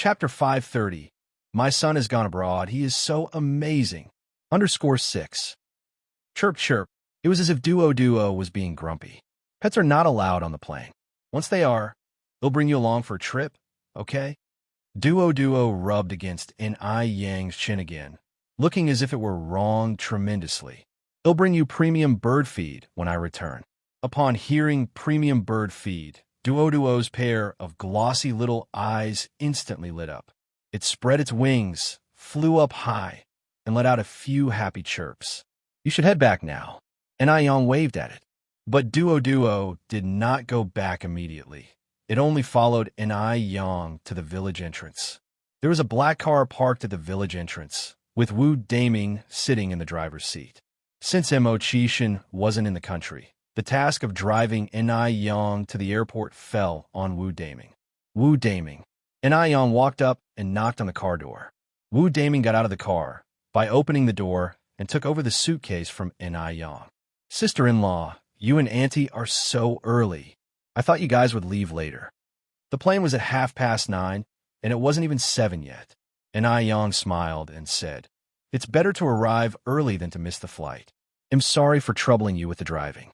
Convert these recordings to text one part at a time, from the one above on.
Chapter 530. My son has gone abroad. He is so amazing. _6. Chirp, chirp. It was as if Duo was being grumpy. Pets are not allowed on the plane. Once they are, they'll bring you along for a trip, okay? Duo rubbed against Yang's chin again, looking as if it were wrong tremendously. They'll bring you premium bird feed when I return. Upon hearing premium bird feed, Duo's pair of glossy little eyes instantly lit up. It spread its wings, flew up high, and let out a few happy chirps. You should head back now. Yang waved at it. But Duo did not go back immediately. It only followed Yang to the village entrance. There was a black car parked at the village entrance, with Wu Daming sitting in the driver's seat. Since Mo Chishan wasn't in the country, the task of driving Yang to the airport fell on Wu Daming. Yang walked up and knocked on the car door. Wu Daming got out of the car by opening the door and took over the suitcase from Yang. Sister-in-law, you and Auntie are so early. I thought you guys would leave later. The plane was at 9:30, and it wasn't even 7 yet. Yang smiled and said, It's better to arrive early than to miss the flight. I'm sorry for troubling you with the driving.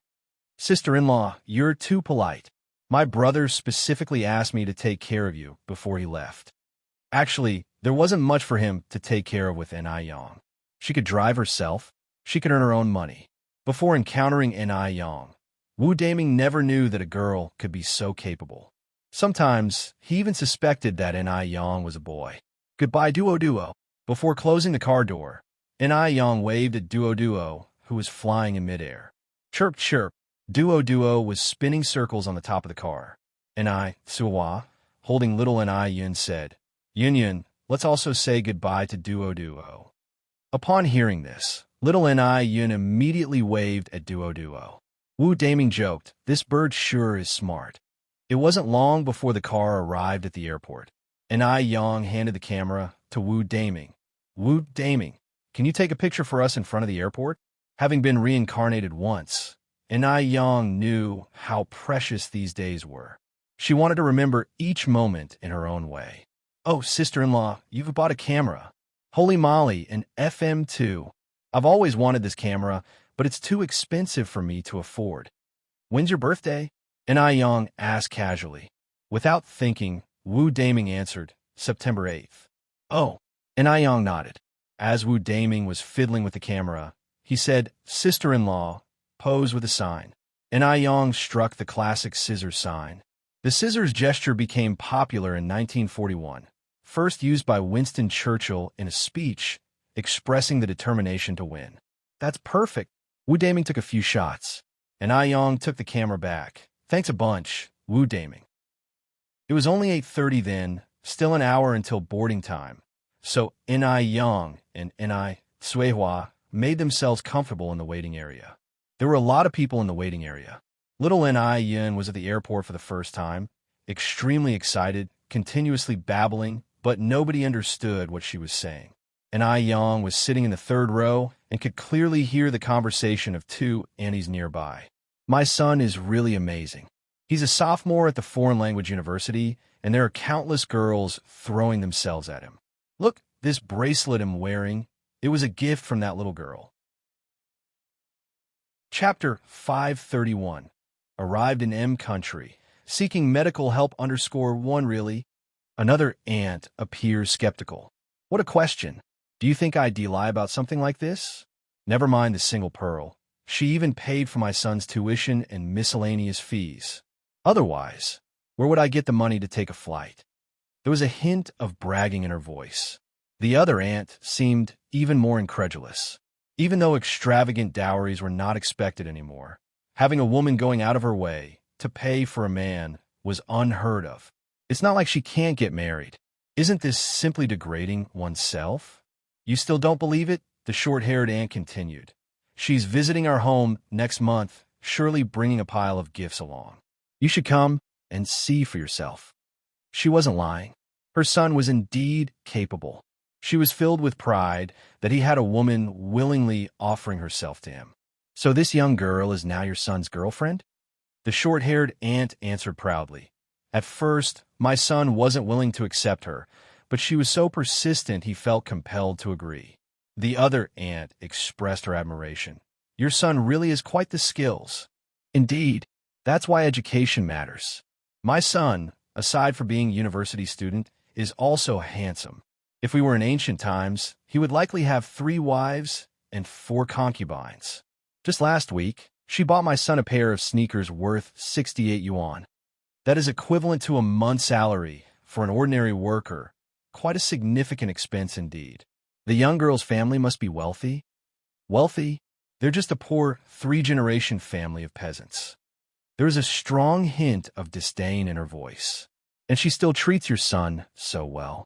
Sister-in-law, you're too polite. My brother specifically asked me to take care of you before he left. Actually, there wasn't much for him to take care of with Yang. She could drive herself. She could earn her own money. Before encountering Yang, Wu Daming never knew that a girl could be so capable. Sometimes, he even suspected that Yang was a boy. Goodbye, Duo. Before closing the car door, Yang waved at Duo, who was flying in midair. Chirp, chirp. Duo was spinning circles on the top of the car. Suwa, holding little Yun, said, Yun, let's also say goodbye to Duo. Upon hearing this, little Yun immediately waved at Duo. Wu Daming joked, This bird sure is smart. It wasn't long before the car arrived at the airport. Yang handed the camera to Wu Daming. Wu Daming, can you take a picture for us in front of the airport? Having been reincarnated once, Yang knew how precious these days were. She wanted to remember each moment in her own way. Oh, sister-in-law, you've bought a camera. Holy moly, an FM2. I've always wanted this camera, but it's too expensive for me to afford. When's your birthday? Yang asked casually. Without thinking, Wu Daming answered, September 8th. Oh, Yang nodded. As Wu Daming was fiddling with the camera, he said, Sister-in-law, pose with a sign. Yang struck the classic scissors sign. The scissors gesture became popular in 1941, first used by Winston Churchill in a speech expressing the determination to win. That's perfect. Wu Daming took a few shots. Yang took the camera back. Thanks a bunch, Wu Daming. It was only 8:30 then, still an hour until boarding time, so Yang and Suihua made themselves comfortable in the waiting area. There were a lot of people in the waiting area. Little Yun was at the airport for the first time, extremely excited, continuously babbling, but nobody understood what she was saying. Yang was sitting in the third row and could clearly hear the conversation of two aunties nearby. My son is really amazing. He's a sophomore at the foreign language university, and there are countless girls throwing themselves at him. Look, this bracelet I'm wearing, it was a gift from that little girl. Chapter 531. Arrived in M country. Seeking medical help _1 really? Another aunt appears skeptical. What a question. Do you think I'd lie about something like this? Never mind the single pearl. She even paid for my son's tuition and miscellaneous fees. Otherwise, where would I get the money to take a flight? There was a hint of bragging in her voice. The other aunt seemed even more incredulous. Even though extravagant dowries were not expected anymore, having a woman going out of her way to pay for a man was unheard of. It's not like she can't get married. Isn't this simply degrading oneself? You still don't believe it? The short-haired aunt continued. She's visiting our home next month, surely bringing a pile of gifts along. You should come and see for yourself. She wasn't lying. Her son was indeed capable. She was filled with pride that he had a woman willingly offering herself to him. So this young girl is now your son's girlfriend? The short-haired aunt answered proudly. At first, my son wasn't willing to accept her, but she was so persistent he felt compelled to agree. The other aunt expressed her admiration. Your son really has quite the skills. Indeed, that's why education matters. My son, aside from being a university student, is also handsome. If we were in ancient times, he would likely have 3 wives and 4 concubines. Just last week, she bought my son a pair of sneakers worth 68 yuan. That is equivalent to a month's salary for an ordinary worker. Quite a significant expense indeed. The young girl's family must be wealthy. Wealthy? They're just a poor 3-generation family of peasants. There is a strong hint of disdain in her voice. And she still treats your son so well.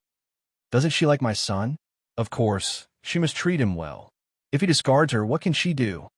Doesn't she like my son? Of course, she must treat him well. If he discards her, what can she do?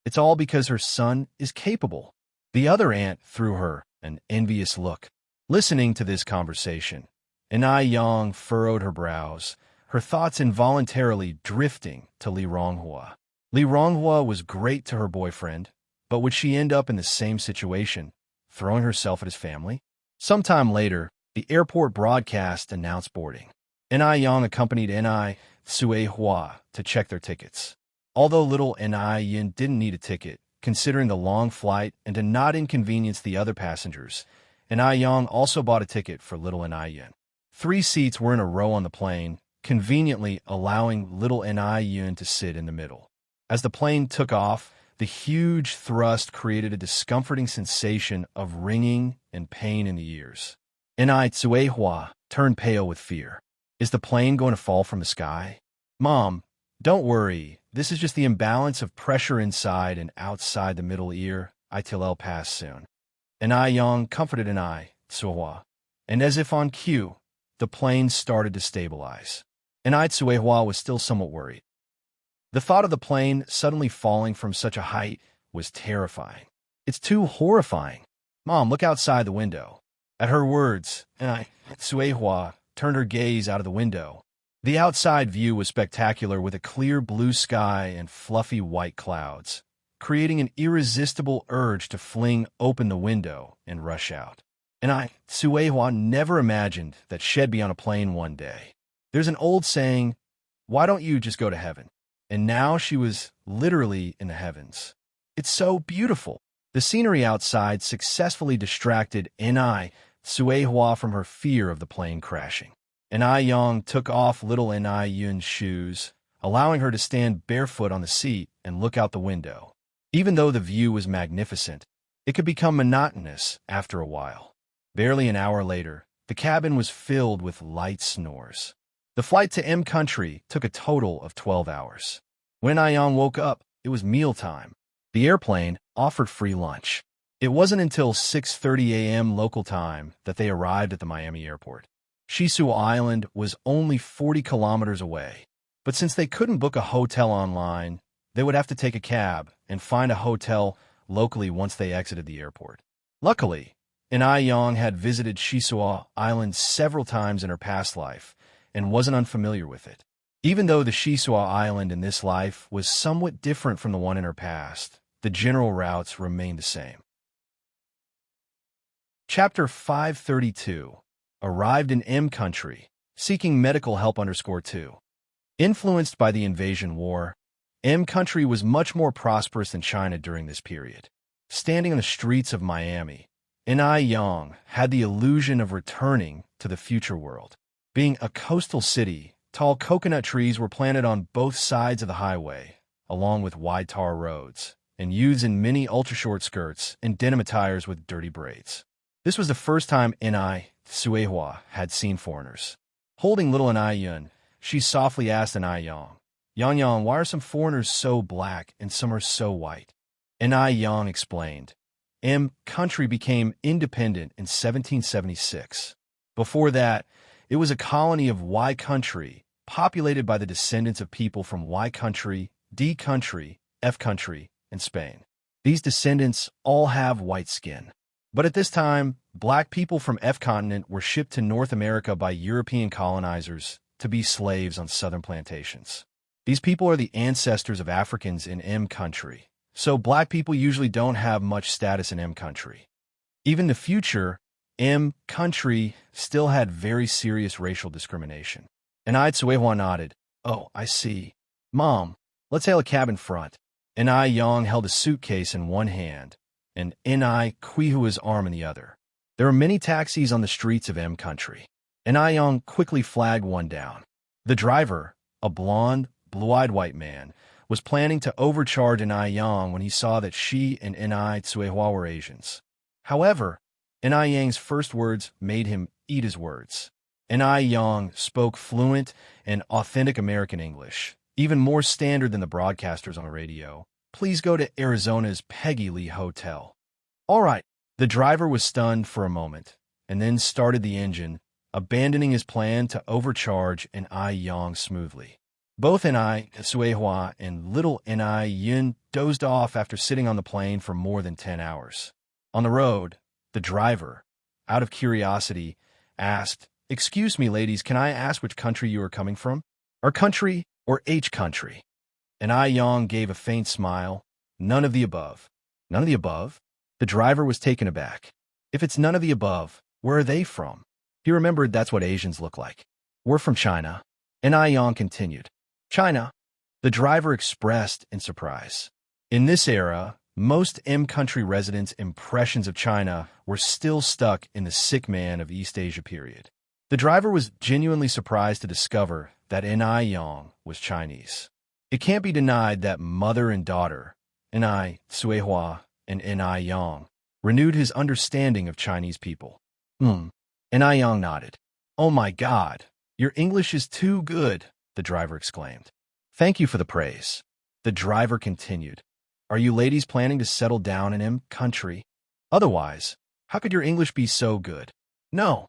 It's all because her son is capable. The other aunt threw her an envious look. Listening to this conversation, Anai Yang furrowed her brows, her thoughts involuntarily drifting to Li Ronghua. Li Ronghua was great to her boyfriend, but would she end up in the same situation, throwing herself at his family? Sometime later, the airport broadcast announced boarding. Anai Yang accompanied Anai Hua to check their tickets. Although little Anai Yin didn't need a ticket, considering the long flight and to not inconvenience the other passengers, Anai Yang also bought a ticket for little Anai Yin. 3 seats were in a row on the plane, conveniently allowing little Anai Yin to sit in the middle. As the plane took off, the huge thrust created a discomforting sensation of ringing and pain in the ears. Anai Hua turned pale with fear. Is the plane going to fall from the sky? Mom, don't worry. This is just the imbalance of pressure inside and outside the middle ear. It'll pass soon. Anai Yang comforted Anai Hua, and as if on cue, the plane started to stabilize. Anai Hua was still somewhat worried. The thought of the plane suddenly falling from such a height was terrifying. It's too horrifying. Mom, look outside the window. At her words, Anai Hua turned her gaze out of the window. The outside view was spectacular with a clear blue sky and fluffy white clouds, creating an irresistible urge to fling open the window and rush out. And Hua never imagined that she'd be on a plane one day. There's an old saying, why don't you just go to heaven? And now she was literally in the heavens. It's so beautiful. The scenery outside successfully distracted Anai Hua from her fear of the plane crashing. Anai Yang took off little Anai Yun's shoes, allowing her to stand barefoot on the seat and look out the window. Even though the view was magnificent, it could become monotonous after a while. Barely an hour later, the cabin was filled with light snores. The flight to M country took a total of 12 hours. When Anai Yang woke up, it was mealtime. The airplane offered free lunch. It wasn't until 6:30 a.m. local time that they arrived at the Miami airport. Shisu Island was only 40 kilometers away, but since they couldn't book a hotel online, they would have to take a cab and find a hotel locally once they exited the airport. Luckily, Anai Yang had visited Shisu Island several times in her past life and wasn't unfamiliar with it. Even though the Shisu Island in this life was somewhat different from the one in her past, the general routes remained the same. Chapter 532. Arrived in M country, seeking medical help _2. Influenced by the invasion war, M country was much more prosperous than China during this period. Standing on the streets of Miami, Anai Yang had the illusion of returning to the future world. Being a coastal city, tall coconut trees were planted on both sides of the highway, along with wide tar roads, and youths in mini ultra-short skirts and denim attires with dirty braids. This was the first time Anai Hua had seen foreigners. Holding little Anai Yun, she softly asked Anai Yang, Yang, why are some foreigners so black and some are so white? Anai Yang explained, M country became independent in 1776. Before that, it was a colony of Y country, populated by the descendants of people from Y country, D country, F country, and Spain. These descendants all have white skin. But at this time, black people from F continent were shipped to North America by European colonizers to be slaves on southern plantations. These people are the ancestors of Africans in M country, so black people usually don't have much status in M country. Even in the future, M country still had very serious racial discrimination. And Suehua nodded. Oh, I see. Mom, let's hail a cab in front. And Yang held a suitcase in one hand, and Quihua's arm in the other. There were many taxis on the streets of M country, and Yang quickly flagged one down. The driver, a blonde, blue-eyed white man, was planning to overcharge Yang when he saw that she and Suehua were Asians. However, Yang's first words made him eat his words. Yang spoke fluent and authentic American English, even more standard than the broadcasters on the radio. Please go to Arizona's Peggy Lee Hotel. All right. The driver was stunned for a moment, and then started the engine, abandoning his plan to overcharge Yang smoothly. Both Suehua and little Yin dozed off after sitting on the plane for more than 10 hours. On the road, the driver, out of curiosity, asked, "Excuse me, ladies, can I ask which country you are coming from? Our country or H country?" And Yang gave a faint smile. None of the above. None of the above? The driver was taken aback. If it's none of the above, where are they from? He remembered that's what Asians look like. We're from China. And Yang continued. China? The driver expressed in surprise. In this era, most M country residents' impressions of China were still stuck in the sick man of East Asia period. The driver was genuinely surprised to discover that Yang was Chinese. It can't be denied that mother and daughter, Suehua and Yang, renewed his understanding of Chinese people. Yang nodded. Oh my God, your English is too good, the driver exclaimed. Thank you for the praise. The driver continued. Are you ladies planning to settle down in M country? Otherwise, how could your English be so good? No.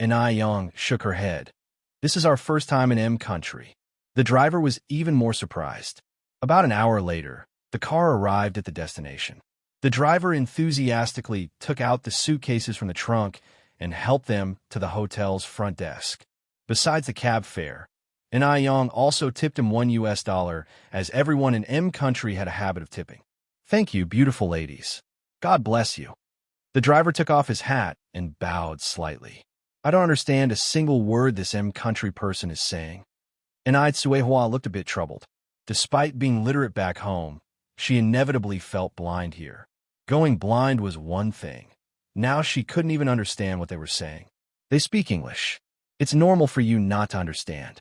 Yang shook her head. This is our first time in M country. The driver was even more surprised. About an hour later, the car arrived at the destination. The driver enthusiastically took out the suitcases from the trunk and helped them to the hotel's front desk. Besides the cab fare, Yang also tipped him $1, as everyone in M country had a habit of tipping. Thank you, beautiful ladies. God bless you. The driver took off his hat and bowed slightly. I don't understand a single word this M country person is saying. Suehua looked a bit troubled. Despite being literate back home, she inevitably felt blind here. Going blind was one thing. Now she couldn't even understand what they were saying. They speak English. It's normal for you not to understand.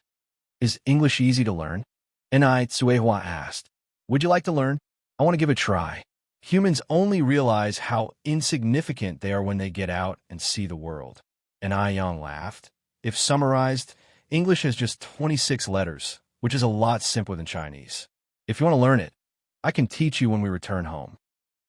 Is English easy to learn? Suehua asked. Would you like to learn? I want to give it a try. Humans only realize how insignificant they are when they get out and see the world. Yang laughed. If summarized, English has just 26 letters, which is a lot simpler than Chinese. If you want to learn it, I can teach you when we return home.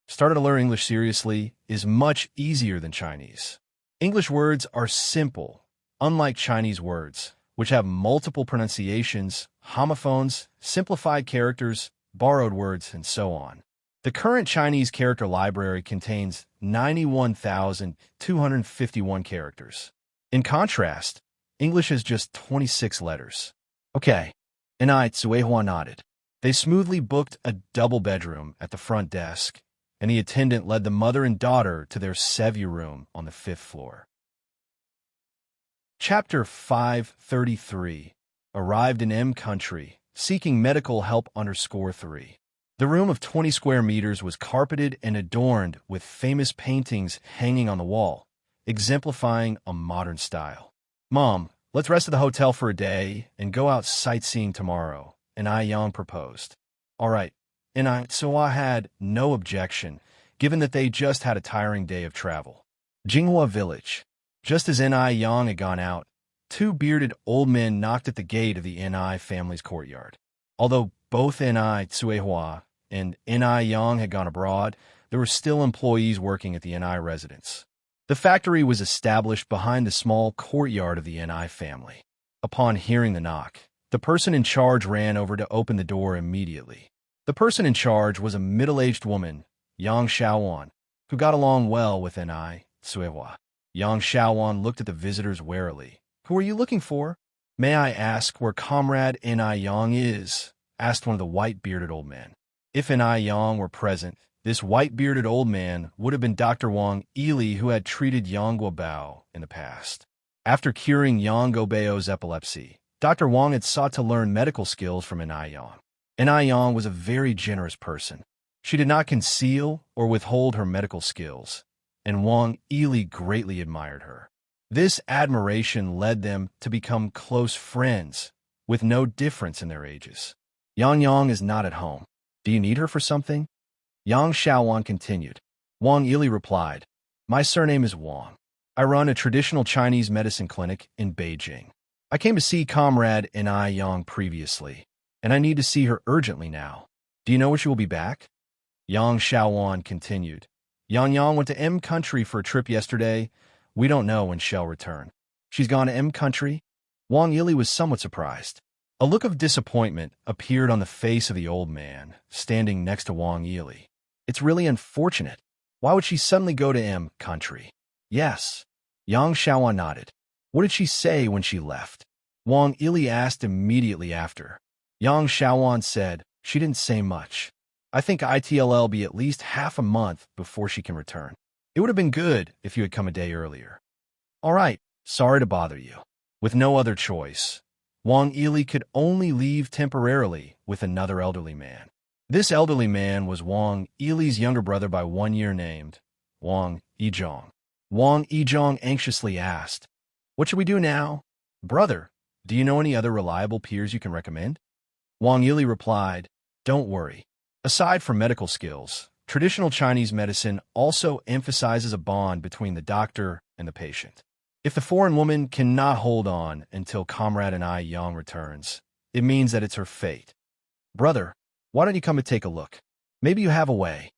Starting to learn English seriously is much easier than Chinese. English words are simple, unlike Chinese words, which have multiple pronunciations, homophones, simplified characters, borrowed words, and so on. The current Chinese character library contains 91,251 characters. In contrast, English has just 26 letters. Okay, Suehua nodded. They smoothly booked a double bedroom at the front desk, and the attendant led the mother and daughter to their Sevue room on the 5th floor. Chapter 533. Arrived in M country, seeking medical help _3. The room of 20 square meters was carpeted and adorned with famous paintings hanging on the wall, exemplifying a modern style. Mom, let's rest at the hotel for a day and go out sightseeing tomorrow, Yang proposed. All right, Suehua had no objection, given that they just had a tiring day of travel. Jinghua Village. Just as Yang had gone out, two bearded old men knocked at the gate of the family's courtyard. Although both Suehua and Yang had gone abroad, there were still employees working at the residence. The factory was established behind the small courtyard of the family. Upon hearing the knock, the person in charge ran over to open the door immediately. The person in charge was a middle-aged woman, Yang Xiaowan, who got along well with Suehua. Yang Xiaowan looked at the visitors warily. Who are you looking for? May I ask where Comrade Yang is? Asked one of the white-bearded old men. If Yang were present, This white-bearded old man would have been Dr. Wang Ili, who had treated Yang Guobao in the past. After curing Yang Guobao's epilepsy, Dr. Wang had sought to learn medical skills from Yang. Yang was a very generous person. She did not conceal or withhold her medical skills, and Wang Ili greatly admired her. This admiration led them to become close friends, with no difference in their ages. Yang is not at home. Do you need her for something? Yang Xiaowan continued. Wang Ili replied, My surname is Wang. I run a traditional Chinese medicine clinic in Beijing. I came to see Comrade Yang previously, and I need to see her urgently now. Do you know when she will be back? Yang Xiaowan continued. Yang went to M country for a trip yesterday. We don't know when she'll return. She's gone to M country? Wang Ili was somewhat surprised. A look of disappointment appeared on the face of the old man, standing next to Wang Ili. It's really unfortunate. Why would she suddenly go to M country? Yes. Yang Xiaowan nodded. What did she say when she left? Wang Ili asked immediately after. Yang Xiaowan said, She didn't say much. I think it'll be at least half a month before she can return. It would have been good if you had come a day earlier. All right, sorry to bother you. With no other choice, Wang Ili could only leave temporarily with another elderly man. This elderly man was Wang Ili's younger brother by 1 year, named Wang Yizhong. Wang Yizhong anxiously asked, What should we do now? Brother, do you know any other reliable peers you can recommend? Wang Ili replied, Don't worry. Aside from medical skills, traditional Chinese medicine also emphasizes a bond between the doctor and the patient. If the foreign woman cannot hold on until Comrade Yang returns, it means that it's her fate. Brother, why don't you come and take a look? Maybe you have a way.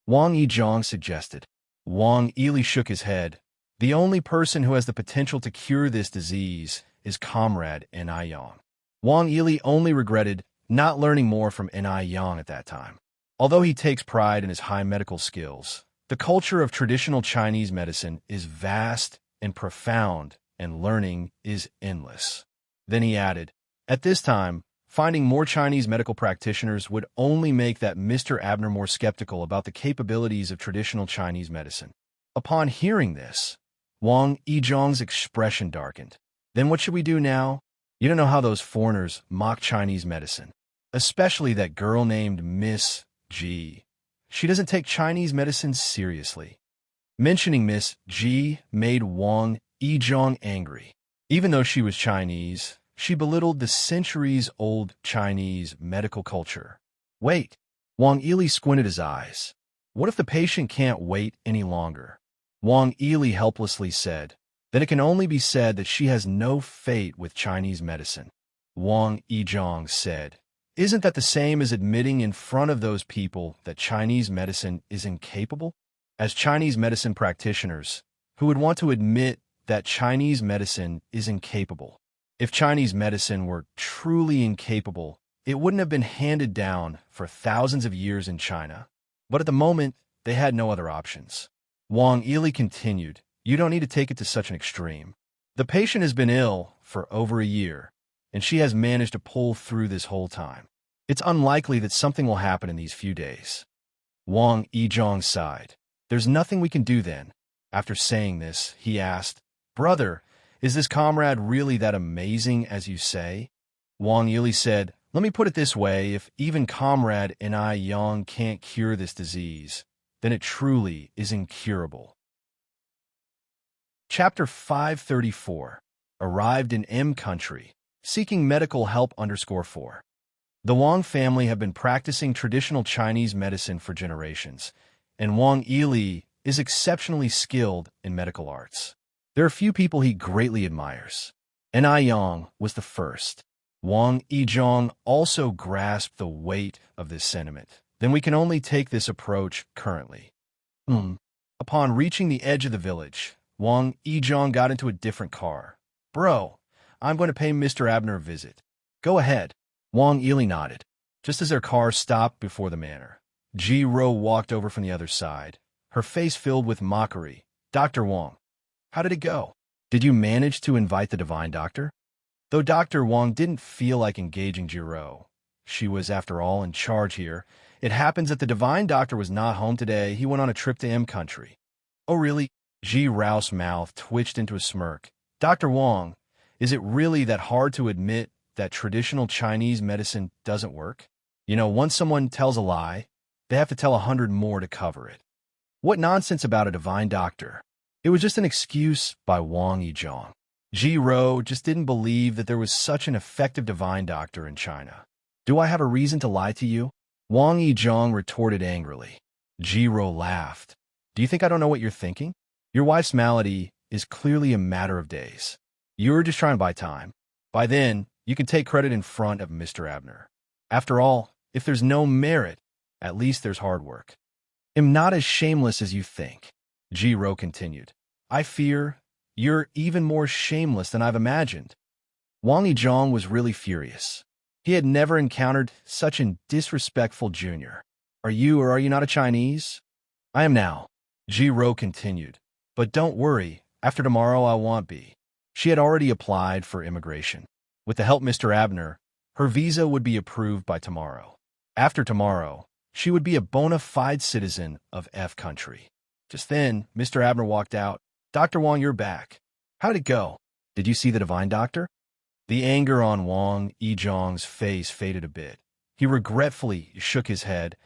Wang Yizhong suggested. Wang Ili shook his head. The only person who has the potential to cure this disease is Comrade Yang. Wang Ili only regretted not learning more from Yang at that time. Although he takes pride in his high medical skills, the culture of traditional Chinese medicine is vast and profound, and learning is endless. Then he added, At this time, finding more Chinese medical practitioners would only make that Mr. Abner more skeptical about the capabilities of traditional Chinese medicine. Upon hearing this, Wang Yizhong's expression darkened. Then what should we do now? You don't know how those foreigners mock Chinese medicine. Especially that girl named Miss G. She doesn't take Chinese medicine seriously. Mentioning Miss G made Wang Yizhong angry. Even though she was Chinese, she belittled the centuries-old Chinese medical culture. Wait. Wang Ili squinted his eyes. What if the patient can't wait any longer? Wang Ili helplessly said, Then it can only be said that she has no fate with Chinese medicine. Wang Yizhong said, Isn't that the same as admitting in front of those people that Chinese medicine is incapable? As Chinese medicine practitioners, who would want to admit that Chinese medicine is incapable? If Chinese medicine were truly incapable, it wouldn't have been handed down for thousands of years in China. But at the moment, they had no other options. Wang Ili continued, You don't need to take it to such an extreme. The patient has been ill for over a year, and she has managed to pull through this whole time. It's unlikely that something will happen in these few days. Wang Yizhong sighed. There's nothing we can do then. After saying this, he asked, Brother, is this comrade really that amazing as you say? Wang Ili said, Let me put it this way, if even Comrade Yang can't cure this disease, then it truly is incurable. Chapter 534. Arrived in M country, seeking medical help _4. The Wang family have been practicing traditional Chinese medicine for generations, and Wang Ili is exceptionally skilled in medical arts. There are few people he greatly admires. Yang was the first. Wang Yizhong also grasped the weight of this sentiment. Then we can only take this approach currently. Upon reaching the edge of the village, Wang Yizhong got into a different car. Bro, I'm going to pay Mr. Abner a visit. Go ahead. Wang Ili nodded. Just as their car stopped before the manor, Ji Ro walked over from the other side, her face filled with mockery. Dr. Wang, how did it go? Did you manage to invite the divine doctor? Though Dr. Wang didn't feel like engaging Ji Ro, she was, after all, in charge here, It happens that the divine doctor was not home today. He went on a trip to M country. Oh, really? Ji Rao's mouth twitched into a smirk. Dr. Wang, is it really that hard to admit that traditional Chinese medicine doesn't work? You know, once someone tells a lie, they have to tell 100 more to cover it. What nonsense about a divine doctor? It was just an excuse by Wang Yizhong. Ji Rao just didn't believe that there was such an effective divine doctor in China. Do I have a reason to lie to you? Wang Yizhong retorted angrily. Ji Rao laughed. Do you think I don't know what you're thinking? Your wife's malady is clearly a matter of days. You're just trying to buy time. By then, you can take credit in front of Mr. Abner. After all, if there's no merit, at least there's hard work. I'm not as shameless as you think, Ji Rao continued. I fear you're even more shameless than I've imagined. Wang Yizhong was really furious. He had never encountered such a disrespectful junior. Are you or are you not a Chinese? I am now, Ji Rao continued. But don't worry, after tomorrow I won't be. She had already applied for immigration. With the help of Mr. Abner, her visa would be approved by tomorrow. After tomorrow, she would be a bona fide citizen of F country. Just then, Mr. Abner walked out. Dr. Wang, you're back. How'd it go? Did you see the divine doctor? The anger on Wang Yizhong's face faded a bit. He regretfully shook his head.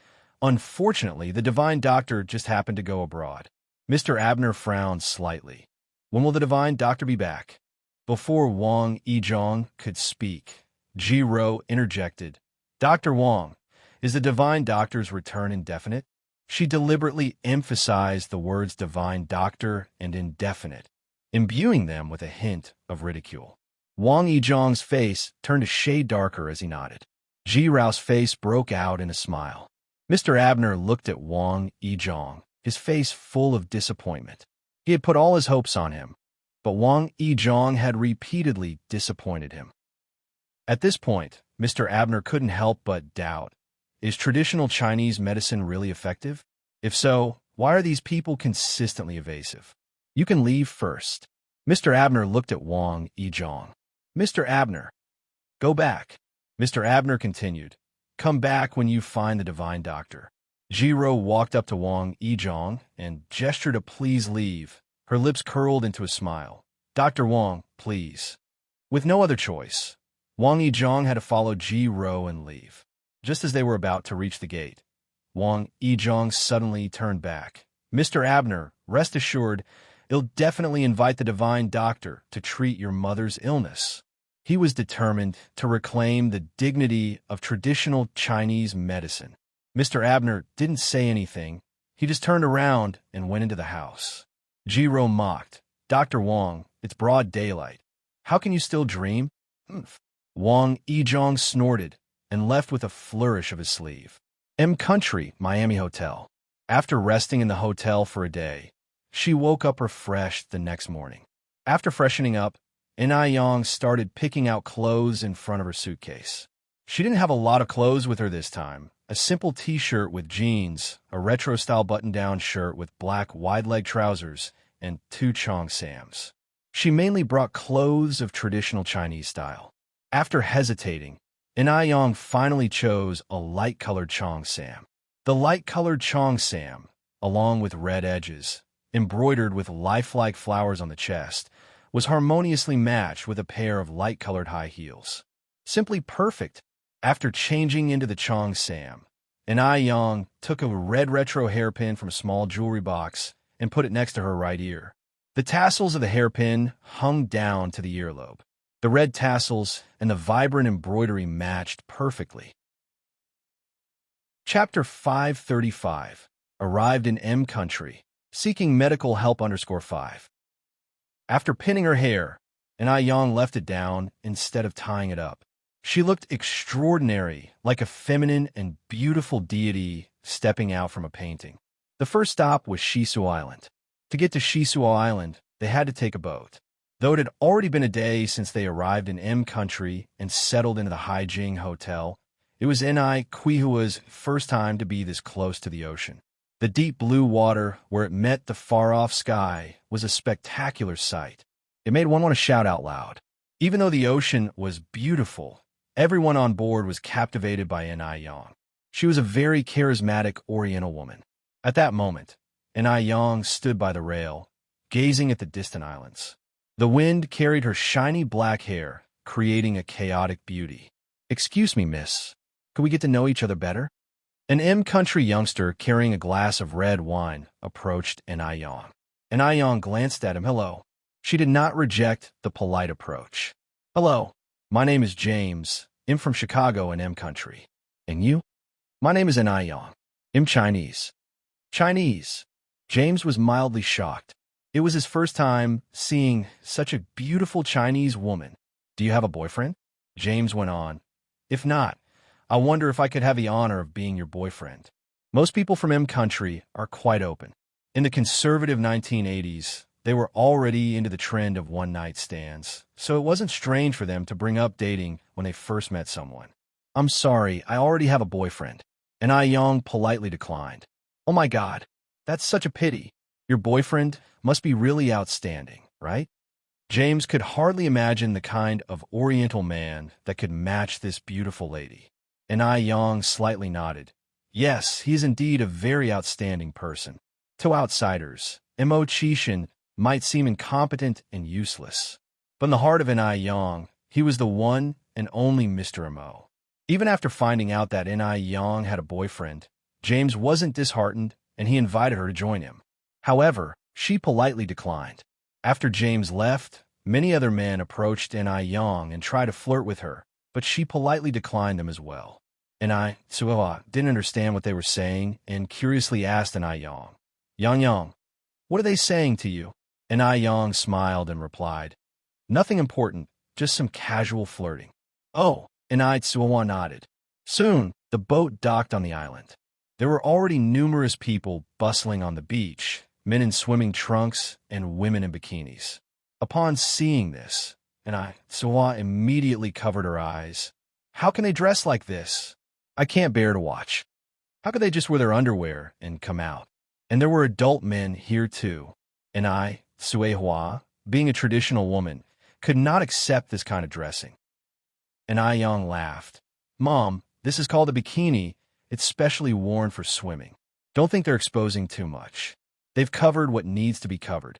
Unfortunately, the divine doctor just happened to go abroad. Mr. Abner frowned slightly. When will the divine doctor be back? Before Wang Yizhong could speak, Ji Rao interjected. Dr. Wang, is the divine doctor's return indefinite? She deliberately emphasized the words divine doctor and indefinite, imbuing them with a hint of ridicule. Wang Yizhong's face turned a shade darker as he nodded. Ji Rao's face broke out in a smile. Mr. Abner looked at Wang Yizhong, his face full of disappointment. He had put all his hopes on him, but Wang Yizhong had repeatedly disappointed him. At this point, Mr. Abner couldn't help but doubt, is traditional Chinese medicine really effective? If so, why are these people consistently evasive? You can leave first. Mr. Abner looked at Wang Yizhong. Mr. Abner, go back. Mr. Abner continued, come back when you find the divine doctor. Ji Rao walked up to Wang Yizhong and gestured a please leave. Her lips curled into a smile. Dr. Wang, please. With no other choice, Wang Yizhong had to follow Ji Rao and leave. Just as they were about to reach the gate, Wang Yizhong suddenly turned back. Mr. Abner, rest assured, he'll definitely invite the divine doctor to treat your mother's illness. He was determined to reclaim the dignity of traditional Chinese medicine. Mr. Abner didn't say anything. He just turned around and went into the house. Ji Rao mocked. Dr. Wang, it's broad daylight. How can you still dream? Wang Yizhong snorted and left with a flourish of his sleeve. M Country, Miami Hotel. After resting in the hotel for a day, she woke up refreshed the next morning. After freshening up, Yang started picking out clothes in front of her suitcase. She didn't have a lot of clothes with her this time. A simple t-shirt with jeans, a retro-style button-down shirt with black wide-leg trousers, and 2 cheongsams. She mainly brought clothes of traditional Chinese style. After hesitating, Yang finally chose a light-colored cheongsam. The light-colored cheongsam, along with red edges, embroidered with lifelike flowers on the chest, was harmoniously matched with a pair of light-colored high heels. Simply perfect. After changing into the cheongsam, Yang took a red retro hairpin from a small jewelry box and put it next to her right ear. The tassels of the hairpin hung down to the earlobe. The red tassels and the vibrant embroidery matched perfectly. Chapter 535. Arrived in M Country, seeking medical help _5. After pinning her hair, Yang left it down instead of tying it up. She looked extraordinary, like a feminine and beautiful deity stepping out from a painting. The first stop was Shisu Island. To get to Shisu Island, they had to take a boat. Though it had already been a day since they arrived in M Country and settled into the Haijing Hotel, it was Quihua's first time to be this close to the ocean. The deep blue water, where it met the far-off sky, was a spectacular sight. It made one want to shout out loud. Even though the ocean was beautiful, everyone on board was captivated by Yang. She was a very charismatic Oriental woman. At that moment, Yang stood by the rail, gazing at the distant islands. The wind carried her shiny black hair, creating a chaotic beauty. "Excuse me, miss. Could we get to know each other better?" An country youngster carrying a glass of red wine approached Yang. Yang glanced at him. "Hello." She did not reject the polite approach. "Hello, my name is James. I'm from Chicago in country. And you?" "My name is Yang. I'm Chinese." "Chinese?" James was mildly shocked. It was his first time seeing such a beautiful Chinese woman. "Do you have a boyfriend?" James went on. "If not, I wonder if I could have the honor of being your boyfriend." Most people from country are quite open. In the conservative 1980s, they were already into the trend of one-night stands, so it wasn't strange for them to bring up dating when they first met someone. "I'm sorry, I already have a boyfriend." Yang politely declined. "Oh my God, that's such a pity. Your boyfriend must be really outstanding, right?" James could hardly imagine the kind of Oriental man that could match this beautiful lady. Yang slightly nodded. "Yes, he is indeed a very outstanding person. To outsiders, Mo Chishan might seem incompetent and useless. But in the heart of Yang, he was the one and only Mr. Mo. Even after finding out that Yang had a boyfriend, James wasn't disheartened, and he invited her to join him. However, she politely declined. After James left, many other men approached Yang and tried to flirt with her, but she politely declined them as well. Suewa didn't understand what they were saying and curiously asked Yang, "Yang, what are they saying to you?" Yang smiled and replied, "Nothing important, just some casual flirting." "Oh," Suewa nodded. Soon, the boat docked on the island. There were already numerous people bustling on the beach, men in swimming trunks and women in bikinis. Upon seeing this, Suewa immediately covered her eyes. "How can they dress like this? I can't bear to watch. How could they just wear their underwear and come out?" And there were adult men here too. Suehua, being a traditional woman, could not accept this kind of dressing. Yang laughed. "Mom, this is called a bikini. It's specially worn for swimming. Don't think they're exposing too much. They've covered what needs to be covered."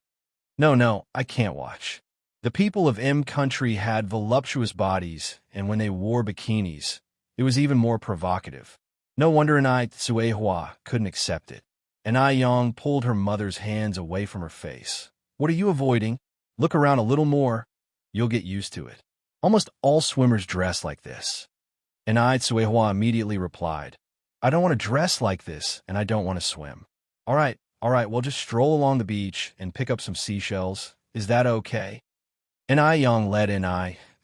No, I can't watch." The people of country had voluptuous bodies, and when they wore bikinis, it was even more provocative. No wonder Suehua couldn't accept it. Yang pulled her mother's hands away from her face. "What are you avoiding? Look around a little more. You'll get used to it. Almost all swimmers dress like this." Suehua immediately replied, "I don't want to dress like this, and I don't want to swim." All right, we'll just stroll along the beach and pick up some seashells. Is that okay?" Yang led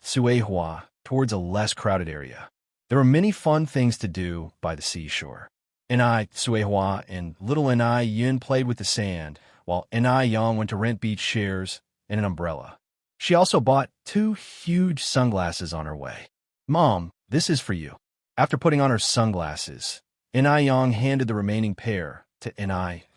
Suehua towards a less crowded area. There were many fun things to do by the seashore. Suehua and little Yin played with the sand, while Yang went to rent beach chairs and an umbrella. She also bought 2 huge sunglasses on her way. "Mom, this is for you." After putting on her sunglasses, Yang handed the remaining pair to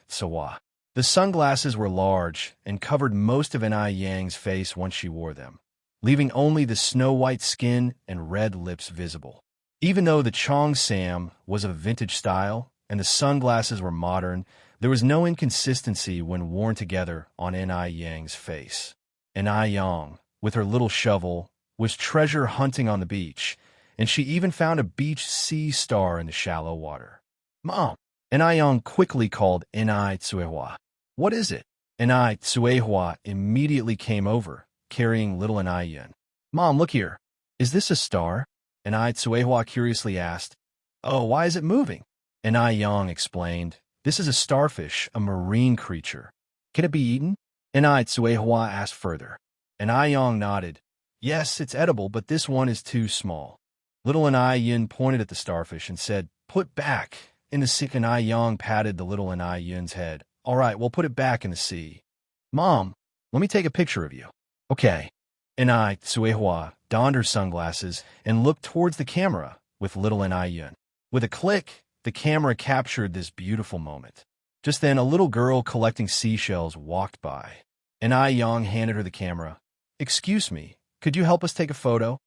Suehua. The sunglasses were large and covered most of Yang's face once she wore them, leaving only the snow-white skin and red lips visible. Even though the Cheongsam was of vintage style and the sunglasses were modern, there was no inconsistency when worn together on Yang's face. Yang, with her little shovel, was treasure hunting on the beach, and she even found a beach sea star in the shallow water. "Mom!" Yang quickly called Suehua. "What is it?" Suehua immediately came over, carrying little Yin. "Mom, look here. Is this a star?" Suehua curiously asked. "Oh, why is it moving?" Yang explained, "This is a starfish, a marine creature. Can it be eaten?" Suehua asked further. Yang nodded. "Yes, it's edible, but this one is too small." Little Yin pointed at the starfish and said, "Put back in the sea." Yang patted the little Yin's head. "All right, we'll put it back in the sea." "Mom, let me take a picture of you." "Okay." Suehua donned her sunglasses and looked towards the camera with little Yin. With a click, the camera captured this beautiful moment. Just then, a little girl collecting seashells walked by. Yang handed her the camera. "Excuse me, could you help us take a photo?"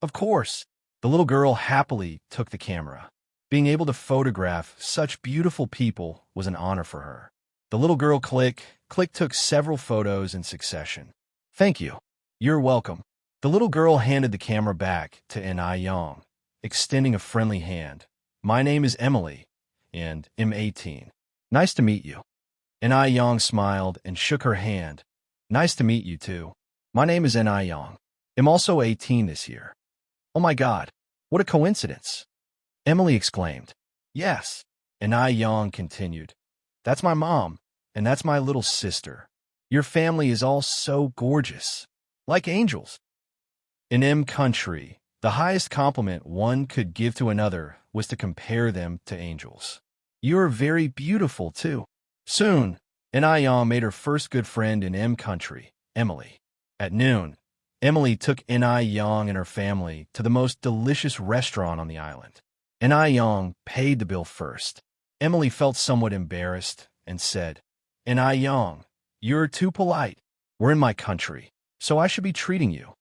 "Of course." The little girl happily took the camera. Being able to photograph such beautiful people was an honor for her. The little girl Click took several photos in succession. Thank you. You're welcome. The little girl handed the camera back to Yang, extending a friendly hand. My name is Emily, and I'm 18. Nice to meet you. Yang smiled and shook her hand. Nice to meet you, too. My name is Yang. I'm also 18 this year. Oh my God, what a coincidence. Emily exclaimed. Yes. Yang continued. That's my mom, and that's my little sister. Your family is all so gorgeous, like angels. In M country, the highest compliment one could give to another was to compare them to angels. You're very beautiful, too. Soon, Yang made her first good friend in M country, Emily. At noon, Emily took Yang and her family to the most delicious restaurant on the island. Yang paid the bill first. Emily felt somewhat embarrassed and said, Yang, you're too polite. We're in my country, so I should be treating you.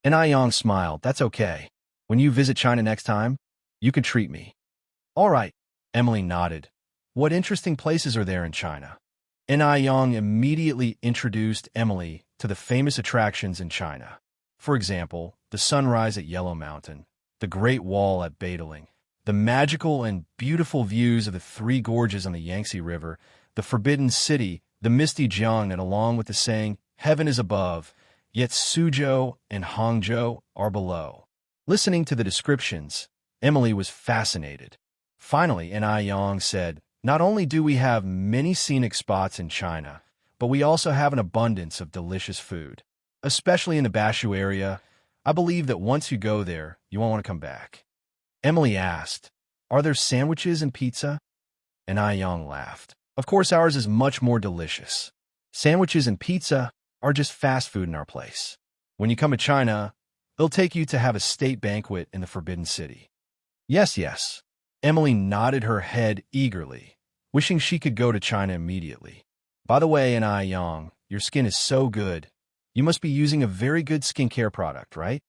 Yang smiled. That's okay. When you visit China next time, you can treat me. All right, Emily nodded. What interesting places are there in China? Yang immediately introduced Emily to the famous attractions in China. For example, the sunrise at Yellow Mountain, the Great Wall at Badaling, the magical and beautiful views of the Three Gorges on the Yangtze River, the Forbidden City, the misty Jiangnan, along with the saying, heaven is above, yet Suzhou and Hangzhou are below. Listening to the descriptions, Emily was fascinated. Finally, Yang said, not only do we have many scenic spots in China, but we also have an abundance of delicious food. Especially in the Bashu area, I believe that once you go there, you won't want to come back. Emily asked, are there sandwiches and pizza? Yang laughed. Of course, ours is much more delicious. Sandwiches and pizza are just fast food in our place. When you come to China, they'll take you to have a state banquet in the Forbidden City. Yes, yes. Emily nodded her head eagerly, wishing she could go to China immediately. By the way, Yang, your skin is so good. You must be using a very good skincare product, right?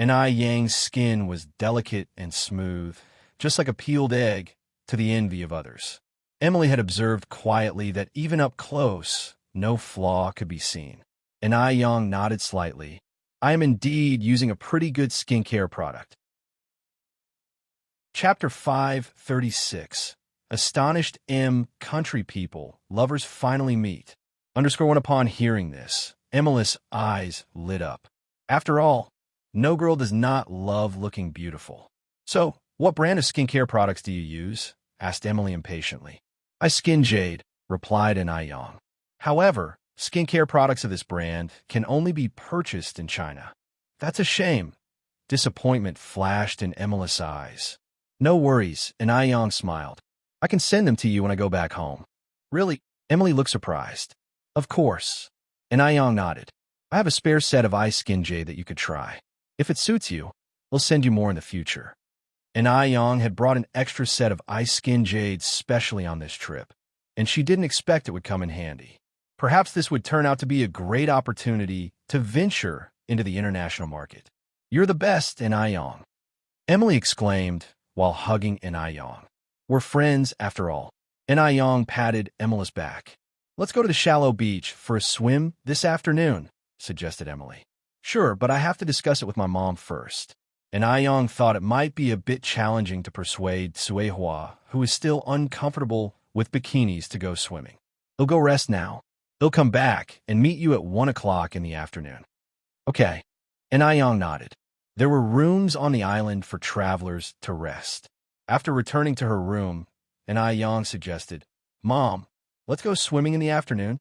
Yang's skin was delicate and smooth, just like a peeled egg, to the envy of others. Emily had observed quietly that even up close, no flaw could be seen. Yang nodded slightly. I am indeed using a pretty good skincare product. Chapter 536. Astonished country people, lovers finally meet. _1 Upon hearing this, Emily's eyes lit up. After all, no girl does not love looking beautiful. So, what brand of skincare products do you use? Asked Emily impatiently. I Skin Jade, replied Yang. However, skincare products of this brand can only be purchased in China. That's a shame. Disappointment flashed in Emily's eyes. No worries, Yang smiled. I can send them to you when I go back home. Really? Emily looked surprised. Of course. Yang nodded. I have a spare set of eye Skin Jade that you could try. If it suits you, we'll send you more in the future. Yang had brought an extra set of eye Skin Jade specially on this trip, and she didn't expect it would come in handy. Perhaps this would turn out to be a great opportunity to venture into the international market. You're the best, Yang. Emily exclaimed while hugging Yang. We're friends, after all. Yang patted Emily's back. Let's go to the shallow beach for a swim this afternoon, suggested Emily. Sure, but I have to discuss it with my mom first. Yang thought it might be a bit challenging to persuade Suehua, who is still uncomfortable with bikinis, to go swimming. They'll go rest now. They'll come back and meet you at 1 o'clock in the afternoon. Okay. Yang nodded. There were rooms on the island for travelers to rest. After returning to her room, Yang suggested, Mom, let's go swimming in the afternoon.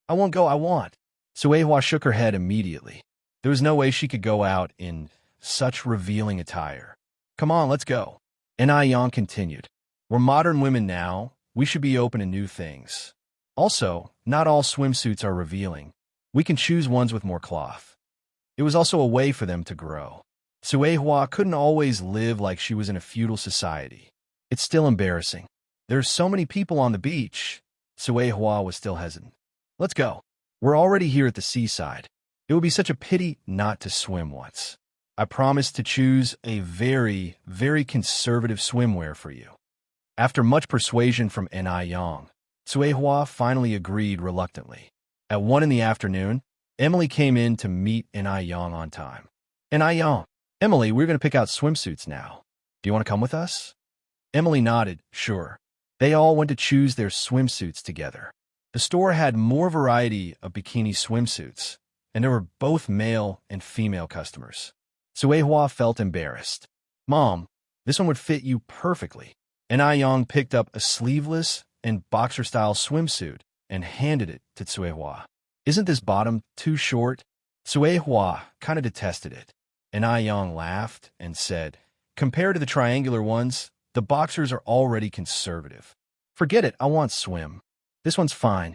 I won't go, I want. Suehua shook her head immediately. There was no way she could go out in such revealing attire. Come on, let's go. Yang continued. We're modern women now. We should be open to new things. Also, not all swimsuits are revealing. We can choose ones with more cloth. It was also a way for them to grow. Suehua couldn't always live like she was in a feudal society. It's still embarrassing. There's so many people on the beach. Suehua was still hesitant. Let's go. We're already here at the seaside. It would be such a pity not to swim once. I promise to choose a very, very conservative swimwear for you. After much persuasion from Ni Yang, Tsuehua finally agreed reluctantly. At 1 in the afternoon, Emily came in to meet Ni Yang on time. Ni Yang, Emily, we're going to pick out swimsuits now. Do you want to come with us? Emily nodded, sure. They all went to choose their swimsuits together. The store had more variety of bikini swimsuits, and there were both male and female customers. Tsuehua felt embarrassed. Mom, this one would fit you perfectly. Ni Yang picked up a sleeveless and boxer-style swimsuit and handed it to Tsuehua. Isn't this bottom too short? Tsuehua kind of detested it. Ni Yang laughed and said, compared to the triangular ones, the boxers are already conservative. Forget it, I want swim. This one's fine.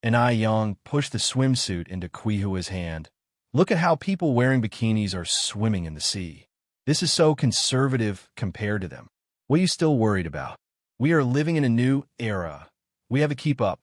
Ni Yang pushed the swimsuit into Quihua's hand. Look at how people wearing bikinis are swimming in the sea. This is so conservative compared to them. What are you still worried about? We are living in a new era. We have to keep up.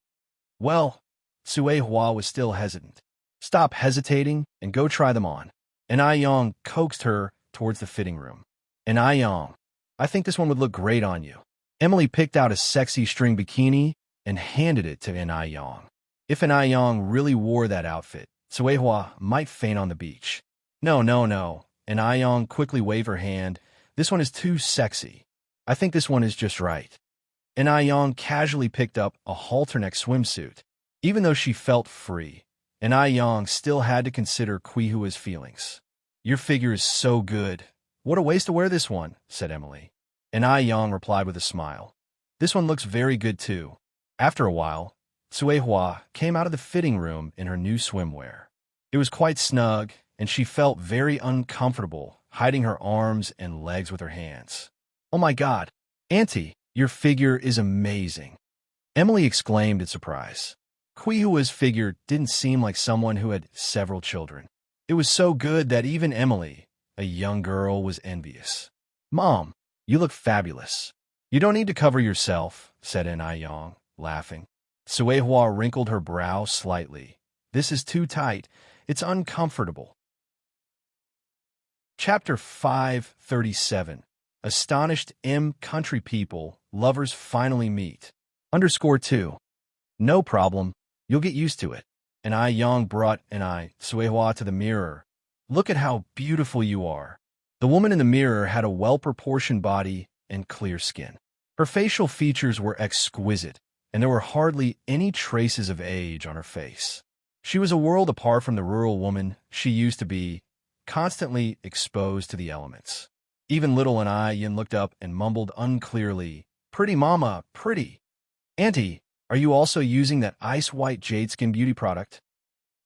Well, Tsuehua was still hesitant. Stop hesitating and go try them on. Ni Yang coaxed her towards the fitting room. Ni Yang, I think this one would look great on you. Emily picked out a sexy string bikini and handed it to Ni Yang. If Ni Yang really wore that outfit, Tsuehua might faint on the beach. No. Ni Yang quickly waved her hand. This one is too sexy. I think this one is just right. Ni Yang casually picked up a halter-neck swimsuit. Even though she felt free, Ni Yang still had to consider Quihua's feelings. Your figure is so good. What a waste to wear this one, said Emily. Ni Yang replied with a smile. This one looks very good too. After a while, Tsuehua came out of the fitting room in her new swimwear. It was quite snug, and she felt very uncomfortable, hiding her arms and legs with her hands. Oh my God, Auntie, your figure is amazing. Emily exclaimed in surprise. Quihua's figure didn't seem like someone who had several children. It was so good that even Emily, a young girl, was envious. Mom, you look fabulous. You don't need to cover yourself, said Ni Yang, laughing. Tsuehua wrinkled her brow slightly. This is too tight. It's uncomfortable. Chapter 537. Astonished country people, lovers finally meet. _2. No problem. You'll get used to it. Ni Yang brought Tsuehua to the mirror. Look at how beautiful you are. The woman in the mirror had a well-proportioned body and clear skin. Her facial features were exquisite, and there were hardly any traces of age on her face. She was a world apart from the rural woman she used to be, constantly exposed to the elements. Even little Ni Yin looked up and mumbled unclearly, "Pretty mama, pretty." Auntie, are you also using that ice-white jade skin beauty product?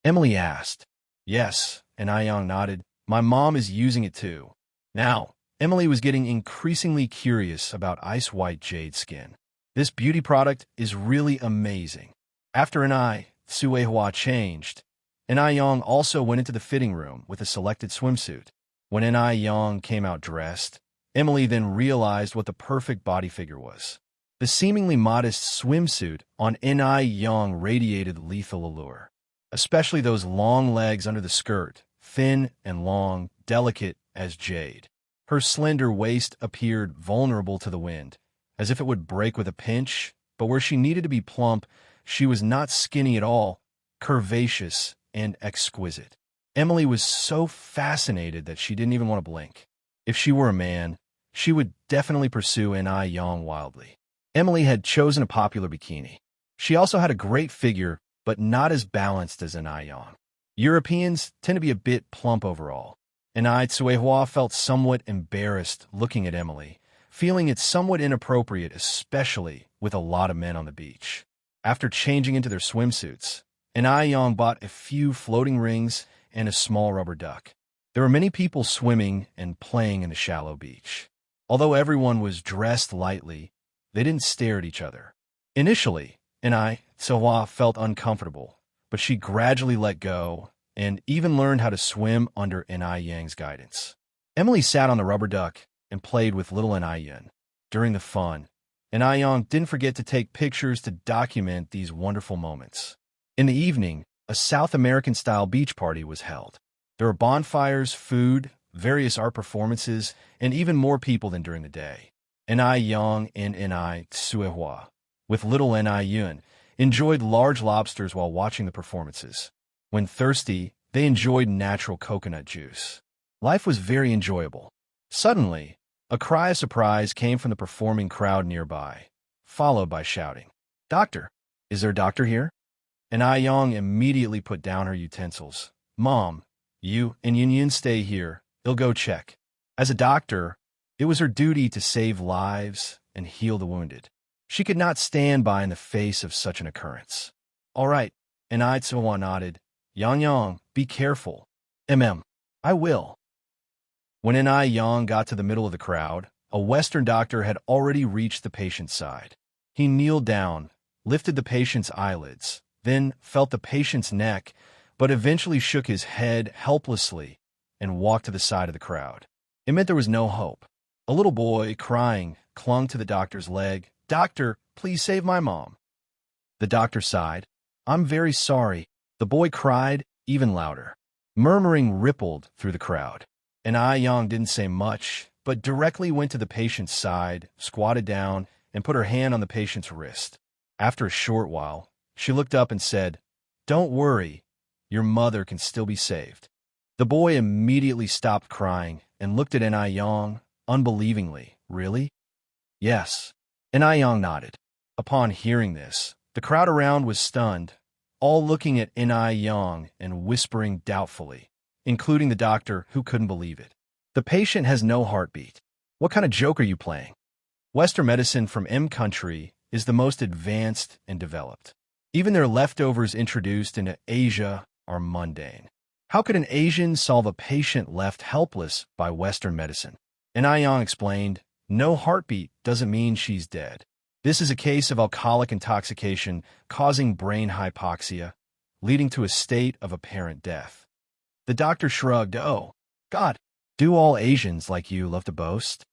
Emily asked. Yes, and Ni Yang nodded. My mom is using it too. Now, Emily was getting increasingly curious about ice-white jade skin. This beauty product is really amazing. After Tsuehua changed, Ni Yang also went into the fitting room with a selected swimsuit. When Ni Yang came out dressed, Emily then realized what the perfect body figure was. The seemingly modest swimsuit on Ni Yang radiated lethal allure, especially those long legs under the skirt, thin and long, delicate as jade. Her slender waist appeared vulnerable to the wind, as if it would break with a pinch, but where she needed to be plump, she was not skinny at all, curvaceous and exquisite. Emily was so fascinated that she didn't even want to blink. If she were a man, she would definitely pursue Ni Yang wildly. Emily had chosen a popular bikini. She also had a great figure, but not as balanced as Ni Yang. Europeans tend to be a bit plump overall, and Tsuehua felt somewhat embarrassed looking at Emily, feeling it somewhat inappropriate, especially with a lot of men on the beach. After changing into their swimsuits, Ni Yang bought a few floating rings and a small rubber duck. There were many people swimming and playing in the shallow beach. Although everyone was dressed lightly, they didn't stare at each other. Initially, Tsuehua felt uncomfortable, but she gradually let go and even learned how to swim under Ni Yang's guidance. Emily sat on the rubber duck and played with little Ni Yang. During the fun, Ni Yang didn't forget to take pictures to document these wonderful moments. In the evening, a South American-style beach party was held. There were bonfires, food, various art performances, and even more people than during the day. Ni Yang and Ni Suehua, with little Ni Yun, enjoyed large lobsters while watching the performances. When thirsty, they enjoyed natural coconut juice. Life was very enjoyable. Suddenly, a cry of surprise came from the performing crowd nearby, followed by shouting, "Doctor! Is there a doctor here?" And Ai Yang immediately put down her utensils. "Mom, you and Yun stay here. They'll go check." As a doctor, it was her duty to save lives and heal the wounded. She could not stand by in the face of such an occurrence. "All right," and Ai Tsuwa nodded. "Yang, be careful." I will." When Ai Yang got to the middle of the crowd, a Western doctor had already reached the patient's side. He kneeled down, lifted the patient's eyelids, then felt the patient's neck, but eventually shook his head helplessly and walked to the side of the crowd. It meant there was no hope. A little boy, crying, clung to the doctor's leg. "Doctor, please save my mom." The doctor sighed. "I'm very sorry." The boy cried even louder. Murmuring rippled through the crowd. And Ai Yang didn't say much, but directly went to the patient's side, squatted down, and put her hand on the patient's wrist. After a short while, she looked up and said, "Don't worry, your mother can still be saved." The boy immediately stopped crying and looked at Ai Yang unbelievingly. "Really?" "Yes." And Ai Yang nodded. Upon hearing this, the crowd around was stunned, all looking at Ai Yang and whispering doubtfully, including the doctor, who couldn't believe it. "The patient has no heartbeat. What kind of joke are you playing?" Western medicine from M country is the most advanced and developed. Even their leftovers introduced into Asia are mundane. How could an Asian solve a patient left helpless by Western medicine? And Ai Yang explained, "No heartbeat doesn't mean she's dead. This is a case of alcoholic intoxication causing brain hypoxia, leading to a state of apparent death." The doctor shrugged. "Oh, God, do all Asians like you love to boast?"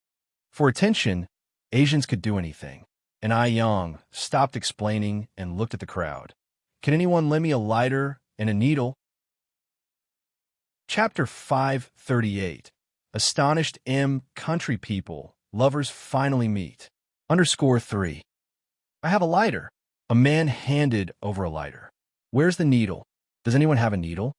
For attention, Asians could do anything. And Ai Yang stopped explaining and looked at the crowd. "Can anyone lend me a lighter and a needle?" Chapter 538. Astonished M country people, lovers finally meet. _3. "I have a lighter." A man handed over a lighter. "Where's the needle? Does anyone have a needle?"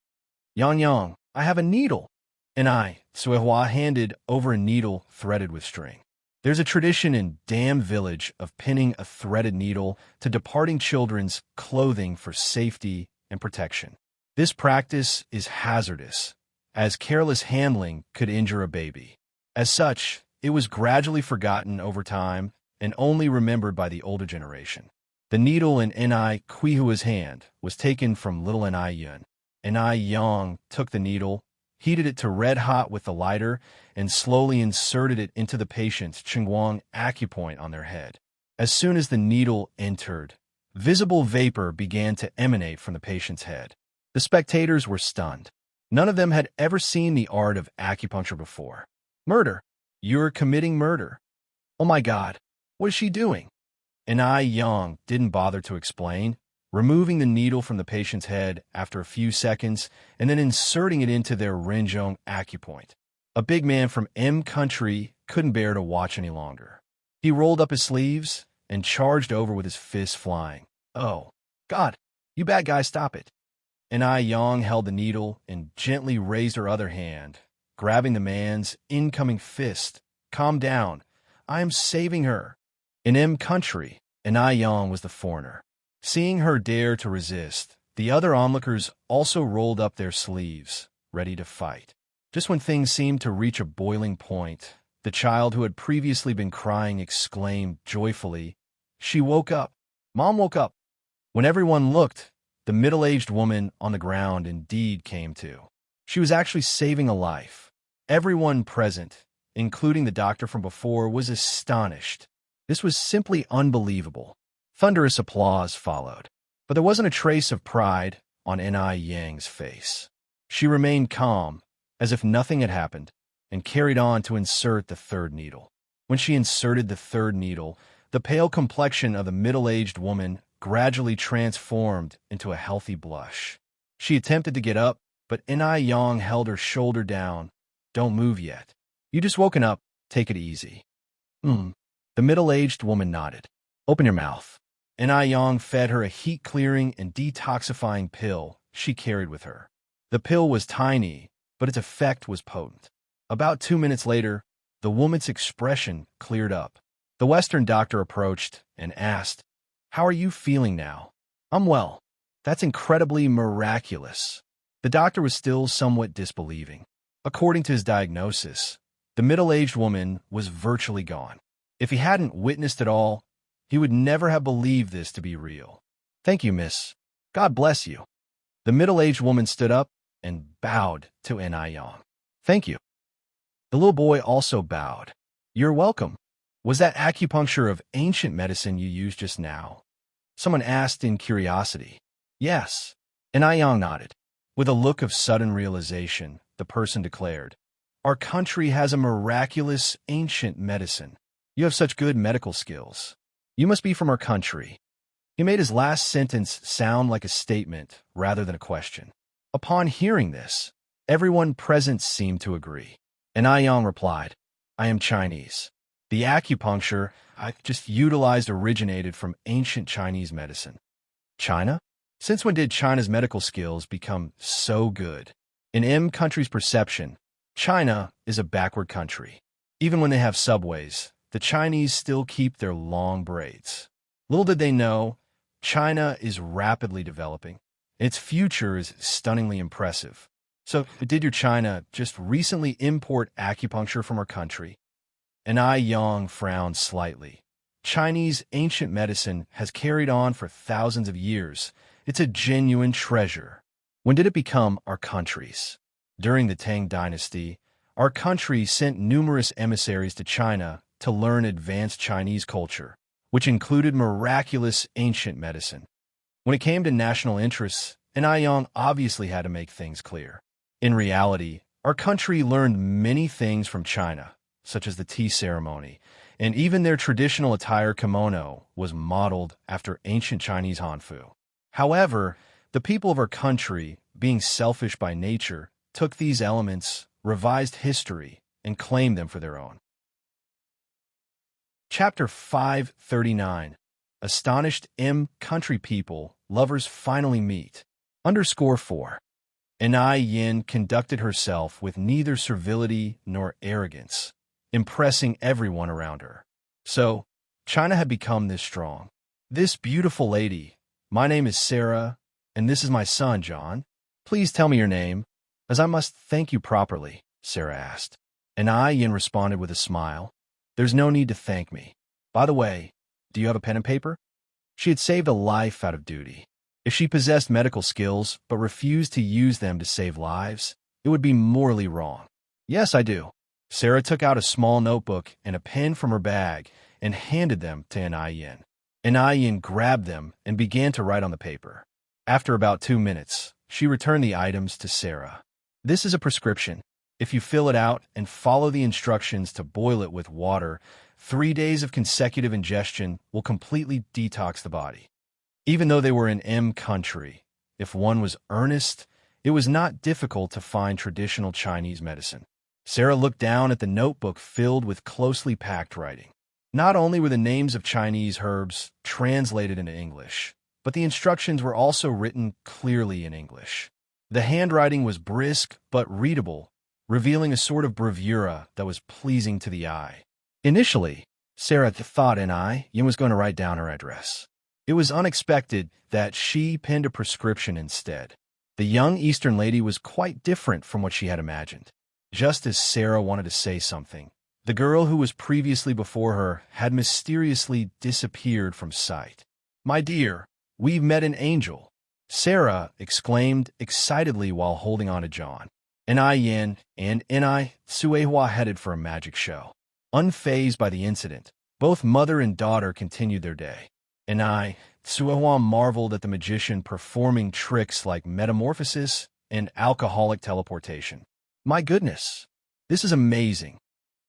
Yang, "I have a needle." And Suehua handed over a needle threaded with string. There's a tradition in Dam Village of pinning a threaded needle to departing children's clothing for safety and protection. This practice is hazardous, as careless handling could injure a baby. As such, it was gradually forgotten over time and only remembered by the older generation. The needle in Ni Kuihua's hand was taken from little Ni Yun. Ai Yang took the needle, heated it to red hot with the lighter, and slowly inserted it into the patient's Qigong acupoint on their head. As soon as the needle entered, visible vapor began to emanate from the patient's head. The spectators were stunned. None of them had ever seen the art of acupuncture before. "Murder! You're committing murder!" "Oh my God, what is she doing?" And Ai Yang didn't bother to explain, removing the needle from the patient's head after a few seconds and then inserting it into their Renjong acupoint. A big man from M country couldn't bear to watch any longer. He rolled up his sleeves and charged over with his fists flying. "Oh, God, you bad guy, stop it." And Ai Yang held the needle and gently raised her other hand, grabbing the man's incoming fist. "Calm down. I am saving her." In M country, and Ai Yang was the foreigner. Seeing her dare to resist, the other onlookers also rolled up their sleeves, ready to fight. Just when things seemed to reach a boiling point, the child who had previously been crying exclaimed joyfully, "She woke up! Mom woke up!" When everyone looked, the middle-aged woman on the ground indeed came to. She was actually saving a life. Everyone present, including the doctor from before, was astonished. This was simply unbelievable. Thunderous applause followed, but there wasn't a trace of pride on Ni Yang's face. She remained calm, as if nothing had happened, and carried on to insert the third needle. When she inserted the third needle, the pale complexion of the middle-aged woman gradually transformed into a healthy blush. She attempted to get up, but Ni Yang held her shoulder down, Don't move yet. You just woken up. Take it easy. The middle-aged woman nodded. Open your mouth. And Yang fed her a heat-clearing and detoxifying pill she carried with her. The pill was tiny, but its effect was potent. About 2 minutes later, the woman's expression cleared up. The Western doctor approached and asked, "How are you feeling now?" "I'm well." "That's incredibly miraculous." The doctor was still somewhat disbelieving. According to his diagnosis, the middle-aged woman was virtually gone. If he hadn't witnessed it all, he would never have believed this to be real. "Thank you, miss. God bless you." The middle-aged woman stood up and bowed to Yang. "Thank you." The little boy also bowed. "You're welcome." "Was that acupuncture of ancient medicine you used just now?" someone asked in curiosity. "Yes." Yang nodded. With a look of sudden realization, the person declared, "Our country has a miraculous ancient medicine. You have such good medical skills. You must be from our country." He made his last sentence sound like a statement rather than a question. Upon hearing this, everyone present seemed to agree. Yang replied, "I am Chinese. The acupuncture I just utilized originated from ancient Chinese medicine." "China? Since when did China's medical skills become so good?" In country's perception, China is a backward country. Even when they have subways, the Chinese still keep their long braids. Little did they know, China is rapidly developing. Its future is stunningly impressive. "So, did your China just recently import acupuncture from our country?" Yang frowned slightly. "Chinese ancient medicine has carried on for thousands of years. It's a genuine treasure." "When did it become our country's?" "During the Tang Dynasty, our country sent numerous emissaries to China to learn advanced Chinese culture, which included miraculous ancient medicine." When it came to national interests, Yang obviously had to make things clear. "In reality, our country learned many things from China, such as the tea ceremony, and even their traditional attire kimono was modeled after ancient Chinese Hanfu. However, the people of our country, being selfish by nature, took these elements, revised history, and claimed them for their own." Chapter 539. Astonished country people, lovers finally meet. _4. Yin conducted herself with neither servility nor arrogance, impressing everyone around her. So, China had become this strong. "This beautiful lady, my name is Sarah, and this is my son, John. Please tell me your name, as I must thank you properly," Sarah asked. Yin responded with a smile. "There's no need to thank me. By the way, do you have a pen and paper?" She had saved a life out of duty. If she possessed medical skills but refused to use them to save lives, it would be morally wrong. "Yes, I do." Sarah took out a small notebook and a pen from her bag and handed them to Yin. Yin grabbed them and began to write on the paper. After about 2 minutes, she returned the items to Sarah. "This is a prescription. If you fill it out and follow the instructions to boil it with water, 3 days of consecutive ingestion will completely detox the body." Even though they were in country, if one was earnest, it was not difficult to find traditional Chinese medicine. Sarah looked down at the notebook filled with closely packed writing. Not only were the names of Chinese herbs translated into English, but the instructions were also written clearly in English. The handwriting was brisk but readable, revealing a sort of bravura that was pleasing to the eye. Initially, Sarah thought Yin was going to write down her address. It was unexpected that she penned a prescription instead. The young Eastern lady was quite different from what she had imagined. Just as Sarah wanted to say something, the girl who was previously before her had mysteriously disappeared from sight. "My dear, we've met an angel," Sarah exclaimed excitedly while holding on to John. Yin and Suehua headed for a magic show. Unfazed by the incident, both mother and daughter continued their day. Suehua marveled at the magician performing tricks like metamorphosis and alcoholic teleportation. "My goodness, this is amazing."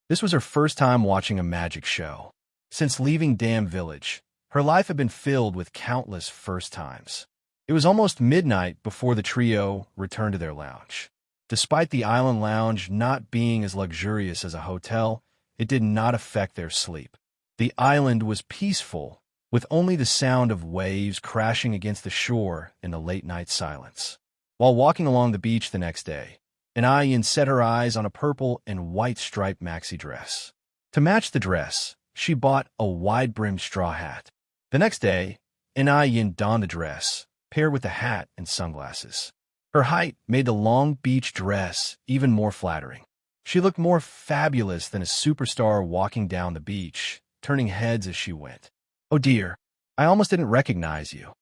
This was her first time watching a magic show. Since leaving Dam Village, her life had been filled with countless first times. It was almost midnight before the trio returned to their lounge. Despite the island lounge not being as luxurious as a hotel, it did not affect their sleep. The island was peaceful, with only the sound of waves crashing against the shore in the late-night silence. While walking along the beach the next day, Anayin set her eyes on a purple and white striped maxi dress. To match the dress, she bought a wide-brimmed straw hat. The next day, Anayin donned the dress, paired with the hat and sunglasses. Her height made the long beach dress even more flattering. She looked more fabulous than a superstar walking down the beach, turning heads as she went. "Oh dear, I almost didn't recognize you."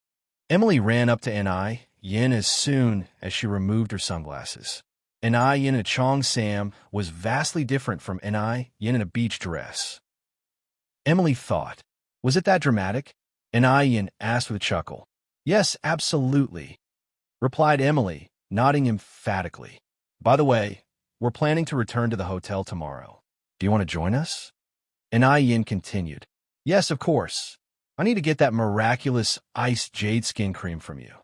Emily ran up to Anayin as soon as she removed her sunglasses. Anayin in a Chong Sam was vastly different from Anayin in a beach dress. Emily thought, "Was it that dramatic?" Anayin asked with a chuckle. "Yes, absolutely," replied Emily, nodding emphatically. "By the way, we're planning to return to the hotel tomorrow. Do you want to join us?" Anayin continued. "Yes, of course. I need to get that miraculous iced jade skin cream from you."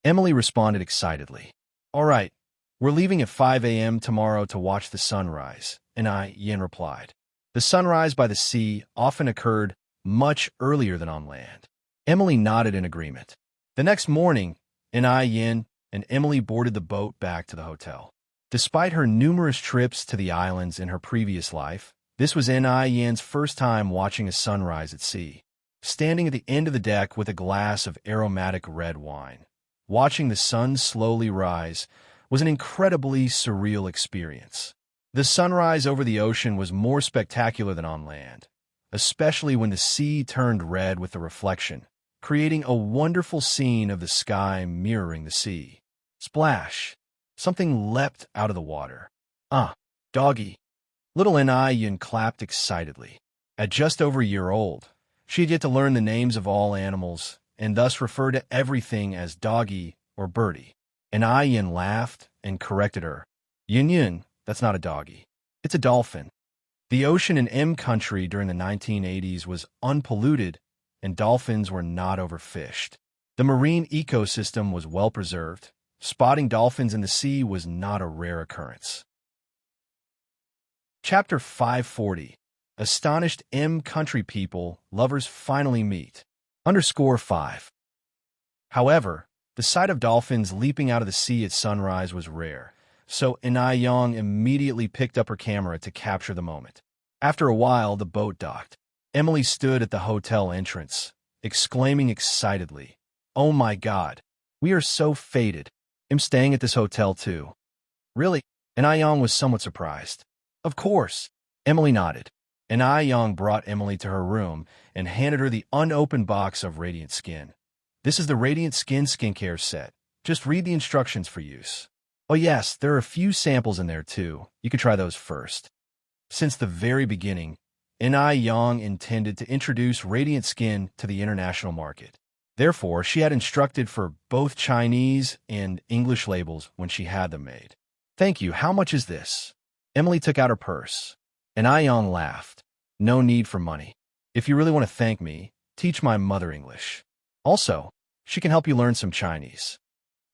Emily responded excitedly. "All right, we're leaving at 5 a.m. tomorrow to watch the sunrise," Anayin replied. The sunrise by the sea often occurred much earlier than on land. Emily nodded in agreement. The next morning, Anayin and Emily boarded the boat back to the hotel. Despite her numerous trips to the islands in her previous life, this was Anayin's first time watching a sunrise at sea. Standing at the end of the deck with a glass of aromatic red wine, watching the sun slowly rise was an incredibly surreal experience. The sunrise over the ocean was more spectacular than on land, especially when the sea turned red with the reflection, creating a wonderful scene of the sky mirroring the sea. Splash! Something leapt out of the water. "Ah, doggy!" Little Anayin clapped excitedly. At just over a year old, she had yet to learn the names of all animals, and thus referred to everything as doggy or birdie. Anayin laughed and corrected her. "Yin, that's not a doggy. It's a dolphin." The ocean in M country during the 1980s was unpolluted, and dolphins were not overfished. The marine ecosystem was well preserved. Spotting dolphins in the sea was not a rare occurrence. Chapter 540. Astonished M country people, lovers finally meet. _5. However, the sight of dolphins leaping out of the sea at sunrise was rare, so Inayong immediately picked up her camera to capture the moment. After a while, the boat docked. Emily stood at the hotel entrance, exclaiming excitedly, "Oh my God, we are so fated. I'm staying at this hotel too." "Really?" Inayong was somewhat surprised. "Of course." Emily nodded. Inayong brought Emily to her room and handed her the unopened box of Radiant Skin. "This is the Radiant Skin skincare set. Just read the instructions for use. Oh yes, there are a few samples in there too. You could try those first." Since the very beginning, Inayong intended to introduce Radiant Skin to the international market. Therefore, she had instructed for both Chinese and English labels when she had them made. "Thank you. How much is this?" Emily took out her purse. Inayong laughed. "No need for money. If you really want to thank me, teach my mother English. Also, she can help you learn some Chinese."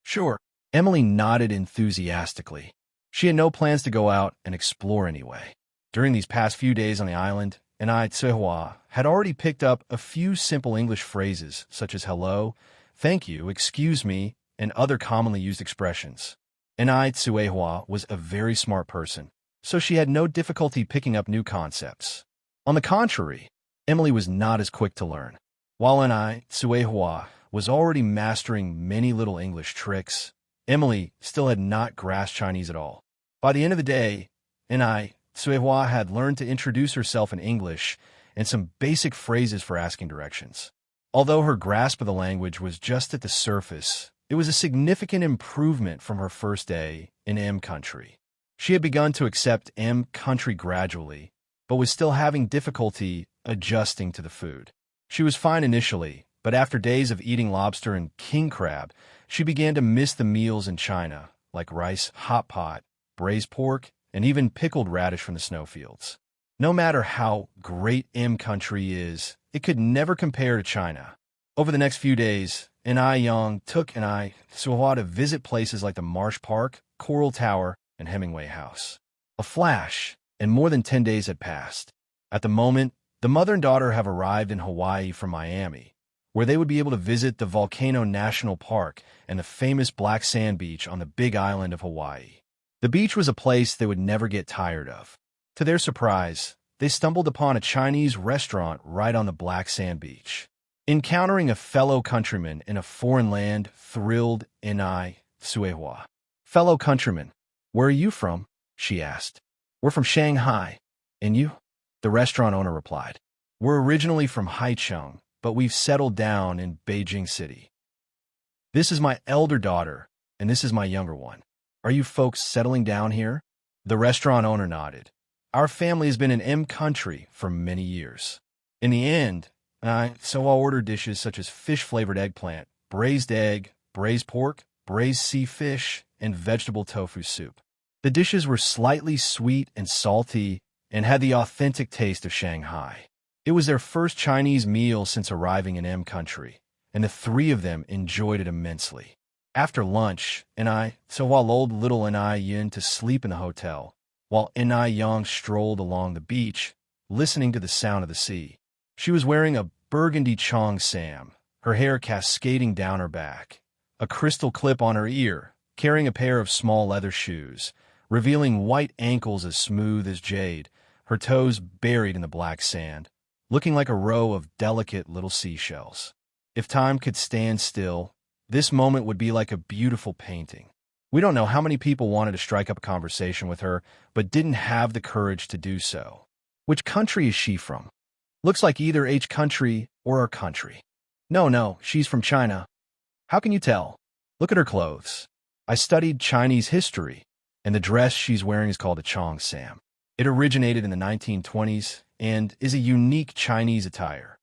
"Sure." Emily nodded enthusiastically. She had no plans to go out and explore anyway. During these past few days on the island, Anai Tsehua had already picked up a few simple English phrases such as hello, thank you, excuse me, and other commonly used expressions. Anai Tsehua was a very smart person, so she had no difficulty picking up new concepts. On the contrary, Emily was not as quick to learn. While Anai Tsehua was already mastering many little English tricks, Emily still had not grasped Chinese at all. By the end of the day, Anai Tsehua had learned to introduce herself in English and some basic phrases for asking directions. Although her grasp of the language was just at the surface, it was a significant improvement from her first day in M country. She had begun to accept M country gradually, but was still having difficulty adjusting to the food. She was fine initially, but after days of eating lobster and king crab, she began to miss the meals in China, like rice, hot pot, braised pork, and even pickled radish from the snowfields. No matter how great M country is, it could never compare to China. Over the next few days, Inayong took Anai Tsehua to visit places like the Marsh Park, Coral Tower, and Hemingway House. A flash, and more than 10 days had passed. At the moment, the mother and daughter have arrived in Hawaii from Miami, where they would be able to visit the Volcano National Park and the famous black sand beach on the Big Island of Hawaii. The beach was a place they would never get tired of. To their surprise, they stumbled upon a Chinese restaurant right on the black sand beach. Encountering a fellow countryman in a foreign land thrilled Inai Suehua. "Fellow countryman, where are you from?" she asked. "We're from Shanghai. And you?" The restaurant owner replied. "We're originally from Haicheng, but we've settled down in Beijing City. This is my elder daughter, and this is my younger one. Are you folks settling down here?" The restaurant owner nodded. "Our family has been in M country for many years." In the end, so I'll order dishes such as fish-flavored eggplant, braised egg, braised pork, braised sea fish, and vegetable tofu soup. The dishes were slightly sweet and salty and had the authentic taste of Shanghai. It was their first Chinese meal since arriving in M country, and the three of them enjoyed it immensely. After lunch, so I lulled little Inai Yin to sleep in the hotel, while Inai Yang strolled along the beach, listening to the sound of the sea. She was wearing a burgundy Chong Sam, her hair cascading down her back, a crystal clip on her ear, carrying a pair of small leather shoes, revealing white ankles as smooth as jade, her toes buried in the black sand, looking like a row of delicate little seashells. If time could stand still, this moment would be like a beautiful painting. We don't know how many people wanted to strike up a conversation with her, but didn't have the courage to do so. "Which country is she from?" "Looks like either H country or our country." No, she's from China." "How can you tell?" "Look at her clothes." "I studied Chinese history, and the dress she's wearing is called a Chong Sam. It originated in the 1920s and is a unique Chinese attire.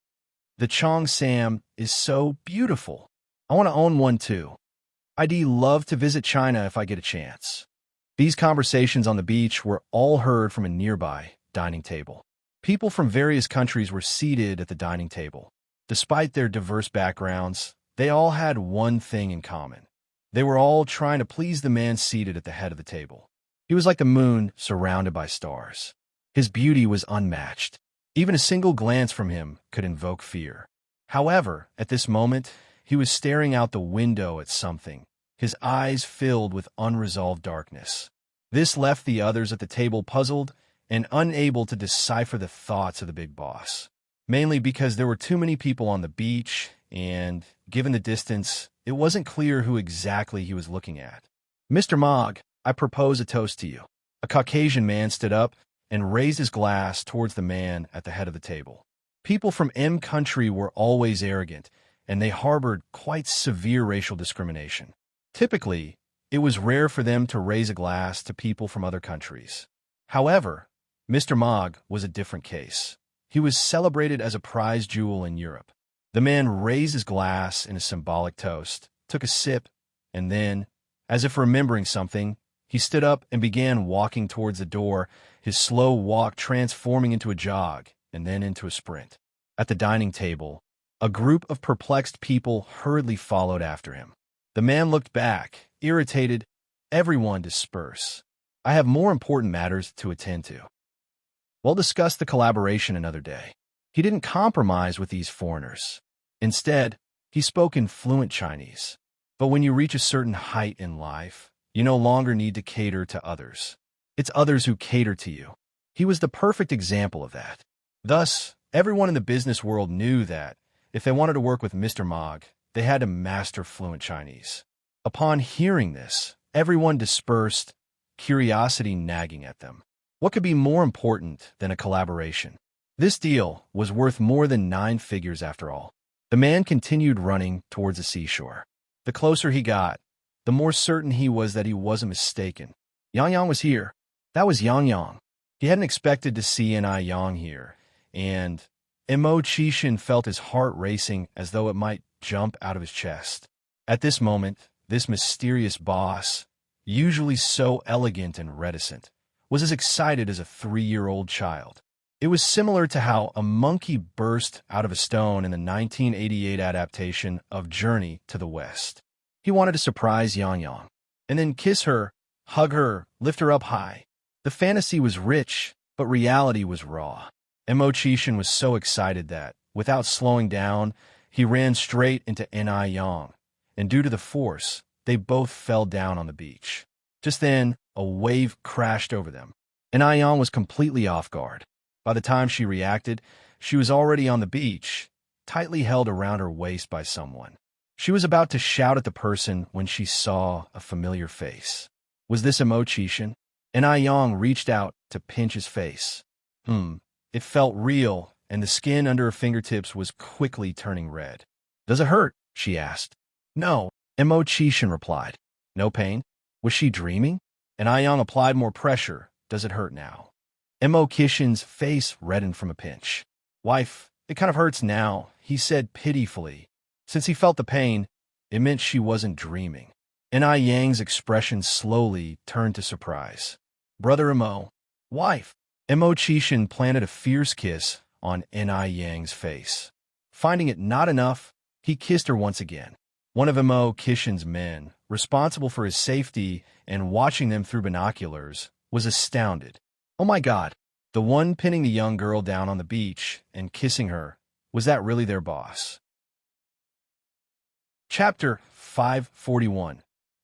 The Chong Sam is so beautiful. I want to own one too. I'd love to visit China if I get a chance." These conversations on the beach were all heard from a nearby dining table. People from various countries were seated at the dining table. Despite their diverse backgrounds, they all had one thing in common. They were all trying to please the man seated at the head of the table. He was like the moon surrounded by stars. His beauty was unmatched. Even a single glance from him could invoke fear. However, at this moment, he was staring out the window at something, his eyes filled with unresolved darkness. This left the others at the table puzzled and unable to decipher the thoughts of the big boss, mainly because there were too many people on the beach, and, given the distance, it wasn't clear who exactly he was looking at. "Mr. Mogg, I propose a toast to you." A Caucasian man stood up and raised his glass towards the man at the head of the table. People from M country were always arrogant, and they harbored quite severe racial discrimination. Typically, it was rare for them to raise a glass to people from other countries. However, Mr. Mogg was a different case. He was celebrated as a prize jewel in Europe. The man raised his glass in a symbolic toast, took a sip, and then, as if remembering something, he stood up and began walking towards the door, his slow walk transforming into a jog and then into a sprint. At the dining table, a group of perplexed people hurriedly followed after him. The man looked back, irritated. "Everyone disperse. I have more important matters to attend to. We'll discuss the collaboration another day." He didn't compromise with these foreigners. Instead, he spoke in fluent Chinese. But when you reach a certain height in life, you no longer need to cater to others. It's others who cater to you. He was the perfect example of that. Thus, everyone in the business world knew that, if they wanted to work with Mr. Mogg, they had to master fluent Chinese. Upon hearing this, everyone dispersed, curiosity nagging at them. What could be more important than a collaboration? This deal was worth more than 9 figures after all. The man continued running towards the seashore. The closer he got, the more certain he was that he wasn't mistaken. Yang Yang was here. That was Yang Yang. He hadn't expected to see Inai Yang here, and Mo Chishin felt his heart racing as though it might jump out of his chest. At this moment, this mysterious boss, usually so elegant and reticent, was as excited as a 3-year-old child. It was similar to how a monkey burst out of a stone in the 1988 adaptation of Journey to the West. He wanted to surprise Yang Yang, and then kiss her hug her, lift her up high. The fantasy was rich, but reality was raw. Immerse was so excited that, without slowing down, he ran straight into Yang, and due to the force, they both fell down on the beach. Just then, a wave crashed over them. Yang was completely off guard. By the time she reacted, she was already on the beach, tightly held around her waist by someone. She was about to shout at the person when she saw a familiar face. Was this Immerse? Yang reached out to pinch his face. It felt real, and the skin under her fingertips was quickly turning red. "Does it hurt?" she asked. "No," Immerse replied. "No pain? Was she dreaming?" Yang applied more pressure. "Does it hurt now?" Immerse's face reddened from a pinch. "Wife, it kind of hurts now," he said pitifully. Since he felt the pain, it meant she wasn't dreaming. Yang's expression slowly turned to surprise. "Brother Immo." "Wife." Immerse planted a fierce kiss on Yang's face. Finding it not enough, he kissed her once again. One of Immerse's men, responsible for his safety and watching them through binoculars, was astounded. Oh my God, the one pinning the young girl down on the beach and kissing her, was that really their boss? Chapter 541.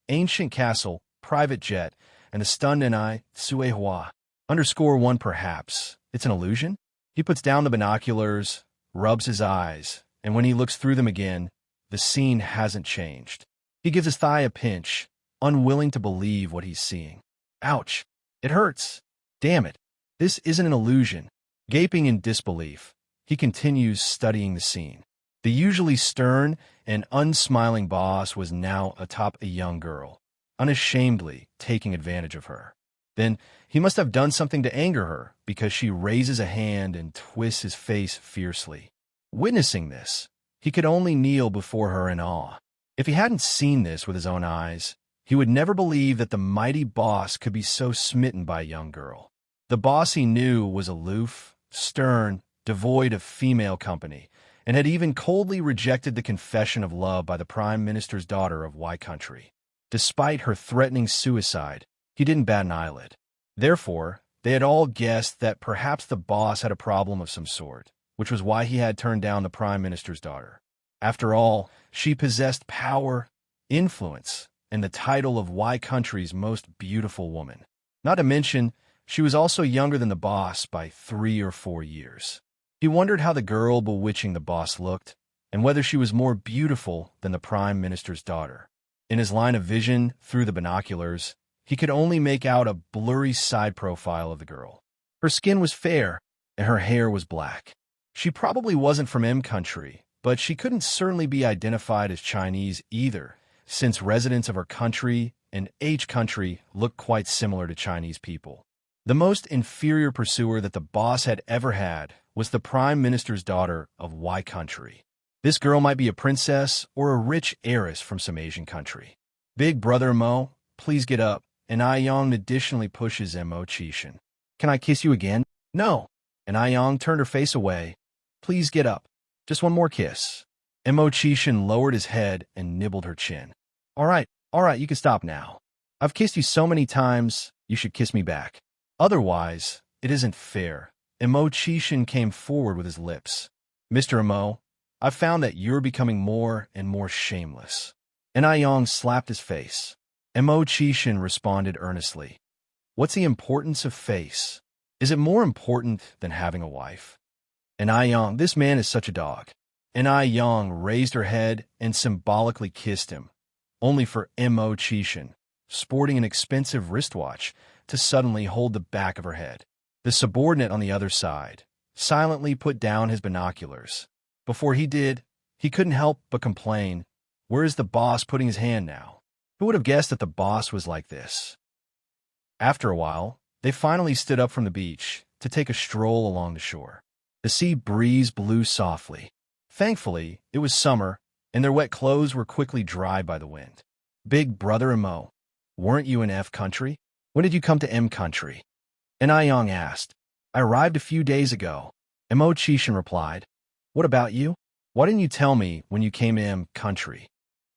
Ancient Castle, Private Jet, and the stunned Suehua. _1 perhaps. It's an illusion? He puts down the binoculars, rubs his eyes, and when he looks through them again, the scene hasn't changed. He gives his thigh a pinch, unwilling to believe what he's seeing. Ouch! It hurts! Damn it! This isn't an illusion. Gaping in disbelief, he continues studying the scene. The usually stern and unsmiling boss was now atop a young girl, unashamedly taking advantage of her. Then he must have done something to anger her, because she raises a hand and twists his face fiercely. Witnessing this, he could only kneel before her in awe. If he hadn't seen this with his own eyes, he would never believe that the mighty boss could be so smitten by a young girl. The boss he knew was aloof, stern, devoid of female company, and had even coldly rejected the confession of love by the Prime Minister's daughter of Y Country. Despite her threatening suicide, he didn't bat an eyelid. Therefore, they had all guessed that perhaps the boss had a problem of some sort, which was why he had turned down the Prime Minister's daughter. After all, she possessed power, influence, and the title of Y Country's most beautiful woman. Not to mention, she was also younger than the boss by 3 or 4 years. He wondered how the girl bewitching the boss looked, and whether she was more beautiful than the Prime Minister's daughter. In his line of vision through the binoculars, he could only make out a blurry side profile of the girl. Her skin was fair, and her hair was black. She probably wasn't from M Country, but she couldn't certainly be identified as Chinese either, since residents of her country and H Country looked quite similar to Chinese people. The most inferior pursuer that the boss had ever had was the Prime Minister's daughter of Y Country. This girl might be a princess or a rich heiress from some Asian country. "Big brother Mo, please get up," and Yang additionally pushes Immerse. "Can I kiss you again?" "No." And Yang turned her face away. "Please get up. Just one more kiss." Immerse lowered his head and nibbled her chin. All right, you can stop now. I've kissed you so many times, you should kiss me back. Otherwise, it isn't fair." Immerse came forward with his lips. "Mr. Immo, I've found that you're becoming more and more shameless." And Yang slapped his face. Immerse responded earnestly. "What's the importance of face? Is it more important than having a wife?" And Yang, "This man is such a dog." And Yang raised her head and symbolically kissed him, only for Immerse, sporting an expensive wristwatch, to suddenly hold the back of her head. The subordinate on the other side silently put down his binoculars. Before he did, he couldn't help but complain, "Where is the boss putting his hand now?" Who would have guessed that the boss was like this? After a while, they finally stood up from the beach to take a stroll along the shore. The sea breeze blew softly. Thankfully, it was summer, and their wet clothes were quickly dried by the wind. "Big brother Immo, weren't you in F Country? When did you come to M Country?" And Yang asked. "I arrived a few days ago." Immerse replied. "What about you? Why didn't you tell me when you came to M Country?"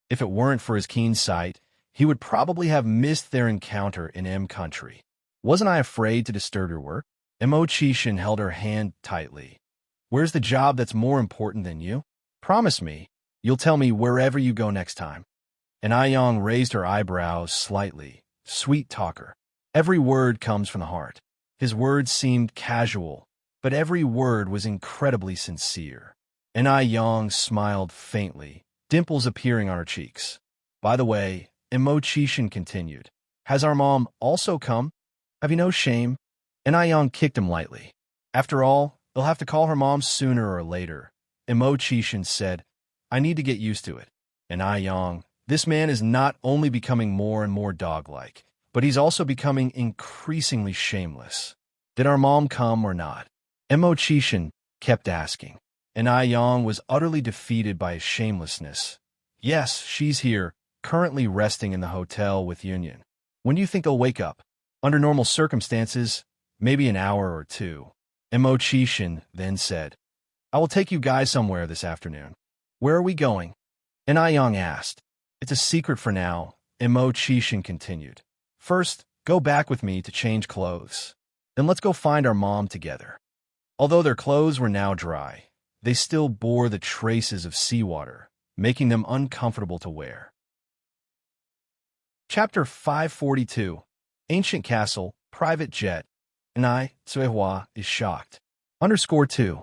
If it weren't for his keen sight, he would probably have missed their encounter in M country. Wasn't I afraid to disturb your work? Mo Chishan held her hand tightly. Where's the job that's more important than you? Promise me, you'll tell me wherever you go next time. And Aiyong raised her eyebrows slightly. Sweet talker. Every word comes from the heart. His words seemed casual, but every word was incredibly sincere. And Aiyong smiled faintly, dimples appearing on her cheeks. By the way, Mo Chishan continued, has our mom also come? Have you no shame? And Aiyong kicked him lightly. After all, they'll have to call her mom sooner or later. Mo Chishan said, I need to get used to it. And Aiyong, this man is not only becoming more and more dog-like, but he's also becoming increasingly shameless. Did our mom come or not? Mo Chishan kept asking, and Aiyong was utterly defeated by his shamelessness. Yes, she's here, currently resting in the hotel with Union. When do you think they'll wake up? Under normal circumstances, maybe an hour or two. Mo Chishan then said, I will take you guys somewhere this afternoon. Where are we going? And Aiyong asked. It's a secret for now, Mo Chishan continued. First, go back with me to change clothes. Then let's go find our mom together. Although their clothes were now dry, they still bore the traces of seawater, making them uncomfortable to wear. Chapter 542. Ancient Castle, Private Jet. Nai Tsuehua is shocked. _2.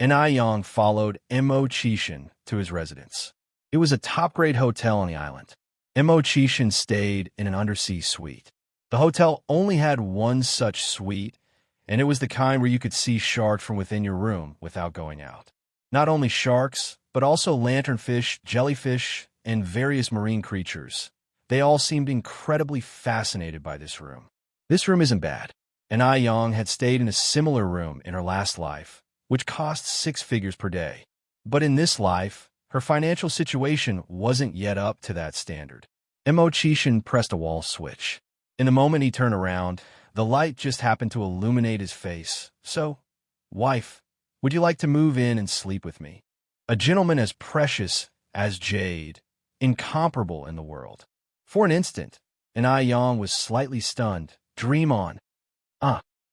And Aiyong followed Mo Chishan to his residence. It was a top-grade hotel on the island. Mo Chishan stayed in an undersea suite. The hotel only had one such suite, and it was the kind where you could see sharks from within your room without going out. Not only sharks, but also lanternfish, jellyfish, and various marine creatures. They all seemed incredibly fascinated by this room. This room isn't bad, and Aiyong had stayed in a similar room in her last life, which cost 6 figures per day. But in this life, her financial situation wasn't yet up to that standard. Mo Chishan pressed a wall switch. In the moment he turned around, the light just happened to illuminate his face. So, wife, would you like to move in and sleep with me? A gentleman as precious as jade, incomparable in the world. For an instant, and Aiyong was slightly stunned. Dream on.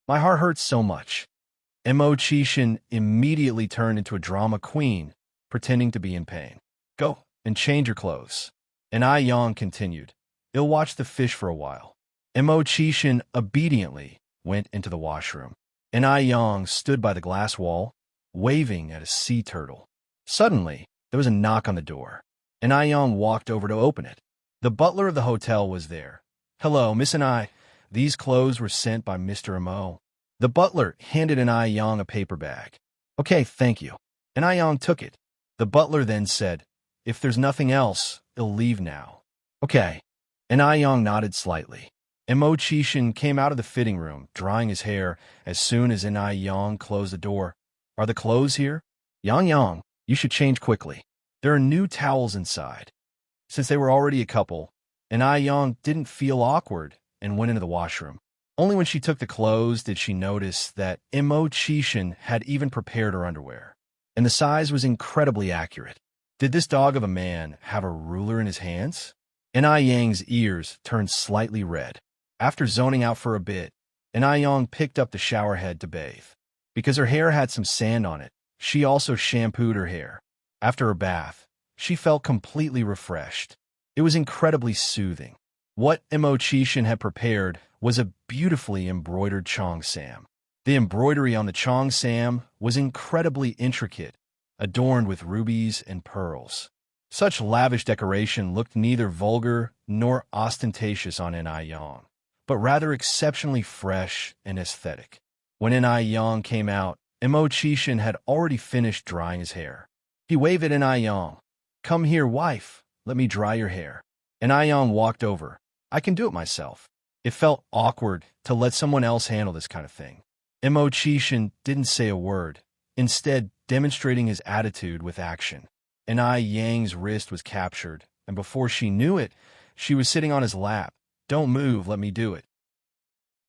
My heart hurts so much. Mo Chishan immediately turned into a drama queen, pretending to be in pain. Go and change your clothes. And Aiyong continued, I'll watch the fish for a while. Mo Chishan obediently went into the washroom, and Aiyong stood by the glass wall, waving at a sea turtle. Suddenly, there was a knock on the door, and Aiyong walked over to open it. The butler of the hotel was there. Hello, Miss and I. These clothes were sent by Mr. Mo. The butler handed an Aiyong a paper bag. Okay, thank you. And Aiyong took it. The butler then said, if there's nothing else, I'll leave now. Okay. And Aiyong nodded slightly. Mo Chishan came out of the fitting room, drying his hair as soon as Aiyong closed the door. Are the clothes here? Yang, you should change quickly. There are new towels inside. Since they were already a couple, and Aiyong didn't feel awkward and went into the washroom. Only when she took the clothes did she notice that Mo Chishan had even prepared her underwear. And the size was incredibly accurate. Did this dog of a man have a ruler in his hands? And Aiyong's ears turned slightly red. After zoning out for a bit, Aiyong picked up the shower head to bathe. Because her hair had some sand on it, she also shampooed her hair. After her bath, she felt completely refreshed. It was incredibly soothing. What Mo Chishan had prepared was a beautifully embroidered cheongsam. The embroidery on the cheongsam was incredibly intricate, adorned with rubies and pearls. Such lavish decoration looked neither vulgar nor ostentatious on Aiyong, but rather exceptionally fresh and aesthetic. When Aiyong came out, Mo Chishan had already finished drying his hair. He waved at Aiyong. Come here, wife. Let me dry your hair. And Aiyong walked over. I can do it myself. It felt awkward to let someone else handle this kind of thing. Mo Chishan didn't say a word, instead demonstrating his attitude with action. And Aiyong's wrist was captured, and before she knew it, she was sitting on his lap. Don't move, let me do it.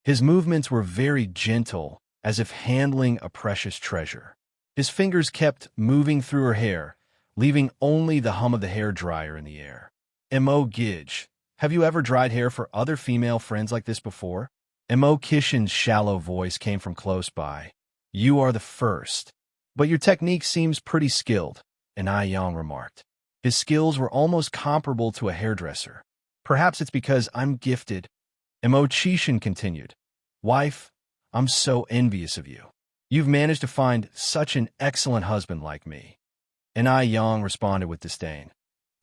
His movements were very gentle, as if handling a precious treasure. His fingers kept moving through her hair, leaving only the hum of the hairdryer in the air. Mo Gidge, Have you ever dried hair for other female friends like this before? Mo Kishin's shallow voice came from close by. You are the first. But your technique seems pretty skilled, and Ai Yang remarked. His skills were almost comparable to a hairdresser. Perhaps it's because I'm gifted. Mo Chishin continued. Wife, I'm so envious of you. You've managed to find such an excellent husband like me. And Ai Yang responded with disdain.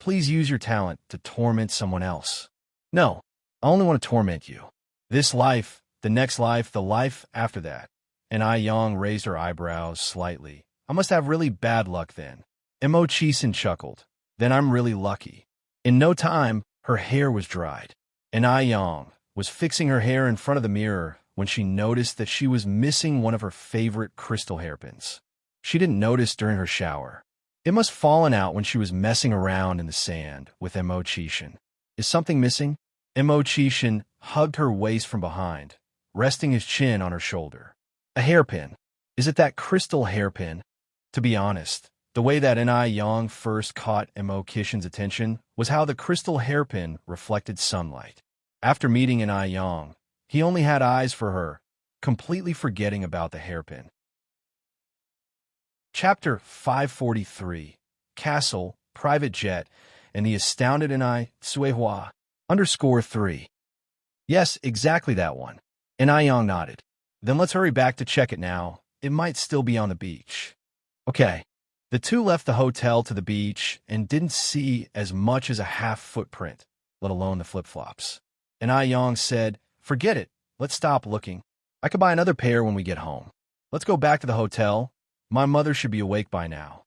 Please use your talent to torment someone else. No, I only want to torment you. This life, the next life, the life after that. And Ai Yang raised her eyebrows slightly. I must have really bad luck then. Mo Chisen chuckled. Then I'm really lucky. In no time, her hair was dried. And Ai Yang was fixing her hair in front of the mirror when she noticed that she was missing one of her favorite crystal hairpins. She didn't notice during her shower. It must have fallen out when she was messing around in the sand with Mo Chishin. Is something missing? Mo Chishin hugged her waist from behind, resting his chin on her shoulder. A hairpin. Is it that crystal hairpin? To be honest, the way that Ai Yang first caught Mo Kishin's attention was how the crystal hairpin reflected sunlight. After meeting Ai Yang, he only had eyes for her, completely forgetting about the hairpin. Chapter 543, Castle, Private Jet, and the Astounded Ai Suehua _3. Yes, exactly that one. And Ai Yang nodded. Then let's hurry back to check it now. It might still be on the beach. Okay. The two left the hotel to the beach and didn't see as much as a half footprint, let alone the flip-flops. And Ai Yang said, forget it. Let's stop looking. I could buy another pair when we get home. Let's go back to the hotel. My mother should be awake by now.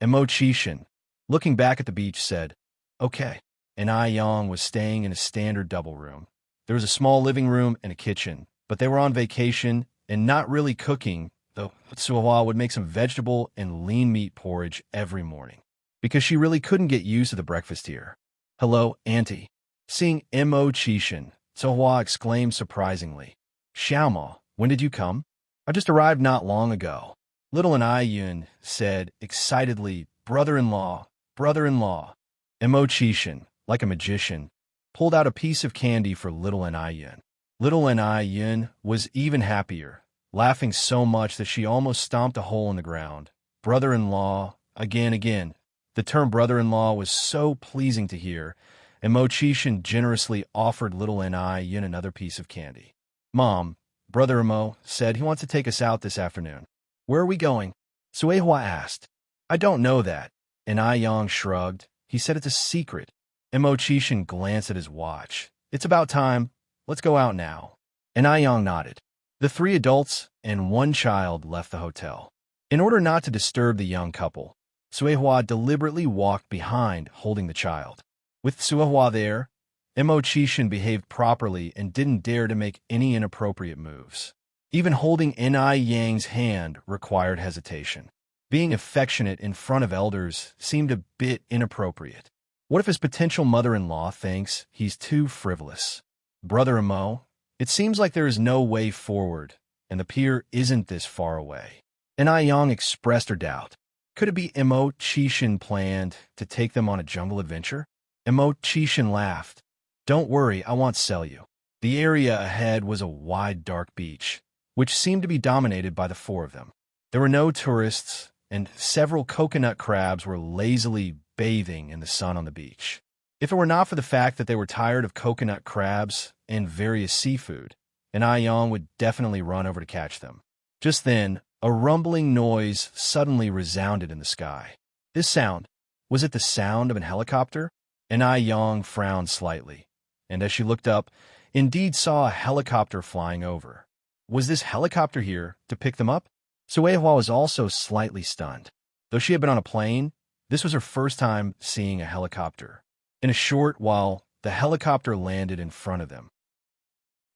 And Mo Chishin, looking back at the beach, said, okay. And Ai Yang was staying in a standard double room. There was a small living room and a kitchen, but they were on vacation and not really cooking, though Suehua would make some vegetable and lean meat porridge every morning, because she really couldn't get used to the breakfast here. Hello, Auntie. Seeing Mo Chishin, Suehua exclaimed surprisingly. Xiaoma, when did you come? I just arrived not long ago. Little and Ai Yun said excitedly, brother-in-law, brother-in-law. Mo Chishin, like a magician, pulled out a piece of candy for Little and Ai Yun. Little and Ai Yun was even happier, laughing so much that she almost stomped a hole in the ground. Brother-in-law, again. The term brother-in-law was so pleasing to hear, and Mo Chishin generously offered Little and Ai Yun another piece of candy. Mom, Brother Mo said he wants to take us out this afternoon. Where are we going? Suehua asked. I don't know that. And Ai Yang shrugged. He said it's a secret. Mo Chishin glanced at his watch. It's about time. Let's go out now. And Ai Yang nodded. The three adults and one child left the hotel. In order not to disturb the young couple, Suehua deliberately walked behind, holding the child. With Suehua there, Mo Chishin behaved properly and didn't dare to make any inappropriate moves. Even holding Ai Yang's hand required hesitation. Being affectionate in front of elders seemed a bit inappropriate. What if his potential mother-in-law thinks he's too frivolous? Brother Mo, it seems like there is no way forward, and the pier isn't this far away. And Ai Yang expressed her doubt. Could it be Mo Chishin planned to take them on a jungle adventure? Mo Chishin laughed. Don't worry, I won't sell you. The area ahead was a wide, dark beach, which seemed to be dominated by the four of them. There were no tourists, and several coconut crabs were lazily bathing in the sun on the beach. If it were not for the fact that they were tired of coconut crabs and various seafood, and Ai Yang would definitely run over to catch them. Just then, a rumbling noise suddenly resounded in the sky. This sound, was it the sound of an helicopter? And Ai Yang frowned slightly, and as she looked up, indeed saw a helicopter flying over. Was this helicopter here to pick them up? Suehua was also slightly stunned. Though she had been on a plane, this was her first time seeing a helicopter. In a short while, the helicopter landed in front of them.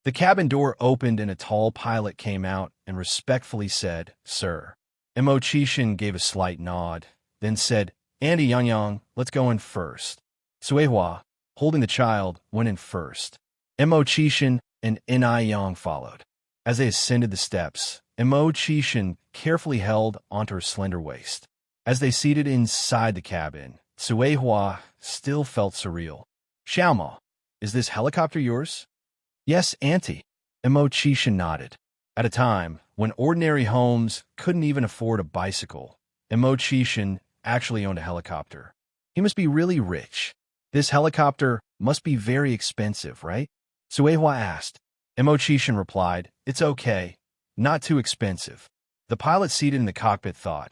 The cabin door opened and a tall pilot came out and respectfully said, Sir. Mo Chishin gave a slight nod, then said, Andy Yang, let's go in first. Suehua, holding the child, went in first. Mo Chishin and Ai Yang followed. As they ascended the steps, Mo Chishin carefully held onto her slender waist. As they seated inside the cabin, Suehua still felt surreal. Xiaoma, is this helicopter yours? Yes, Auntie. Immerse nodded. At a time when ordinary homes couldn't even afford a bicycle, Immerse actually owned a helicopter. He must be really rich. This helicopter must be very expensive, right? Suehua asked. Immerse replied, It's okay. Not too expensive. The pilot seated in the cockpit thought.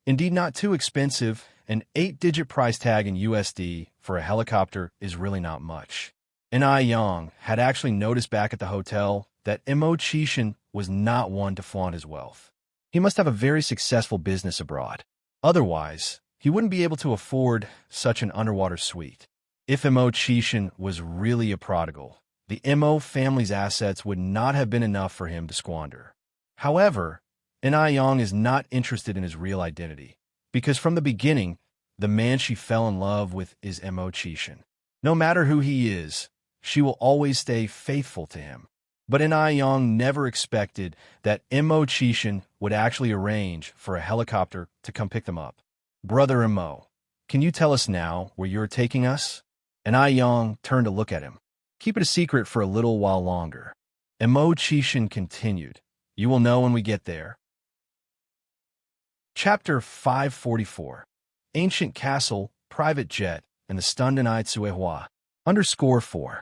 Indeed, not too expensive. An 8-digit price tag in USD for a helicopter is really not much. And Yang had actually noticed back at the hotel that Immerse was not one to flaunt his wealth. He must have a very successful business abroad. Otherwise, he wouldn't be able to afford such an underwater suite. If Immerse was really a prodigal, the Mo family's assets would not have been enough for him to squander. However, Yang is not interested in his real identity, because from the beginning, the man she fell in love with is Immerse. No matter who he is, she will always stay faithful to him. But Yang never expected that Immerse would actually arrange for a helicopter to come pick them up. Brother Imo, can you tell us now where you're taking us? Yang turned to look at him. Keep it a secret for a little while longer. Immerse continued. You will know when we get there. Chapter 544. Ancient Castle, Private Jet, and the Stunned and Eyed Suehua. _4.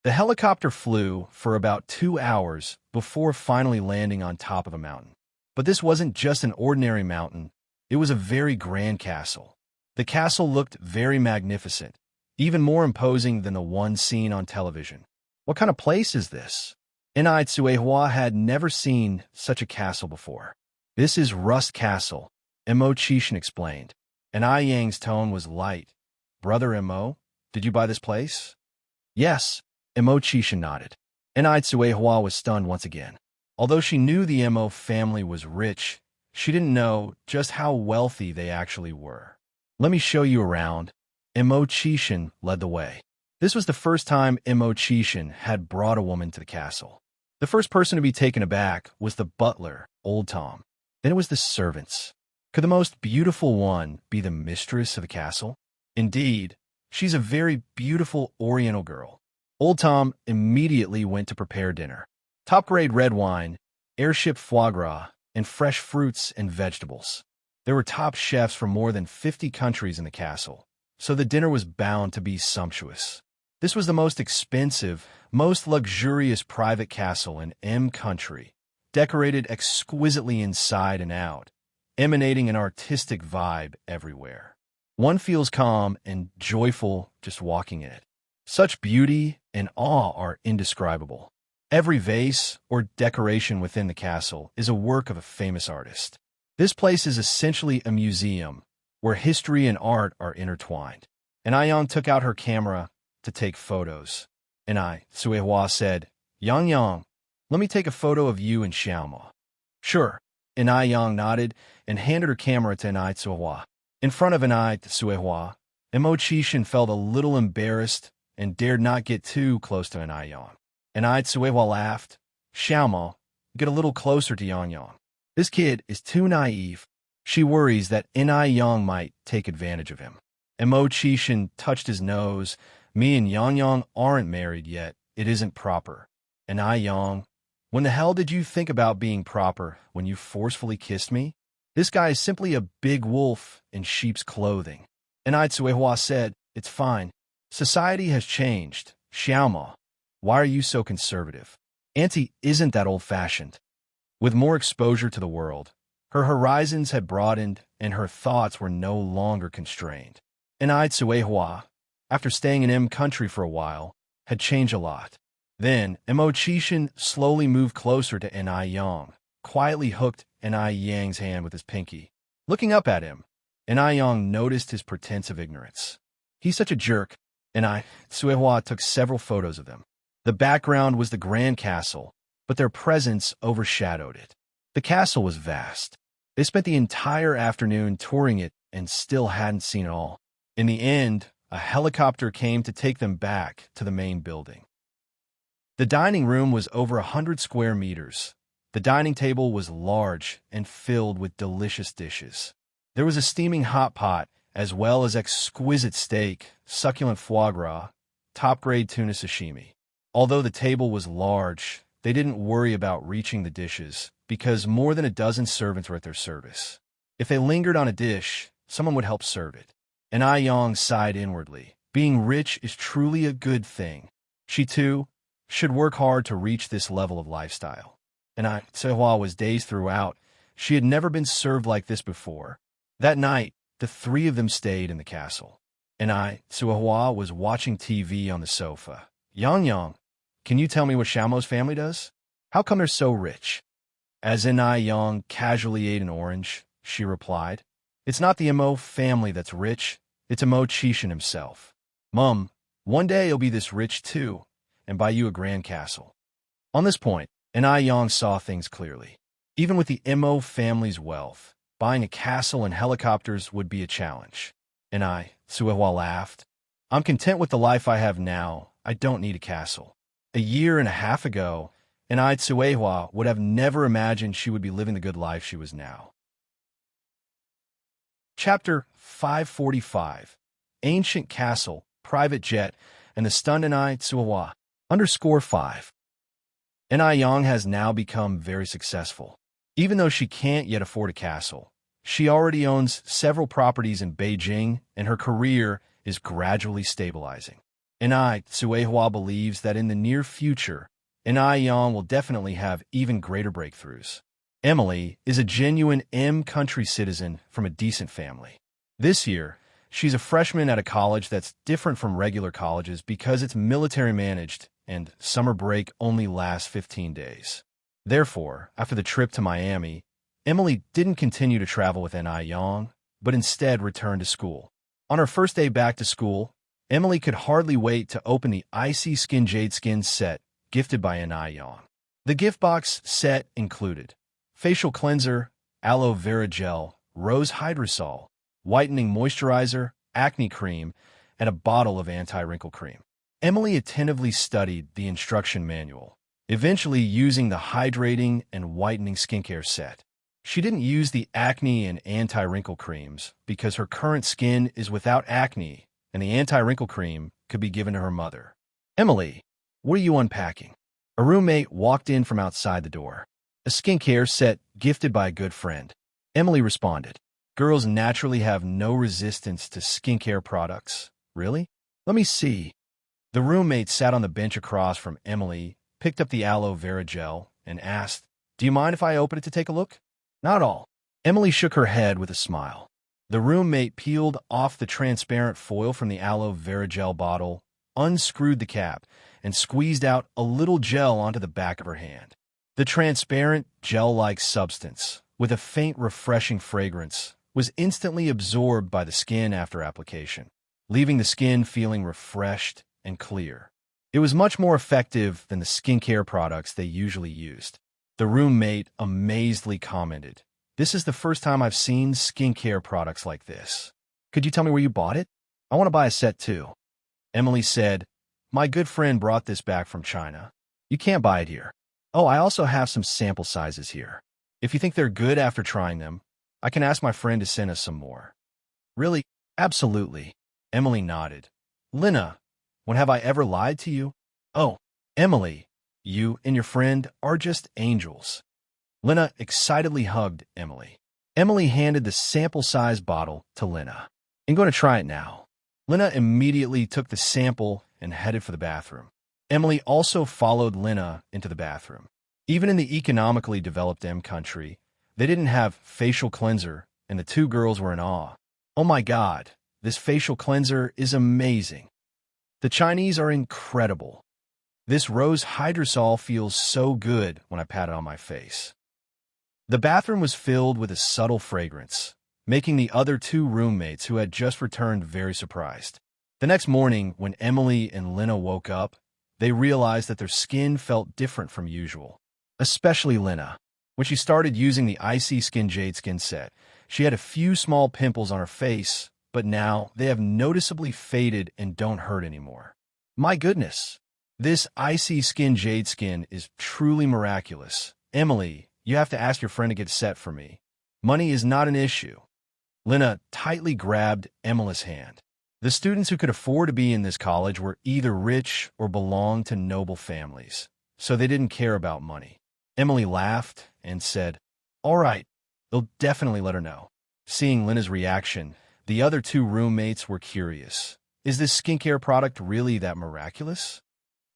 The helicopter flew for about 2 hours before finally landing on top of a mountain. But this wasn't just an ordinary mountain. It was a very grand castle. The castle looked very magnificent, even more imposing than the one seen on television. What kind of place is this? Eyed Suehua had never seen such a castle before. This is Rust Castle, Immerse explained. Yang's tone was light. Brother Imo, did you buy this place? Yes, Immerse nodded. Eyed Suehua was stunned once again. Although she knew the Mo family was rich, she didn't know just how wealthy they actually were. Let me show you around. Immerse led the way. This was the first time Immerse had brought a woman to the castle. The first person to be taken aback was the butler, Old Tom. Then it was the servants. Could the most beautiful one be the mistress of the castle? Indeed, she's a very beautiful Oriental girl. Old Tom immediately went to prepare dinner. Top-grade red wine, airship foie gras, and fresh fruits and vegetables. There were top chefs from more than 50 countries in the castle, so the dinner was bound to be sumptuous. This was the most expensive, most luxurious private castle in M country, decorated exquisitely inside and out, emanating an artistic vibe everywhere. One feels calm and joyful just walking in it. Such beauty and awe are indescribable. Every vase or decoration within the castle is a work of a famous artist. This place is essentially a museum where history and art are intertwined. Yang took out her camera to take photos. Suehua said, Yang, let me take a photo of you and Xiaoma. Sure. Yang nodded and handed her camera to Suehua. In front of Suehua, Immerse felt a little embarrassed and dared not get too close to Yang. Suehua laughed. Xiaoma, get a little closer to Yang. This kid is too naive. She worries that Yang might take advantage of him. Immerse touched his nose. Me and Yang aren't married yet. It isn't proper. Yang, when the hell did you think about being proper when you forcefully kissed me? This guy is simply a big wolf in sheep's clothing. Suehua said, It's fine. Society has changed. Xiaoma, why are you so conservative? Auntie isn't that old-fashioned. With more exposure to the world, her horizons had broadened and her thoughts were no longer constrained. Suehua, after staying in M country for a while, had changed a lot. Then, Immerse slowly moved closer to Yang, quietly hooked Yang's hand with his pinky. Looking up at him, Yang noticed his pretense of ignorance. He's such a jerk. Suehua took several photos of them. The background was the grand castle, but their presence overshadowed it. The castle was vast. They spent the entire afternoon touring it and still hadn't seen it all. In the end, a helicopter came to take them back to the main building. The dining room was over 100 square meters. The dining table was large and filled with delicious dishes. There was a steaming hot pot, as well as exquisite steak, succulent foie gras, top-grade tuna sashimi. Although the table was large, they didn't worry about reaching the dishes because more than a dozen servants were at their service. If they lingered on a dish, someone would help serve it. And Yang sighed inwardly. Being rich is truly a good thing. She, too, should work hard to reach this level of lifestyle. And Sehua was dazed throughout. She had never been served like this before. That night, the three of them stayed in the castle. And Sehua was watching TV on the sofa. Yang, can you tell me what Xiaomo's family does? How come they're so rich? As Yang casually ate an orange, she replied, It's not the Mo family that's rich, it's Mo Chishan himself. Mum, one day he'll be this rich too, and buy you a grand castle. On this point, Yang saw things clearly. Even with the Mo family's wealth, buying a castle and helicopters would be a challenge. And Sehua laughed. I'm content with the life I have now. I don't need a castle. A year and a half ago, Sehua would have never imagined she would be living the good life she was now. Chapter 545 Ancient Castle, Private Jet, and the Stunned Sehua. _5. Yang has now become very successful. Even though she can't yet afford a castle, she already owns several properties in Beijing, and her career is gradually stabilizing. Sehua believes that in the near future, Yang will definitely have even greater breakthroughs. Emily is a genuine country citizen from a decent family. This year, she's a freshman at a college that's different from regular colleges because it's military managed and summer break only lasts 15 days. Therefore, after the trip to Miami, Emily didn't continue to travel with Yang, but instead returned to school. On her first day back to school, Emily could hardly wait to open the Icy Skin Jade Skin set gifted by Yang. The gift box set included facial cleanser, aloe vera gel, rose hydrosol, whitening moisturizer, acne cream, and a bottle of anti-wrinkle cream. Emily attentively studied the instruction manual, eventually using the hydrating and whitening skincare set. She didn't use the acne and anti-wrinkle creams because her current skin is without acne, and the anti-wrinkle cream could be given to her mother. Emily, what are you unpacking? A roommate walked in from outside the door. A skincare set gifted by a good friend. Emily responded. Girls naturally have no resistance to skincare products. Really? Let me see. The roommate sat on the bench across from Emily, picked up the aloe vera gel, and asked, Do you mind if I open it to take a look? Not at all. Emily shook her head with a smile. The roommate peeled off the transparent foil from the aloe vera gel bottle, unscrewed the cap, and squeezed out a little gel onto the back of her hand. The transparent, gel-like substance, with a faint, refreshing fragrance, was instantly absorbed by the skin after application, leaving the skin feeling refreshed and clear. It was much more effective than the skincare products they usually used. The roommate amazedly commented, This is the first time I've seen skincare products like this. Could you tell me where you bought it? I want to buy a set too. Emily said, My good friend brought this back from China. You can't buy it here. Oh, I also have some sample sizes here. If you think they're good after trying them, I can ask my friend to send us some more. Really? Absolutely. Emily nodded. Lena, when have I ever lied to you? Oh, Emily, you and your friend are just angels. Lena excitedly hugged Emily. Emily handed the sample-size bottle to Lena. I'm going to try it now. Lena immediately took the sample and headed for the bathroom. Emily also followed Lena into the bathroom. Even in the economically developed country, they didn't have facial cleanser, and the two girls were in awe. Oh my God, this facial cleanser is amazing. The Chinese are incredible. This rose hydrosol feels so good when I pat it on my face. The bathroom was filled with a subtle fragrance, making the other two roommates who had just returned very surprised. The next morning, when Emily and Lena woke up, they realized that their skin felt different from usual. Especially Lena. When she started using the Icy Skin Jade Skin set, she had a few small pimples on her face, but now they have noticeably faded and don't hurt anymore. My goodness! This Icy Skin Jade Skin is truly miraculous. Emily, you have to ask your friend to get set for me. Money is not an issue. Lena tightly grabbed Emily's hand. The students who could afford to be in this college were either rich or belonged to noble families, so they didn't care about money. Emily laughed and said, "All right, they'll definitely let her know." Seeing Lena's reaction, the other two roommates were curious. Is this skincare product really that miraculous?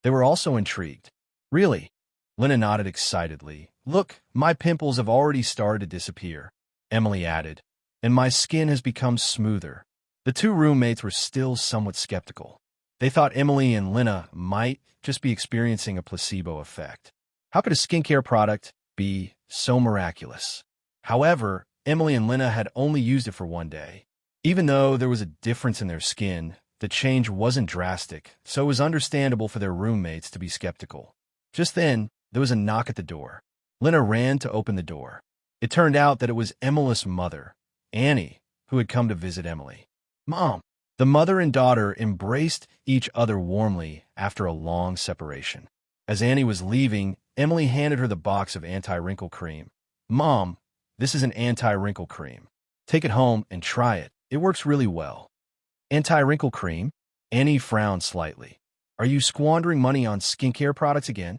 They were also intrigued. Really? Lena nodded excitedly. Look, my pimples have already started to disappear, Emily added, and my skin has become smoother. The two roommates were still somewhat skeptical. They thought Emily and Lena might just be experiencing a placebo effect. How could a skincare product be so miraculous? However, Emily and Lena had only used it for one day. Even though there was a difference in their skin, the change wasn't drastic, so it was understandable for their roommates to be skeptical. Just then, there was a knock at the door. Lena ran to open the door. It turned out that it was Emily's mother, Annie, who had come to visit Emily. "Mom!" The mother and daughter embraced each other warmly after a long separation. As Annie was leaving, Emily handed her the box of anti-wrinkle cream. "Mom, this is an anti-wrinkle cream. Take it home and try it. It works really well." Anti-wrinkle cream? Annie frowned slightly. "Are you squandering money on skincare products again?"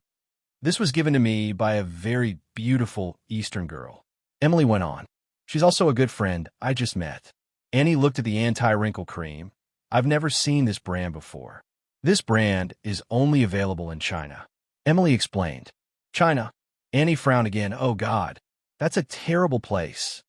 "This was given to me by a very beautiful Eastern girl," Emily went on. "She's also a good friend I just met." Annie looked at the anti-wrinkle cream. "I've never seen this brand before. This brand is only available in China," Emily explained. "China?" Annie frowned again. "Oh, God, that's a terrible place."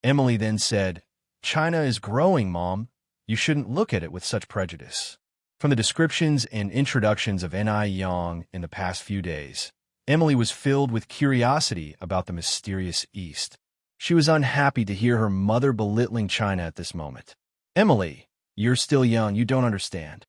Emily then said, "China is growing, Mom. You shouldn't look at it with such prejudice." From the descriptions and introductions of Ni Yang in the past few days, Emily was filled with curiosity about the mysterious East. She was unhappy to hear her mother belittling China at this moment. "Emily, you're still young, you don't understand."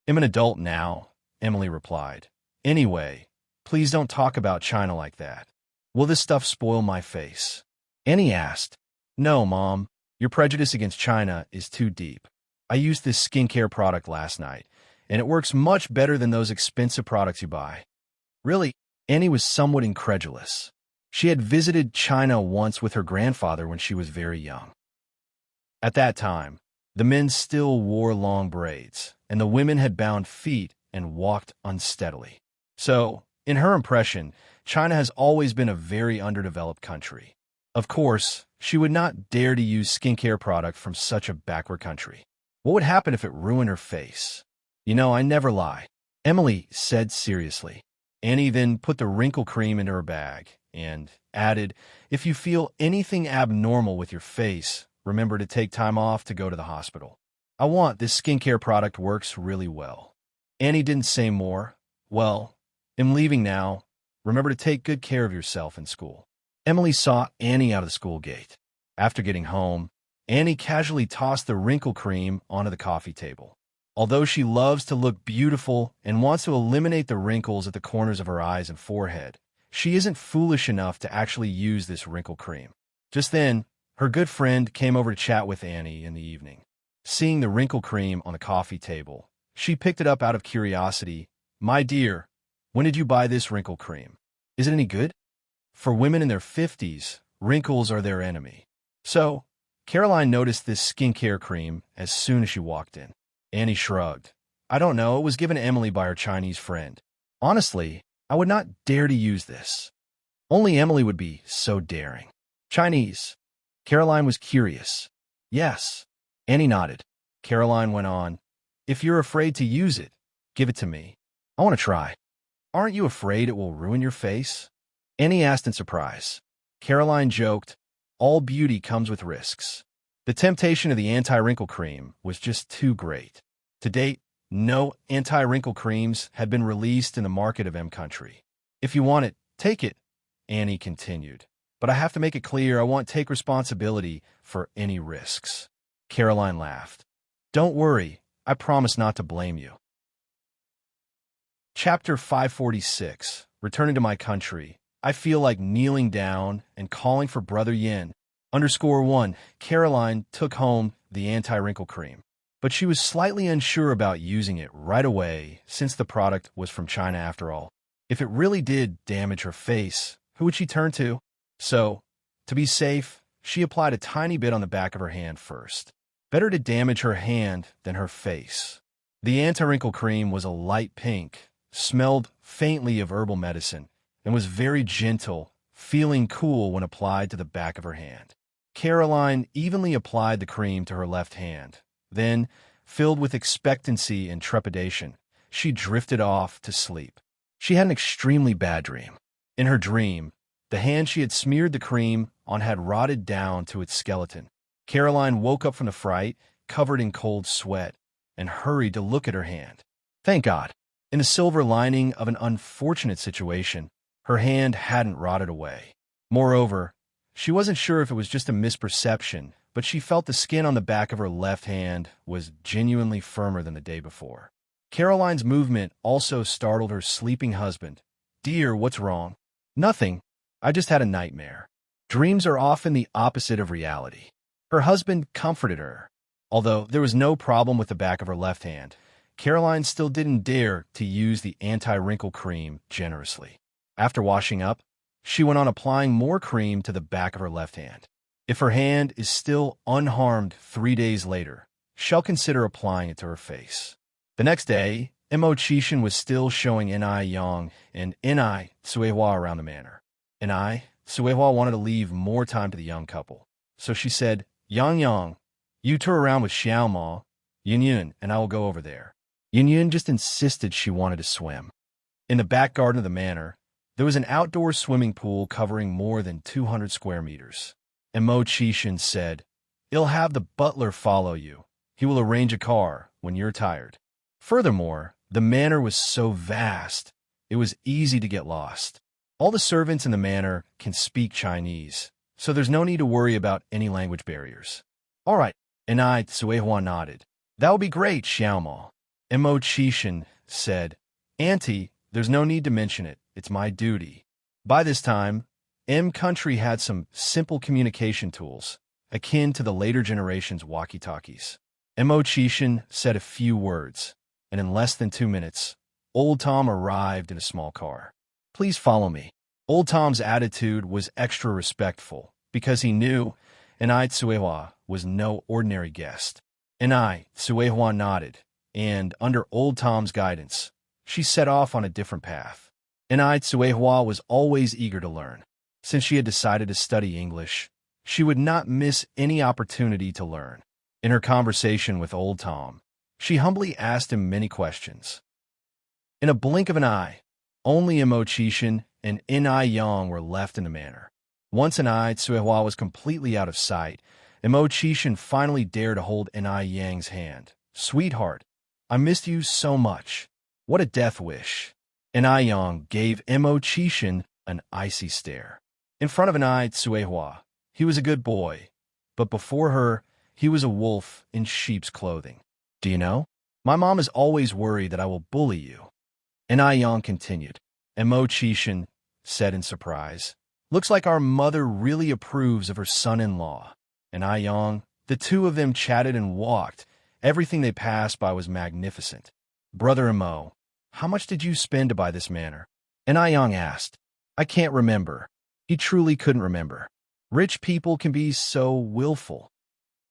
"I'm an adult now," Emily replied. "Anyway, please don't talk about China like that. Will this stuff spoil my face?" Annie asked. "No, Mom, your prejudice against China is too deep. I used this skincare product last night, and it works much better than those expensive products you buy." "Really?" Annie was somewhat incredulous. She had visited China once with her grandfather when she was very young. At that time, the men still wore long braids, and the women had bound feet and walked unsteadily. So, in her impression, China has always been a very underdeveloped country. Of course, she would not dare to use skincare product from such a backward country. What would happen if it ruined her face? "You know, I never lie," Emily said seriously. Annie then put the wrinkle cream into her bag and added, "If you feel anything abnormal with your face, remember to take time off to go to the hospital. This skincare product works really well." Annie didn't say more. "Well, I'm leaving now. Remember to take good care of yourself in school." Emily saw Annie out of the school gate. After getting home, Annie casually tossed the wrinkle cream onto the coffee table. Although she loves to look beautiful and wants to eliminate the wrinkles at the corners of her eyes and forehead, she isn't foolish enough to actually use this wrinkle cream. Just then, her good friend came over to chat with Annie in the evening. Seeing the wrinkle cream on the coffee table, she picked it up out of curiosity. "My dear, when did you buy this wrinkle cream? Is it any good?" For women in their 50s, wrinkles are their enemy. So, Caroline noticed this skincare cream as soon as she walked in. Annie shrugged. "I don't know, it was given to Emily by her Chinese friend. Honestly, I would not dare to use this." Only Emily would be so daring. "Chinese?" Caroline was curious. "Yes." Annie nodded. Caroline went on, "If you're afraid to use it, give it to me. I want to try." "Aren't you afraid it will ruin your face?" Annie asked in surprise. Caroline joked, "All beauty comes with risks." The temptation of the anti-wrinkle cream was just too great. To date, no anti-wrinkle creams had been released in the market of M country. "If you want it, take it," Annie continued. "But I have to make it clear I won't take responsibility for any risks." Caroline laughed. "Don't worry, I promise not to blame you." Chapter 546. Returning to my country, I feel like kneeling down and calling for Brother Yin. _1. Caroline took home the anti-wrinkle cream, but she was slightly unsure about using it right away since the product was from China after all. If it really did damage her face, who would she turn to? So, to be safe, she applied a tiny bit on the back of her hand first. Better to damage her hand than her face. The anti-wrinkle cream was a light pink, smelled faintly of herbal medicine, and was very gentle, feeling cool when applied to the back of her hand. Caroline evenly applied the cream to her left hand. Then, filled with expectancy and trepidation, she drifted off to sleep. She had an extremely bad dream. In her dream, the hand she had smeared the cream on had rotted down to its skeleton. Caroline woke up from the fright, covered in cold sweat, and hurried to look at her hand. Thank God, in the silver lining of an unfortunate situation, her hand hadn't rotted away. Moreover, she wasn't sure if it was just a misperception, but she felt the skin on the back of her left hand was genuinely firmer than the day before. Caroline's movement also startled her sleeping husband. "Dear, what's wrong?" "Nothing. I just had a nightmare." Dreams are often the opposite of reality. Her husband comforted her. Although there was no problem with the back of her left hand, Caroline still didn't dare to use the anti-wrinkle cream generously. After washing up, she went on applying more cream to the back of her left hand. If her hand is still unharmed 3 days later, she'll consider applying it to her face. The next day, Mo Chishan was still showing Ni Yang and Ni Suehua around the manor. Ni Suehua wanted to leave more time to the young couple, so she said, "Yang Yang, you tour around with Xiao Ma, Yun Yun, and I will go over there." Yun Yun just insisted she wanted to swim. In the back garden of the manor, there was an outdoor swimming pool covering more than 200 square meters. And Mo Chishan said, "I'll have the butler follow you. He will arrange a car when you're tired." Furthermore, the manor was so vast, it was easy to get lost. All the servants in the manor can speak Chinese, so there's no need to worry about any language barriers. "All right," and Suehua nodded. "That would be great, Xiaoma." And Mo Chishan said, "Auntie, there's no need to mention it. It's my duty." By this time, Country had some simple communication tools, akin to the later generation's walkie-talkies. Mo Chishan said a few words, and in less than 2 minutes, Old Tom arrived in a small car. "Please follow me." Old Tom's attitude was extra respectful, because he knew Ni Suehua was no ordinary guest. Ni Suehua nodded, and under Old Tom's guidance, she set off on a different path. Ni Suehua was always eager to learn. Since she had decided to study English, she would not miss any opportunity to learn. In her conversation with Old Tom, she humbly asked him many questions. In a blink of an eye, only Mo Chishan and Ni Yang were left in the manor. Once Ni Suehua was completely out of sight, Mo Chishan finally dared to hold Ni Yang's hand. "Sweetheart, I missed you so much." What a death wish. Ni Yang gave Mo Chishan an icy stare. In front of Ni Suehua, he was a good boy, but before her, he was a wolf in sheep's clothing. "Do you know? My mom is always worried that I will bully you." Ni Yang continued. Mo Chishan said in surprise, "Looks like our mother really approves of her son-in-law." Ni Yang, the two of them chatted and walked. Everything they passed by was magnificent. "Brother Mo, how much did you spend to buy this manor?" Ni Yang asked. "I can't remember." He truly couldn't remember. Rich people can be so willful.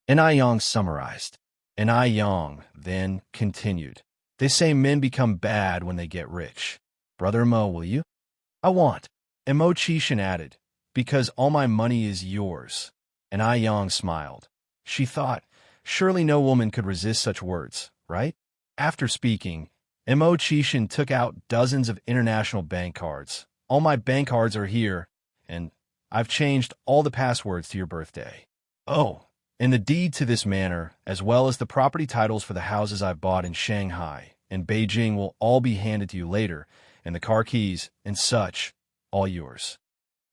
Ni Yang summarized. Ni Yang then continued. "They say men become bad when they get rich. Brother Mo, will you?" "I want." And Mo Chishan added, "Because all my money is yours." Ni Yang smiled. She thought, surely no woman could resist such words, right? After speaking, Mo Chishan took out dozens of international bank cards. "All my bank cards are here, and I've changed all the passwords to your birthday. Oh, and the deed to this manor, as well as the property titles for the houses I've bought in Shanghai and Beijing will all be handed to you later, and the car keys and such, all yours."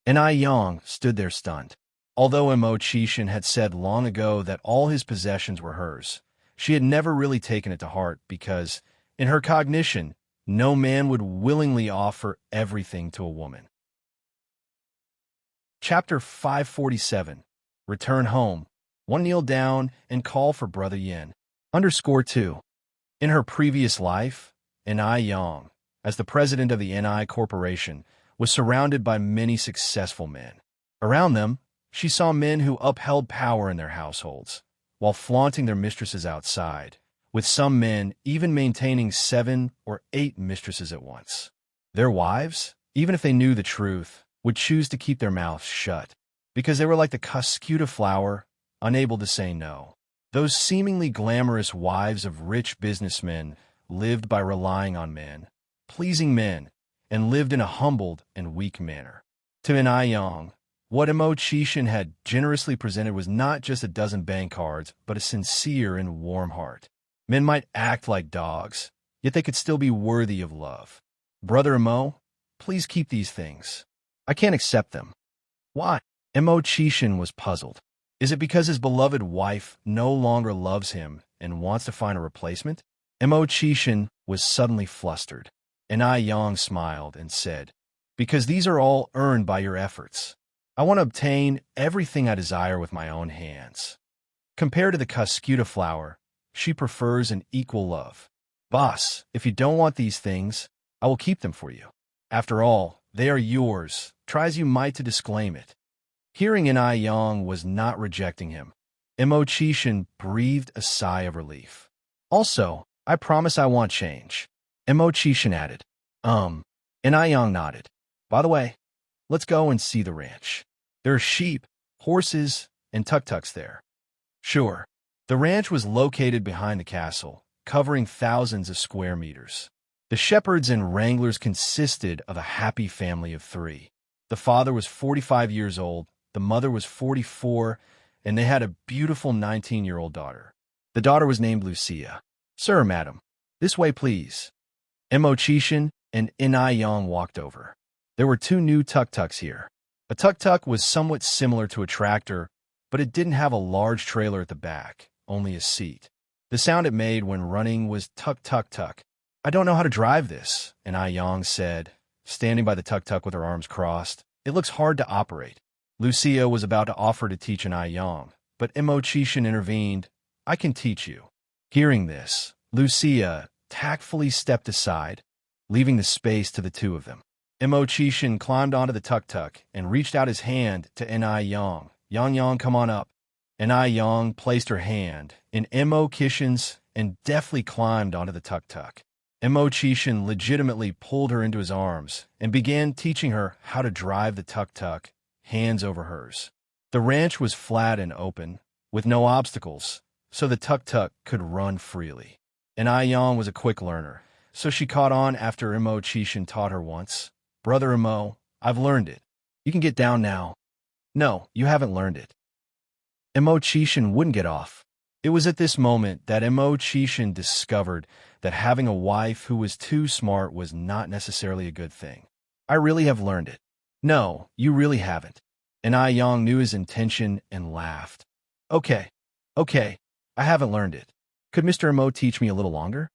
Ni Yang stood there stunned. Although Mo Chishan had said long ago that all his possessions were hers, she had never really taken it to heart because, in her cognition, no man would willingly offer everything to a woman. Chapter 547. Return home. One kneel down and call for Brother Yin. _2. In her previous life, Ni Yang, as the president of the Ni Corporation, was surrounded by many successful men. Around them, she saw men who upheld power in their households, while flaunting their mistresses outside, with some men even maintaining 7 or 8 mistresses at once. Their wives, even if they knew the truth, would choose to keep their mouths shut, because they were like the cuscuta flower, unable to say no. Those seemingly glamorous wives of rich businessmen lived by relying on men, pleasing men, and lived in a humbled and weak manner. To an Yang, what Immerse had generously presented was not just a dozen bank cards, but a sincere and warm heart. Men might act like dogs, yet they could still be worthy of love. Brother Immo, please keep these things. I can't accept them. Why? Immerse was puzzled. Is it because his beloved wife no longer loves him and wants to find a replacement? Immerse was suddenly flustered. And Yang smiled and said, because these are all earned by your efforts. I want to obtain everything I desire with my own hands. Compared to the cuscuta flower, she prefers an equal love. Boss, if you don't want these things, I will keep them for you. After all, they are yours, try as you might to disclaim it. Hearing Yang was not rejecting him, Immerse breathed a sigh of relief. Also, I promise I want change. Immerse added. And Yang nodded. By the way, let's go and see the ranch. There are sheep, horses, and tuk-tuks there. Sure. The ranch was located behind the castle, covering thousands of square meters. The shepherds and wranglers consisted of a happy family of 3. The father was 45 years old, the mother was 44, and they had a beautiful 19-year-old daughter. The daughter was named Lucia. Sir, madam, this way, please. Immerse and Yang walked over. There were 2 new tuk-tuks here. A tuk-tuk was somewhat similar to a tractor, but it didn't have a large trailer at the back, only a seat. The sound it made when running was tuk-tuk-tuk. I don't know how to drive this, and Yang said, standing by the tuk-tuk with her arms crossed. It looks hard to operate. Lucia was about to offer to teach Yang, but Immerse intervened. I can teach you. Hearing this, Lucia tactfully stepped aside, leaving the space to the 2 of them. Immerse climbed onto the tuk-tuk and reached out his hand to Yang. Yang, come on up. Yang placed her hand in Immerse's and deftly climbed onto the tuk-tuk. Immerse legitimately pulled her into his arms and began teaching her how to drive the tuk-tuk, hands over hers. The ranch was flat and open, with no obstacles, so the tuk-tuk could run freely. Yang was a quick learner, so she caught on after Immerse taught her once. Brother Immo, I've learned it. You can get down now. No, you haven't learned it. Immerse wouldn't get off. It was at this moment that Immerse discovered that having a wife who was too smart was not necessarily a good thing. I really have learned it. No, you really haven't. Yang knew his intention and laughed. Okay, I haven't learned it. Could Mr. Immo teach me a little longer?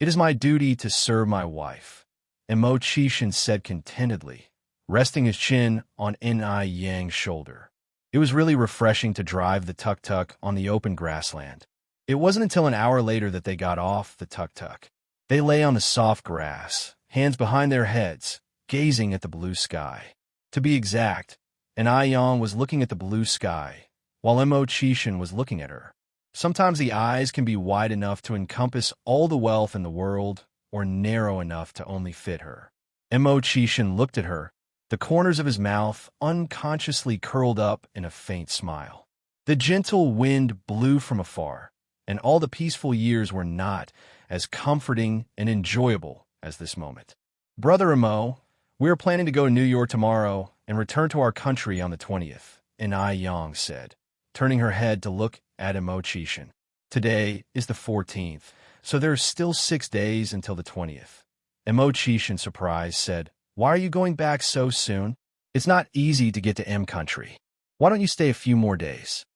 It is my duty to serve my wife, Immerse said contentedly, resting his chin on Yang's shoulder. It was really refreshing to drive the tuk-tuk on the open grassland. It wasn't until an hour later that they got off the tuk-tuk. They lay on the soft grass, hands behind their heads, gazing at the blue sky. To be exact, Yang was looking at the blue sky, while Immerse was looking at her. Sometimes the eyes can be wide enough to encompass all the wealth in the world, or narrow enough to only fit her. Immerse looked at her, the corners of his mouth unconsciously curled up in a faint smile. The gentle wind blew from afar, and all the peaceful years were not as comforting and enjoyable as this moment. Brother Immo, we are planning to go to New York tomorrow and return to our country on the 20th, Yang said, turning her head to look at Immerse. Today is the 14th, so there are still 6 days until the 20th. Immerse, in surprise, said, why are you going back so soon? It's not easy to get to M country. Why don't you stay a few more days?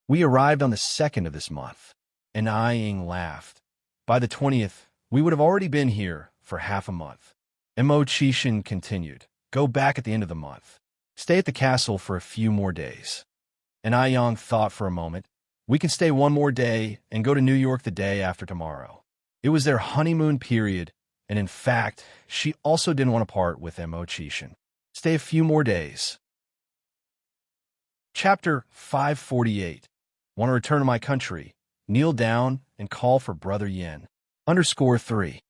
We arrived on the 2nd of this month. Yang laughed. By the 20th, we would have already been here for half a month. Immerse continued, go back at the end of the month. Stay at the castle for a few more days. Yang thought for a moment. We can stay 1 more day and go to New York the day after tomorrow. It was their honeymoon period, and in fact, she also didn't want to part with Immerse. Stay a few more days. Chapter 548. Want to return to my country? Kneel down and call for Brother Yin. _3.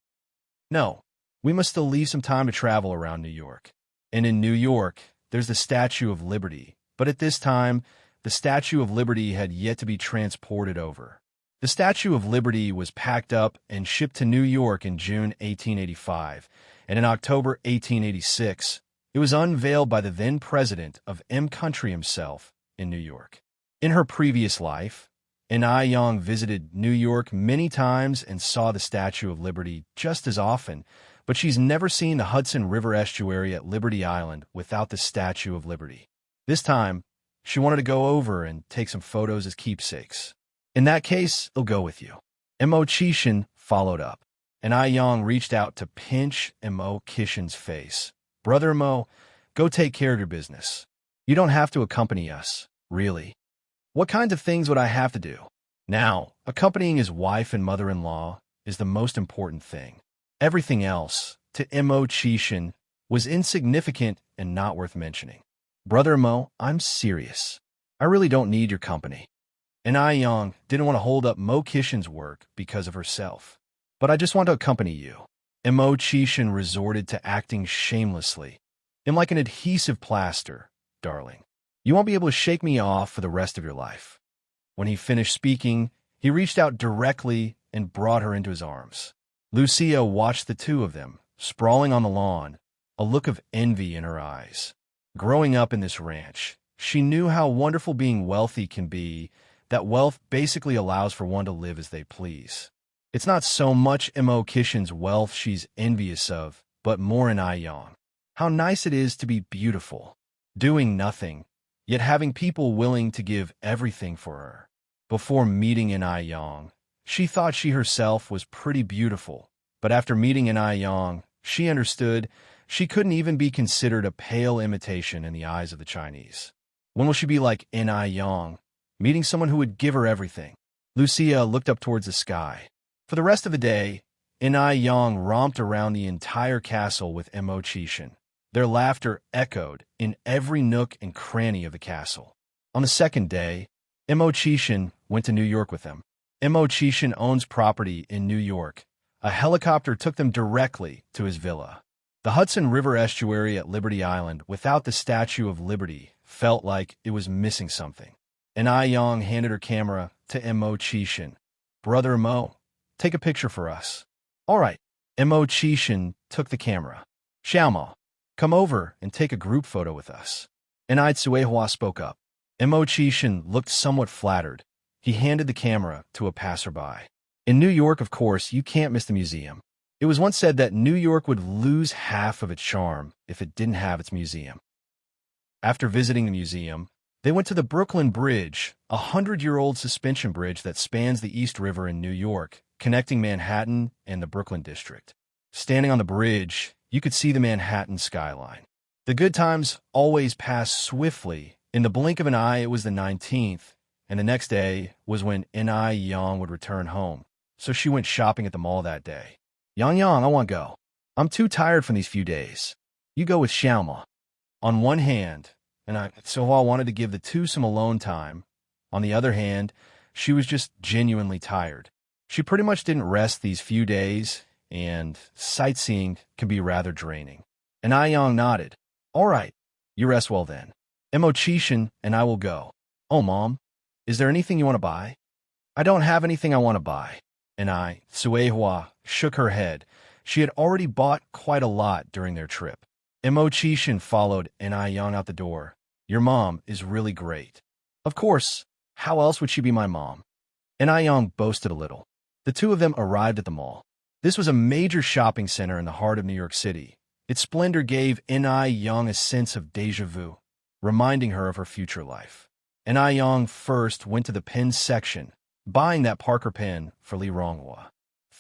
No, we must still leave some time to travel around New York. And in New York, there's the Statue of Liberty. But at this time, the Statue of Liberty had yet to be transported over. The Statue of Liberty was packed up and shipped to New York in June 1885, and in October 1886, it was unveiled by the then president of M Country himself in New York. In her previous life, In-I-Yong visited New York many times and saw the Statue of Liberty just as often, but she's never seen the Hudson River estuary at Liberty Island without the Statue of Liberty. This time, she wanted to go over and take some photos as keepsakes. In that case, I'll go with you. Mo Chishan followed up, and I-Yong reached out to pinch Mo Kishin's face. Brother Mo, go take care of your business. You don't have to accompany us, really. What kinds of things would I have to do? Now, accompanying his wife and mother-in-law is the most important thing. Everything else, to Mo Chishan, was insignificant and not worth mentioning. Brother Mo, I'm serious. I really don't need your company. And I-Yong didn't want to hold up Mo Kishin's work because of herself. But I just want to accompany you. Mo Chishan resorted to acting shamelessly. I'm like an adhesive plaster, darling. You won't be able to shake me off for the rest of your life. When he finished speaking, he reached out directly and brought her into his arms. Lucia watched the two of them, sprawling on the lawn, a look of envy in her eyes. Growing up in this ranch, she knew how wonderful being wealthy can be, that wealth basically allows for one to live as they please. It's not so much Mo Kishin's wealth she's envious of, but more in I-Yong. How nice it is to be beautiful, doing nothing, yet having people willing to give everything for her. Before meeting In-I-Yong, she thought she herself was pretty beautiful, but after meeting In-I-Yong, she understood she couldn't even be considered a pale imitation in the eyes of the Chinese. When will she be like In-I-Yong, meeting someone who would give her everything? Lucia looked up towards the sky. For the rest of the day, In-I-Yong romped around the entire castle with Mo Chishan. Their laughter echoed in every nook and cranny of the castle. On the second day, Mo Chishan went to New York with them. Mo Chishan owns property in New York. A helicopter took them directly to his villa. The Hudson River estuary at Liberty Island without the Statue of Liberty felt like it was missing something. And I-Yong handed her camera to Mo Chishan. Brother Mo, take a picture for us. All right. Mo Chishan took the camera. Xiaoma, come over and take a group photo with us. And Suehua spoke up. Mo Chishan looked somewhat flattered. He handed the camera to a passerby. In New York, of course, you can't miss the museum. It was once said that New York would lose half of its charm if it didn't have its museum. After visiting the museum, they went to the Brooklyn Bridge, a 100-year-old suspension bridge that spans the East River in New York, connecting Manhattan and the Brooklyn district. Standing on the bridge, you could see the Manhattan skyline. The good times always passed swiftly. In the blink of an eye, it was the 19th, and the next day was when In-I-Yong would return home, so she went shopping at the mall that day. Yang, I want to go. I'm too tired from these few days. You go with Xiaoma. On one hand, Suehua wanted to give the two some alone time. On the other hand, she was just genuinely tired. She pretty much didn't rest these few days, and sightseeing can be rather draining. And I-Yong nodded. All right, you rest well then. Mo Chishan and I will go. Oh, Mom, is there anything you want to buy? I don't have anything I want to buy. And Suehua shook her head. She had already bought quite a lot during their trip. Mo Chishan followed In-I-Yong out the door. Your mom is really great. Of course, how else would she be my mom? In-I-Yong boasted a little. The two of them arrived at the mall. This was a major shopping center in the heart of New York City. Its splendor gave In-I-Yong a sense of déjà vu, reminding her of her future life. In-I-Yong first went to the pen section, buying that Parker pen for Li Ronghua.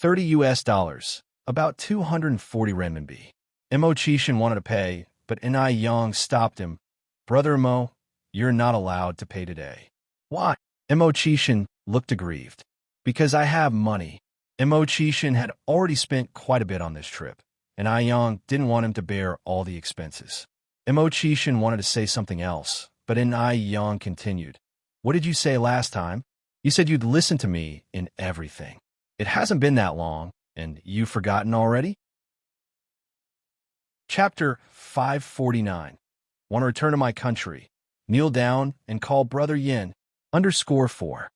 $30, about 240 renminbi. Mo Chishan wanted to pay, but In-I-Yong stopped him. Brother Mo, you're not allowed to pay today. Why? Mo Chishan looked aggrieved. Because I have money. Mo Chishan had already spent quite a bit on this trip, and I-Yong didn't want him to bear all the expenses. Mo Chishan wanted to say something else, but In-I-Yong continued. What did you say last time? You said you'd listen to me in everything. It hasn't been that long, and you've forgotten already? Chapter 549. Want to return to my country. Kneel down and call Brother Yin. _4.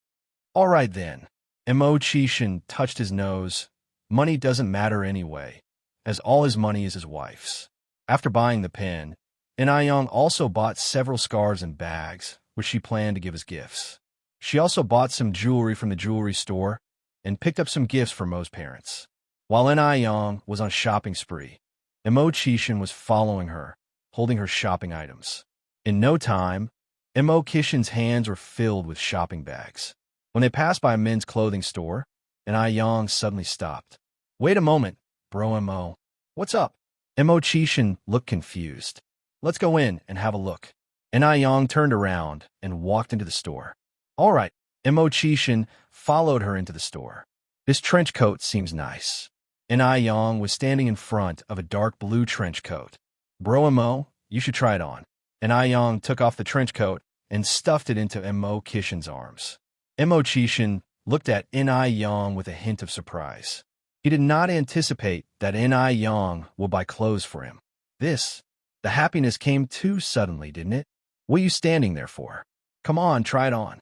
All right then. Mo Chishan touched his nose. Money doesn't matter anyway, as all his money is his wife's. After buying the pen, Yang also bought several scarves and bags, which she planned to give as gifts. She also bought some jewelry from the jewelry store and picked up some gifts for Mo's parents. While Yang was on a shopping spree, Mo Chishan was following her, holding her shopping items. In no time, Mo Chishan's hands were filled with shopping bags. When they passed by a men's clothing store, Yang suddenly stopped. Wait a moment, bro Mo. What's up? Mo Chishan looked confused. Let's go in and have a look. Yang turned around and walked into the store. All right, Mo Chishan followed her into the store. This trench coat seems nice. Yang was standing in front of a dark blue trench coat. Bro Mo, you should try it on. Yang took off the trench coat and stuffed it into Mo Chishan's arms. Mo Chishan looked at Yang with a hint of surprise. He did not anticipate that Yang would buy clothes for him. The happiness came too suddenly, didn't it? What are you standing there for? Come on, try it on.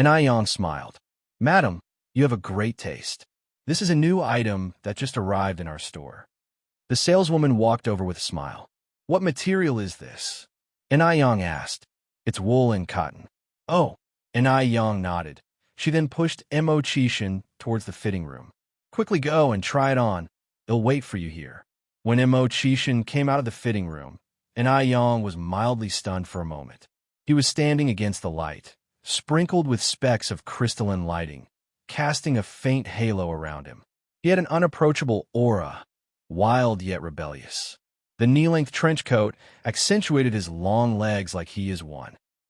Yang smiled. Madam, you have a great taste. This is a new item that just arrived in our store. The saleswoman walked over with a smile. What material is this? Yang asked. It's wool and cotton. Oh, Yang nodded. She then pushed Mo Chishan towards the fitting room. Quickly go and try it on. It'll wait for you here. When Mo Chishan came out of the fitting room, Yang was mildly stunned for a moment. He was standing against the light, sprinkled with specks of crystalline lighting, casting a faint halo around him. He had an unapproachable aura, wild yet rebellious. The knee-length trench coat accentuated his long legs like he is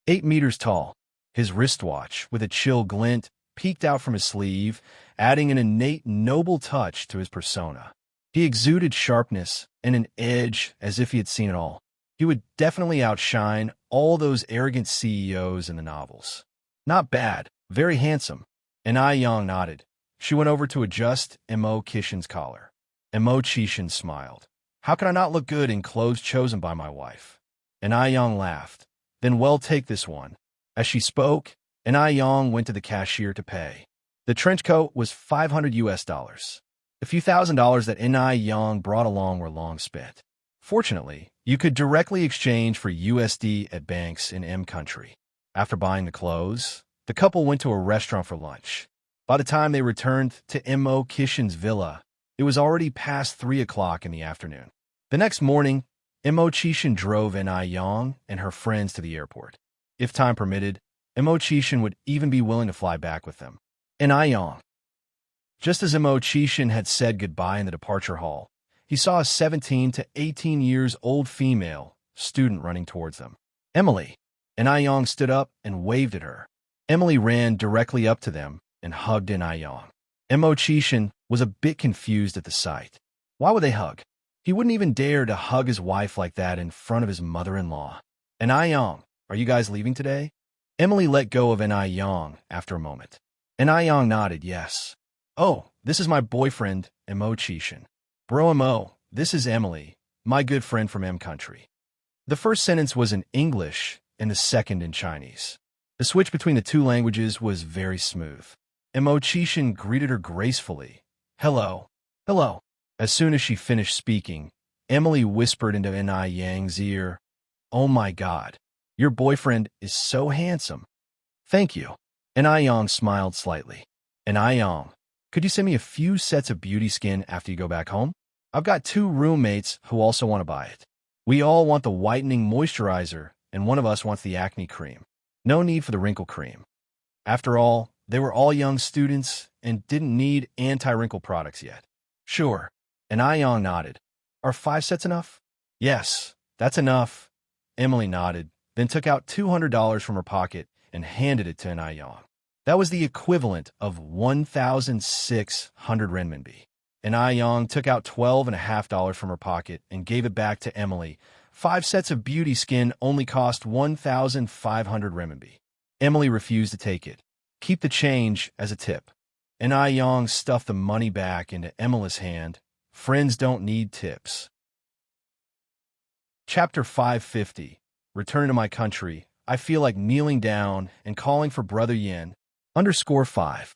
8 meters tall. His wristwatch, with a chill glint, peeked out from his sleeve, adding an innate noble touch to his persona. He exuded sharpness and an edge as if he had seen it all. He would definitely outshine all those arrogant CEOs in the novels. Not bad, very handsome. Yang nodded. She went over to adjust Mo Chishan's collar. Mo Chishan smiled. How can I not look good in clothes chosen by my wife? Yang laughed. Then well, take this one. As she spoke, Yang went to the cashier to pay. The trench coat was $500 US. The few $1,000s that Yang brought along were long spent. Fortunately, you could directly exchange for USD at banks in M country. After buying the clothes, the couple went to a restaurant for lunch. By the time they returned to Mo Chishan's villa, it was already past 3 o'clock in the afternoon. The next morning, Mo Chishan drove Yang and her friends to the airport. If time permitted, Mo Chishan would even be willing to fly back with them. Yang. Just as Mo Chishan had said goodbye in the departure hall, he saw a 17 to 18 years old female student running towards them. Emily. Yang stood up and waved at her. Emily ran directly up to them and hugged Yang. Mo Chishan was a bit confused at the sight. Why would they hug? He wouldn't even dare to hug his wife like that in front of his mother-in-law. Yang, are you guys leaving today? Emily let go of Yang after a moment. Yang nodded, yes. Oh, this is my boyfriend, Mo Chishan. Bro Mo, this is Emily, my good friend from M country. The first sentence was in English and the second in Chinese. The switch between the two languages was very smooth. Mo Chishan greeted her gracefully. Hello. Hello. As soon as she finished speaking, Emily whispered into Yang's ear, Oh my God, your boyfriend is so handsome. Thank you. Yang smiled slightly. Yang, could you send me a few sets of beauty skin after you go back home? I've got 2 roommates who also want to buy it. We all want the whitening moisturizer, and one of us wants the acne cream. No need for the wrinkle cream. After all, they were all young students and didn't need anti-wrinkle products yet. Sure. Yang nodded. Are 5 sets enough? Yes, that's enough. Emily nodded, then took out $200 from her pocket and handed it to Yang. That was the equivalent of 1,600 renminbi. Yang took out $12.50 from her pocket and gave it back to Emily. 5 sets of beauty skin only cost 1,500 renminbi. Emily refused to take it. Keep the change as a tip. And I Yong stuffed the money back into Emily's hand. Friends don't need tips. Chapter 550. Return to my country. I feel like kneeling down and calling for Brother Yin. _5.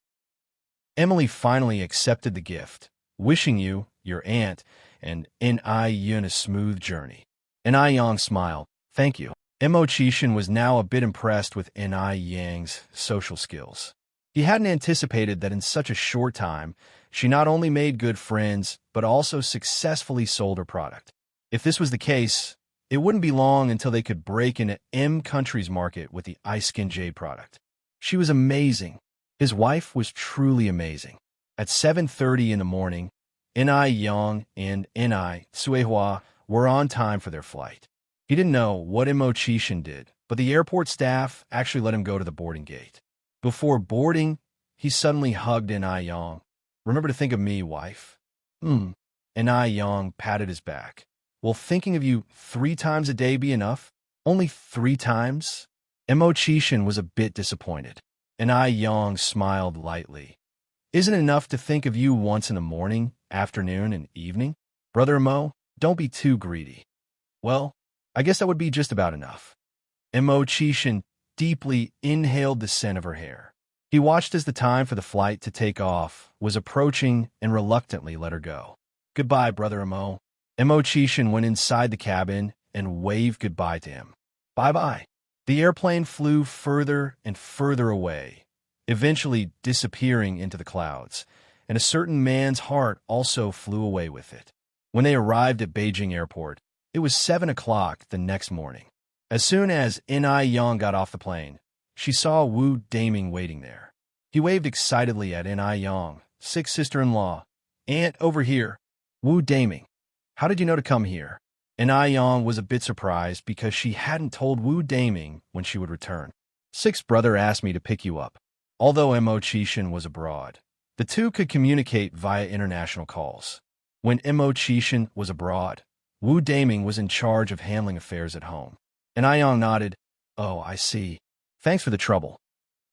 Emily finally accepted the gift, wishing you, your aunt, and N.I. Yun a smooth journey. N.I. Yang smiled. Thank you. Mo Chishan was now a bit impressed with N.I. Yang's social skills. He hadn't anticipated that in such a short time, she not only made good friends, but also successfully sold her product. If this was the case, it wouldn't be long until they could break into M Country's market with the Ice Skin Jade product. She was amazing. His wife was truly amazing. At 7:30 in the morning, N.I. Yang and N.I. Suehua were on time for their flight. He didn't know what Mo Chishan did, but the airport staff actually let him go to the boarding gate. Before boarding, he suddenly hugged N.I. Yang. Remember to think of me, wife. N.I. Yang patted his back. Will thinking of you 3 times a day be enough? Only 3 times? Mo Chishan was a bit disappointed. N.I. Yang smiled lightly. Isn't it enough to think of you once in the morning, afternoon, and evening? Brother Mo, don't be too greedy. Well, I guess that would be just about enough. Mo Chishan deeply inhaled the scent of her hair. He watched as the time for the flight to take off was approaching and reluctantly let her go. Goodbye, Brother Mo. Mo Chishan went inside the cabin and waved goodbye to him. Bye-bye. The airplane flew further and further away, eventually disappearing into the clouds, and a certain man's heart also flew away with it. When they arrived at Beijing Airport, it was 7 o'clock the next morning. As soon as N.I. Yang got off the plane, she saw Wu Daming waiting there. He waved excitedly at N.I. Yang, sixth sister-in-law. Aunt, over here. Wu Daming. How did you know to come here? N.I. Yang was a bit surprised because she hadn't told Wu Daming when she would return. Sixth brother asked me to pick you up. Although Mo Chishan was abroad, the two could communicate via international calls. When Mo Chishan was abroad, Wu Daming was in charge of handling affairs at home. N.I. Yang nodded. Oh, I see. Thanks for the trouble.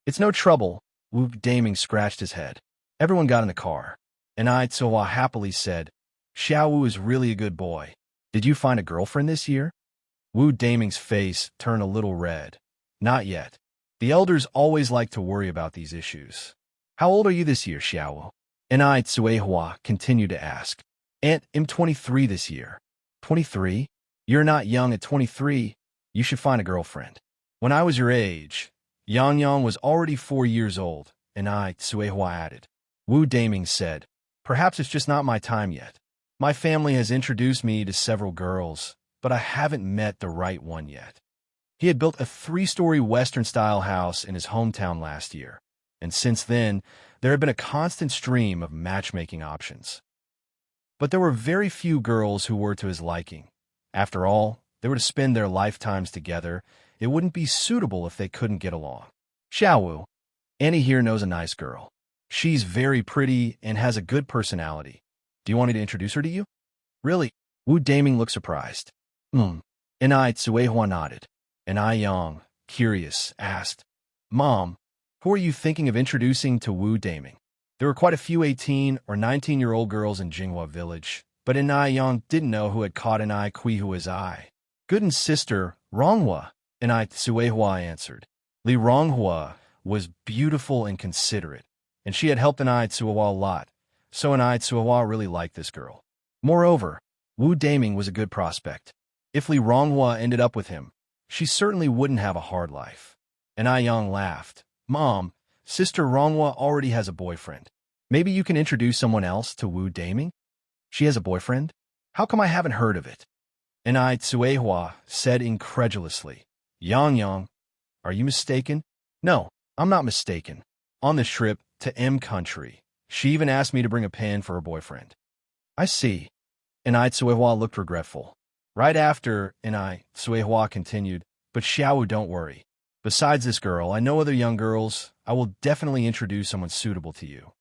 It's no trouble. Wu Daming scratched his head. Everyone got in the car. N.I. Tsuwa happily said, Xiao Wu is really a good boy. Did you find a girlfriend this year? Wu Daming's face turned a little red. Not yet. The elders always like to worry about these issues. How old are you this year, Xiao? N.I. Tsuehua continued to ask. Aunt, I'm 23 this year. 23? You're not young at 23. You should find a girlfriend. When I was your age, Yang Yang was already 4 years old, N.I. Tsuehua added. Wu Daming said, Perhaps it's just not my time yet. My family has introduced me to several girls, but I haven't met the right one yet. He had built a 3-story Western-style house in his hometown last year, and since then, there had been a constant stream of matchmaking options. But there were very few girls who were to his liking. After all, they were to spend their lifetimes together. It wouldn't be suitable if they couldn't get along. Xiaowu, Annie here knows a nice girl. She's very pretty and has a good personality. Do you want me to introduce her to you? Really? Wu Daming looked surprised. N.I. Tsuehua nodded. N.I. Yang, curious, asked, Mom, who are you thinking of introducing to Wu Daming? There were quite a few 18 or 19-year-old girls in Jinghua village, but N.I. Yang didn't know who had caught N.I. Kuihua's eye. Gooden's sister, Ronghua, N.I. Tsuehua answered. Li Ronghua was beautiful and considerate, and she had helped N.I. Tsuehua a lot, so N.I. Tsuehua really liked this girl. Moreover, Wu Daming was a good prospect. If Li Ronghua ended up with him, she certainly wouldn't have a hard life. N.I. Yang laughed. Mom, Sister Ronghua already has a boyfriend. Maybe you can introduce someone else to Wu Daming? She has a boyfriend? How come I haven't heard of it? N.I. Tsuehua said incredulously. Yang, are you mistaken? No, I'm not mistaken. On this trip to M Country, she even asked me to bring a pen for her boyfriend. I see. N.I. Tsuehua looked regretful. Right after, N.I. Tsuehua continued, but Xiaowu, don't worry. Besides this girl, I know other young girls. I will definitely introduce someone suitable to you.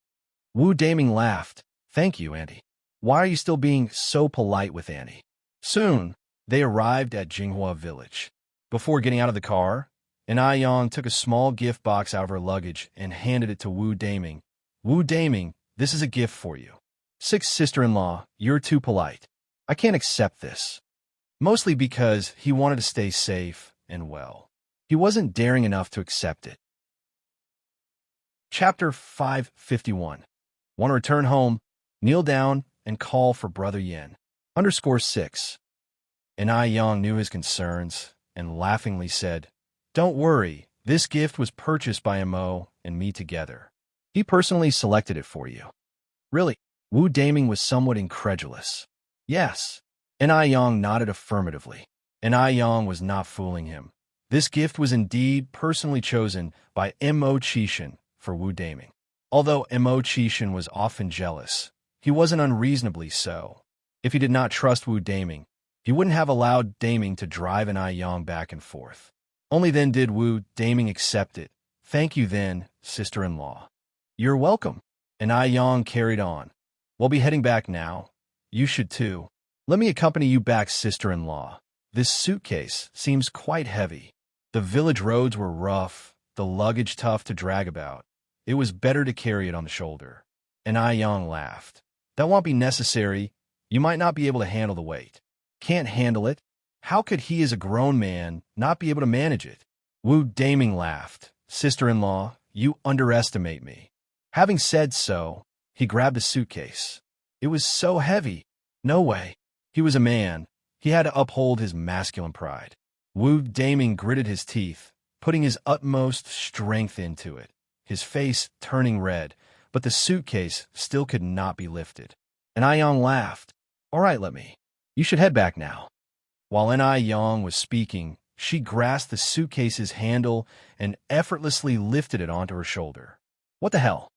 Wu Daming laughed. Thank you, Auntie. Why are you still being so polite with Annie? Soon, they arrived at Jinghua village. Before getting out of the car, and Ai Yang took a small gift box out of her luggage and handed it to Wu Daming. Wu Daming, this is a gift for you. 6th sister-in-law, you're too polite. I can't accept this. Mostly because he wanted to stay safe and well. He wasn't daring enough to accept it. Chapter 551. Want to return home, kneel down, and call for Brother Yin. _6. And Ai Yang knew his concerns and laughingly said, Don't worry, this gift was purchased by Mo and me together. He personally selected it for you. Really? Wu Daming was somewhat incredulous. Yes. And Ai Yang nodded affirmatively. And Ai Yang was not fooling him. This gift was indeed personally chosen by Mo Qishan for Wu Daming. Although Mo Qishan was often jealous, he wasn't unreasonably so. If he did not trust Wu Daming, he wouldn't have allowed Daming to drive an Ai Yang back and forth. Only then did Wu Daming accept it. Thank you then, sister-in-law. You're welcome. And Ai Yang carried on. We'll be heading back now. You should too. Let me accompany you back, sister-in-law. This suitcase seems quite heavy. The village roads were rough, the luggage tough to drag about. It was better to carry it on the shoulder. And Ai Yang laughed. That won't be necessary. You might not be able to handle the weight. Can't handle it? How could he as a grown man not be able to manage it? Wu Daming laughed. Sister-in-law, you underestimate me. Having said so, he grabbed the suitcase. It was so heavy. No way. He was a man. He had to uphold his masculine pride. Wu Daming gritted his teeth, putting his utmost strength into it, his face turning red, but the suitcase still could not be lifted. And Ai Yang laughed. All right, let me. You should head back now. While Ai Yang was speaking, she grasped the suitcase's handle and effortlessly lifted it onto her shoulder. What the hell?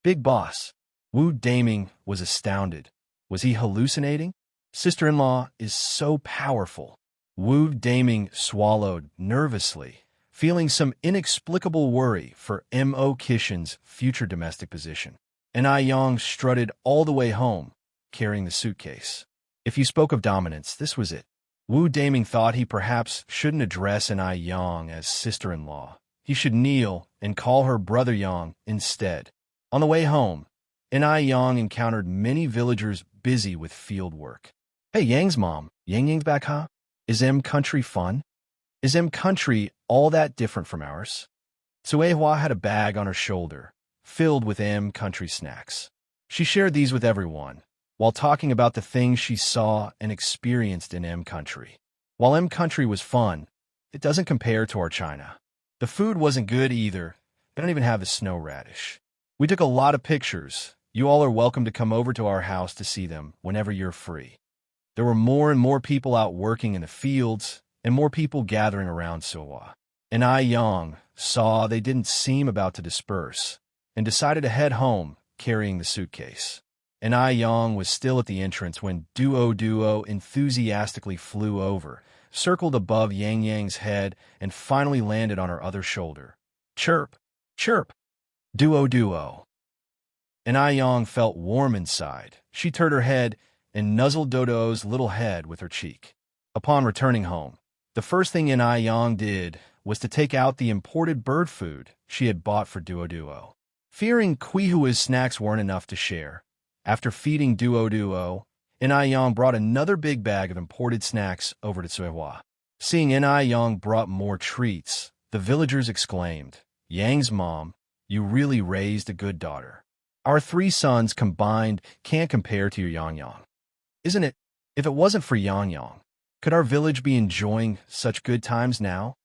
Big boss. Wu Daming was astounded. Was he hallucinating? Sister-in-law is so powerful. Wu Daming swallowed nervously, feeling some inexplicable worry for Mo Qishan's future domestic position. And Ai Yang strutted all the way home, carrying the suitcase. If you spoke of dominance, this was it. Wu Daming thought he perhaps shouldn't address Ai Yang as sister-in-law. He should kneel and call her Brother Yang instead. On the way home, Ai Yang encountered many villagers busy with field work. Hey, Yang's mom, Yang's back, huh? Is country fun? Is country all that different from ours? Suehua had a bag on her shoulder, filled with country snacks. She shared these with everyone, while talking about the things she saw and experienced in country. While country was fun, it doesn't compare to our China. The food wasn't good either. They don't even have the snow radish. We took a lot of pictures. You all are welcome to come over to our house to see them whenever you're free. There were more and more people out working in the fields, and more people gathering around Suehua. And Ai Yang saw they didn't seem about to disperse, and decided to head home, carrying the suitcase. And Ai Yang was still at the entrance when Duo enthusiastically flew over, circled above Yang's head, and finally landed on her other shoulder. Chirp, chirp, Duo. And Ai Yang felt warm inside. She turned her head and nuzzled Dodo's little head with her cheek. Upon returning home, the first thing Ai Yang did was to take out the imported bird food she had bought for Duo. Fearing Quihua's snacks weren't enough to share, after feeding Duo, Ai Yang brought another big bag of imported snacks over to Suehua. Seeing Ai Yang brought more treats, the villagers exclaimed, Yang's mom, you really raised a good daughter. Our 3 sons combined can't compare to your Yang. Isn't it? If it wasn't for Yang, could our village be enjoying such good times now?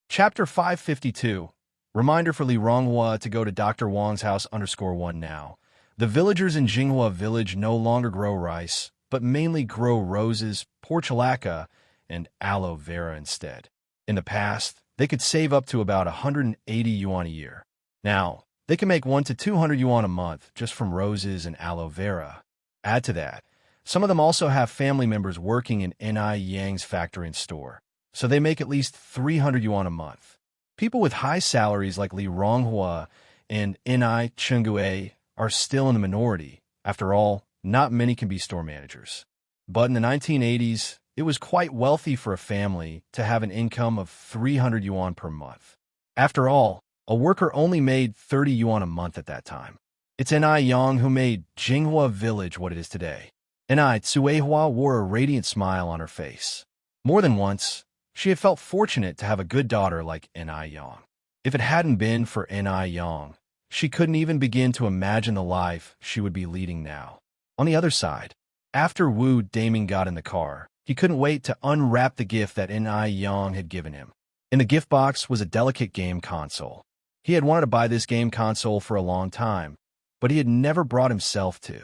Chapter 552. Reminder for Li Ronghua to go to Dr. Wang's house _1 now. The villagers in Jinghua village no longer grow rice, but mainly grow roses, portulaca, and aloe vera instead. In the past, they could save up to about 180 yuan a year. Now, they can make 100 to 200 yuan a month just from roses and aloe vera. Add to that, some of them also have family members working in Ai Yang's factory and store, so they make at least 300 yuan a month. People with high salaries like Li Ronghua and Ai Chenggue are still in the minority. After all, not many can be store managers. But in the 1980s, It was quite wealthy for a family to have an income of 300 yuan per month. After all, a worker only made 30 yuan a month at that time. It's Ni Yang who made Jinghua Village what it is today. Ni Tsuehua wore a radiant smile on her face. More than once, she had felt fortunate to have a good daughter like Ni Yang. If it hadn't been for Ni Yang, she couldn't even begin to imagine the life she would be leading now. On the other side, after Wu Daming got in the car, he couldn't wait to unwrap the gift that Ni Yang had given him. In the gift box was a delicate game console. He had wanted to buy this game console for a long time, but he had never brought himself to.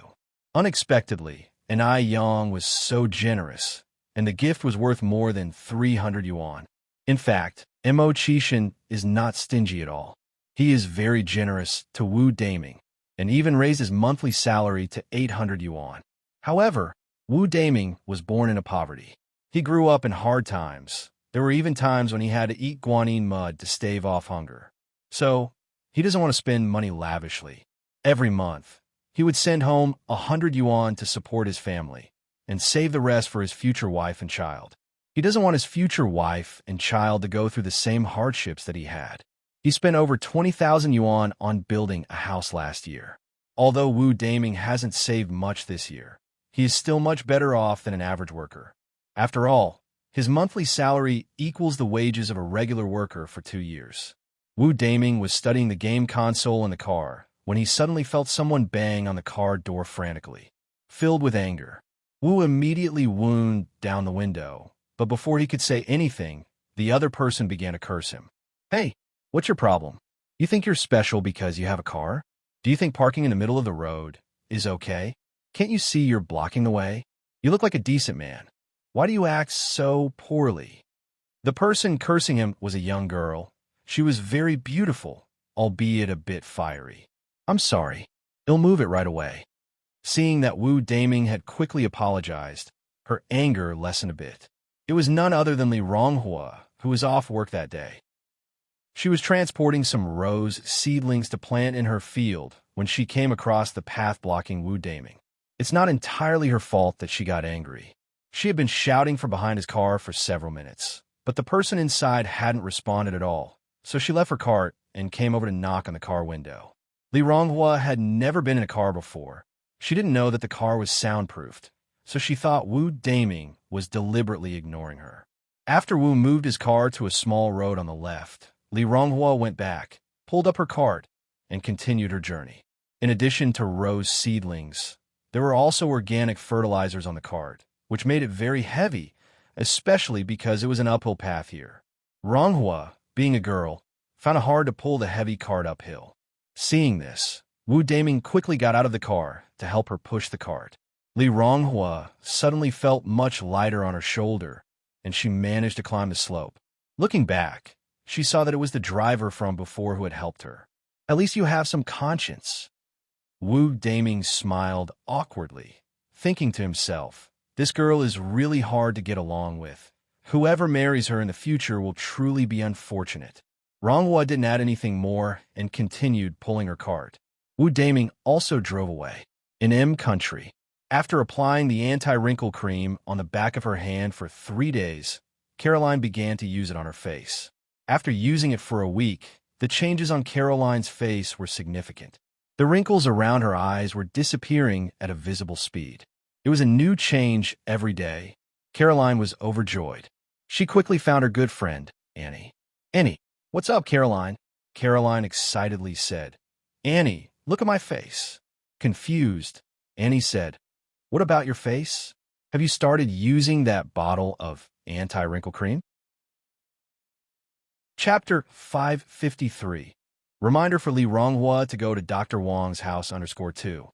Unexpectedly, Ni Yang was so generous, and the gift was worth more than 300 yuan. In fact, Mo Qishan is not stingy at all. He is very generous to Wu Daming, and even raised his monthly salary to 800 yuan. However, Wu Daming was born into poverty. He grew up in hard times. There were even times when he had to eat guanyin mud to stave off hunger. So, he doesn't want to spend money lavishly. Every month, he would send home 100 yuan to support his family, and save the rest for his future wife and child. He doesn't want his future wife and child to go through the same hardships that he had. He spent over 20,000 yuan on building a house last year. Although Wu Daming hasn't saved much this year, he is still much better off than an average worker. After all, his monthly salary equals the wages of a regular worker for 2 years. Wu Daming was studying the game console in the car when he suddenly felt someone bang on the car door frantically. Filled with anger, Wu immediately wound down the window, but before he could say anything, the other person began to curse him. Hey, what's your problem? You think you're special because you have a car? Do you think parking in the middle of the road is okay? Can't you see you're blocking the way? You look like a decent man. Why do you act so poorly? The person cursing him was a young girl. She was very beautiful, albeit a bit fiery. I'm sorry. I'll move it right away. Seeing that Wu Daming had quickly apologized, her anger lessened a bit. It was none other than Li Ronghua, who was off work that day. She was transporting some rose seedlings to plant in her field when she came across the path blocking Wu Daming. It's not entirely her fault that she got angry. She had been shouting from behind his car for several minutes, but the person inside hadn't responded at all, so she left her cart and came over to knock on the car window. Li Ronghua had never been in a car before. She didn't know that the car was soundproofed, so she thought Wu Daming was deliberately ignoring her. After Wu moved his car to a small road on the left, Li Ronghua went back, pulled up her cart, and continued her journey. In addition to rose seedlings, there were also organic fertilizers on the cart, which made it very heavy, especially because it was an uphill path here. Ronghua, being a girl, found it hard to pull the heavy cart uphill. Seeing this, Wu Daming quickly got out of the car to help her push the cart. Li Ronghua suddenly felt much lighter on her shoulder, and she managed to climb the slope. Looking back, she saw that it was the driver from before who had helped her. At least you have some conscience. Wu Daming smiled awkwardly, thinking to himself, this girl is really hard to get along with. Whoever marries her in the future will truly be unfortunate. Ronghua didn't add anything more and continued pulling her cart. Wu Daming also drove away. In M country, after applying the anti-wrinkle cream on the back of her hand for 3 days, Caroline began to use it on her face. After using it for a week, the changes on Caroline's face were significant. The wrinkles around her eyes were disappearing at a visible speed. It was a new change every day. Caroline was overjoyed. She quickly found her good friend, Annie. Annie, what's up, Caroline? Caroline excitedly said. Annie, look at my face. Confused, Annie said, what about your face? Have you started using that bottle of anti-wrinkle cream? Chapter 553. Reminder for Li Ronghua to go to Dr. Wang's house _2.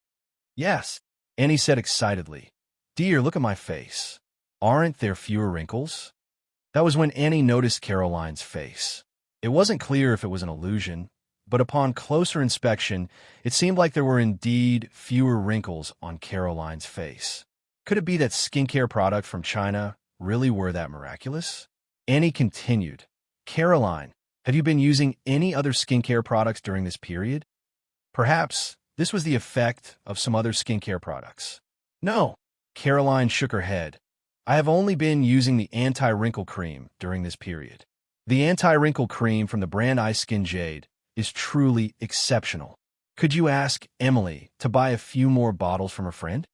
Yes, Annie said excitedly. Dear, look at my face. Aren't there fewer wrinkles? That was when Annie noticed Caroline's face. It wasn't clear if it was an illusion, but upon closer inspection, it seemed like there were indeed fewer wrinkles on Caroline's face. Could it be that skincare product from China really were that miraculous? Annie continued. Caroline, have you been using any other skincare products during this period? Perhaps this was the effect of some other skincare products. No, Caroline shook her head. I have only been using the anti-wrinkle cream during this period. The anti-wrinkle cream from the brand iSkin Jade is truly exceptional. Could you ask Emily to buy a few more bottles from her friend?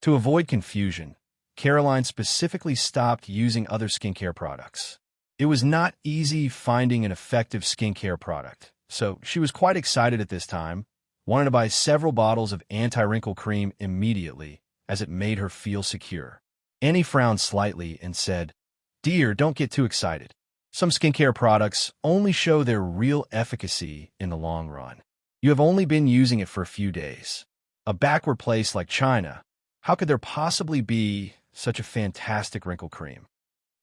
To avoid confusion, Caroline specifically stopped using other skincare products. It was not easy finding an effective skincare product, so she was quite excited at this time, wanted to buy several bottles of anti-wrinkle cream immediately, as it made her feel secure. Annie frowned slightly and said, "Dear, don't get too excited. Some skincare products only show their real efficacy in the long run. You have only been using it for a few days. A backward place like China, how could there possibly be such a fantastic wrinkle cream?"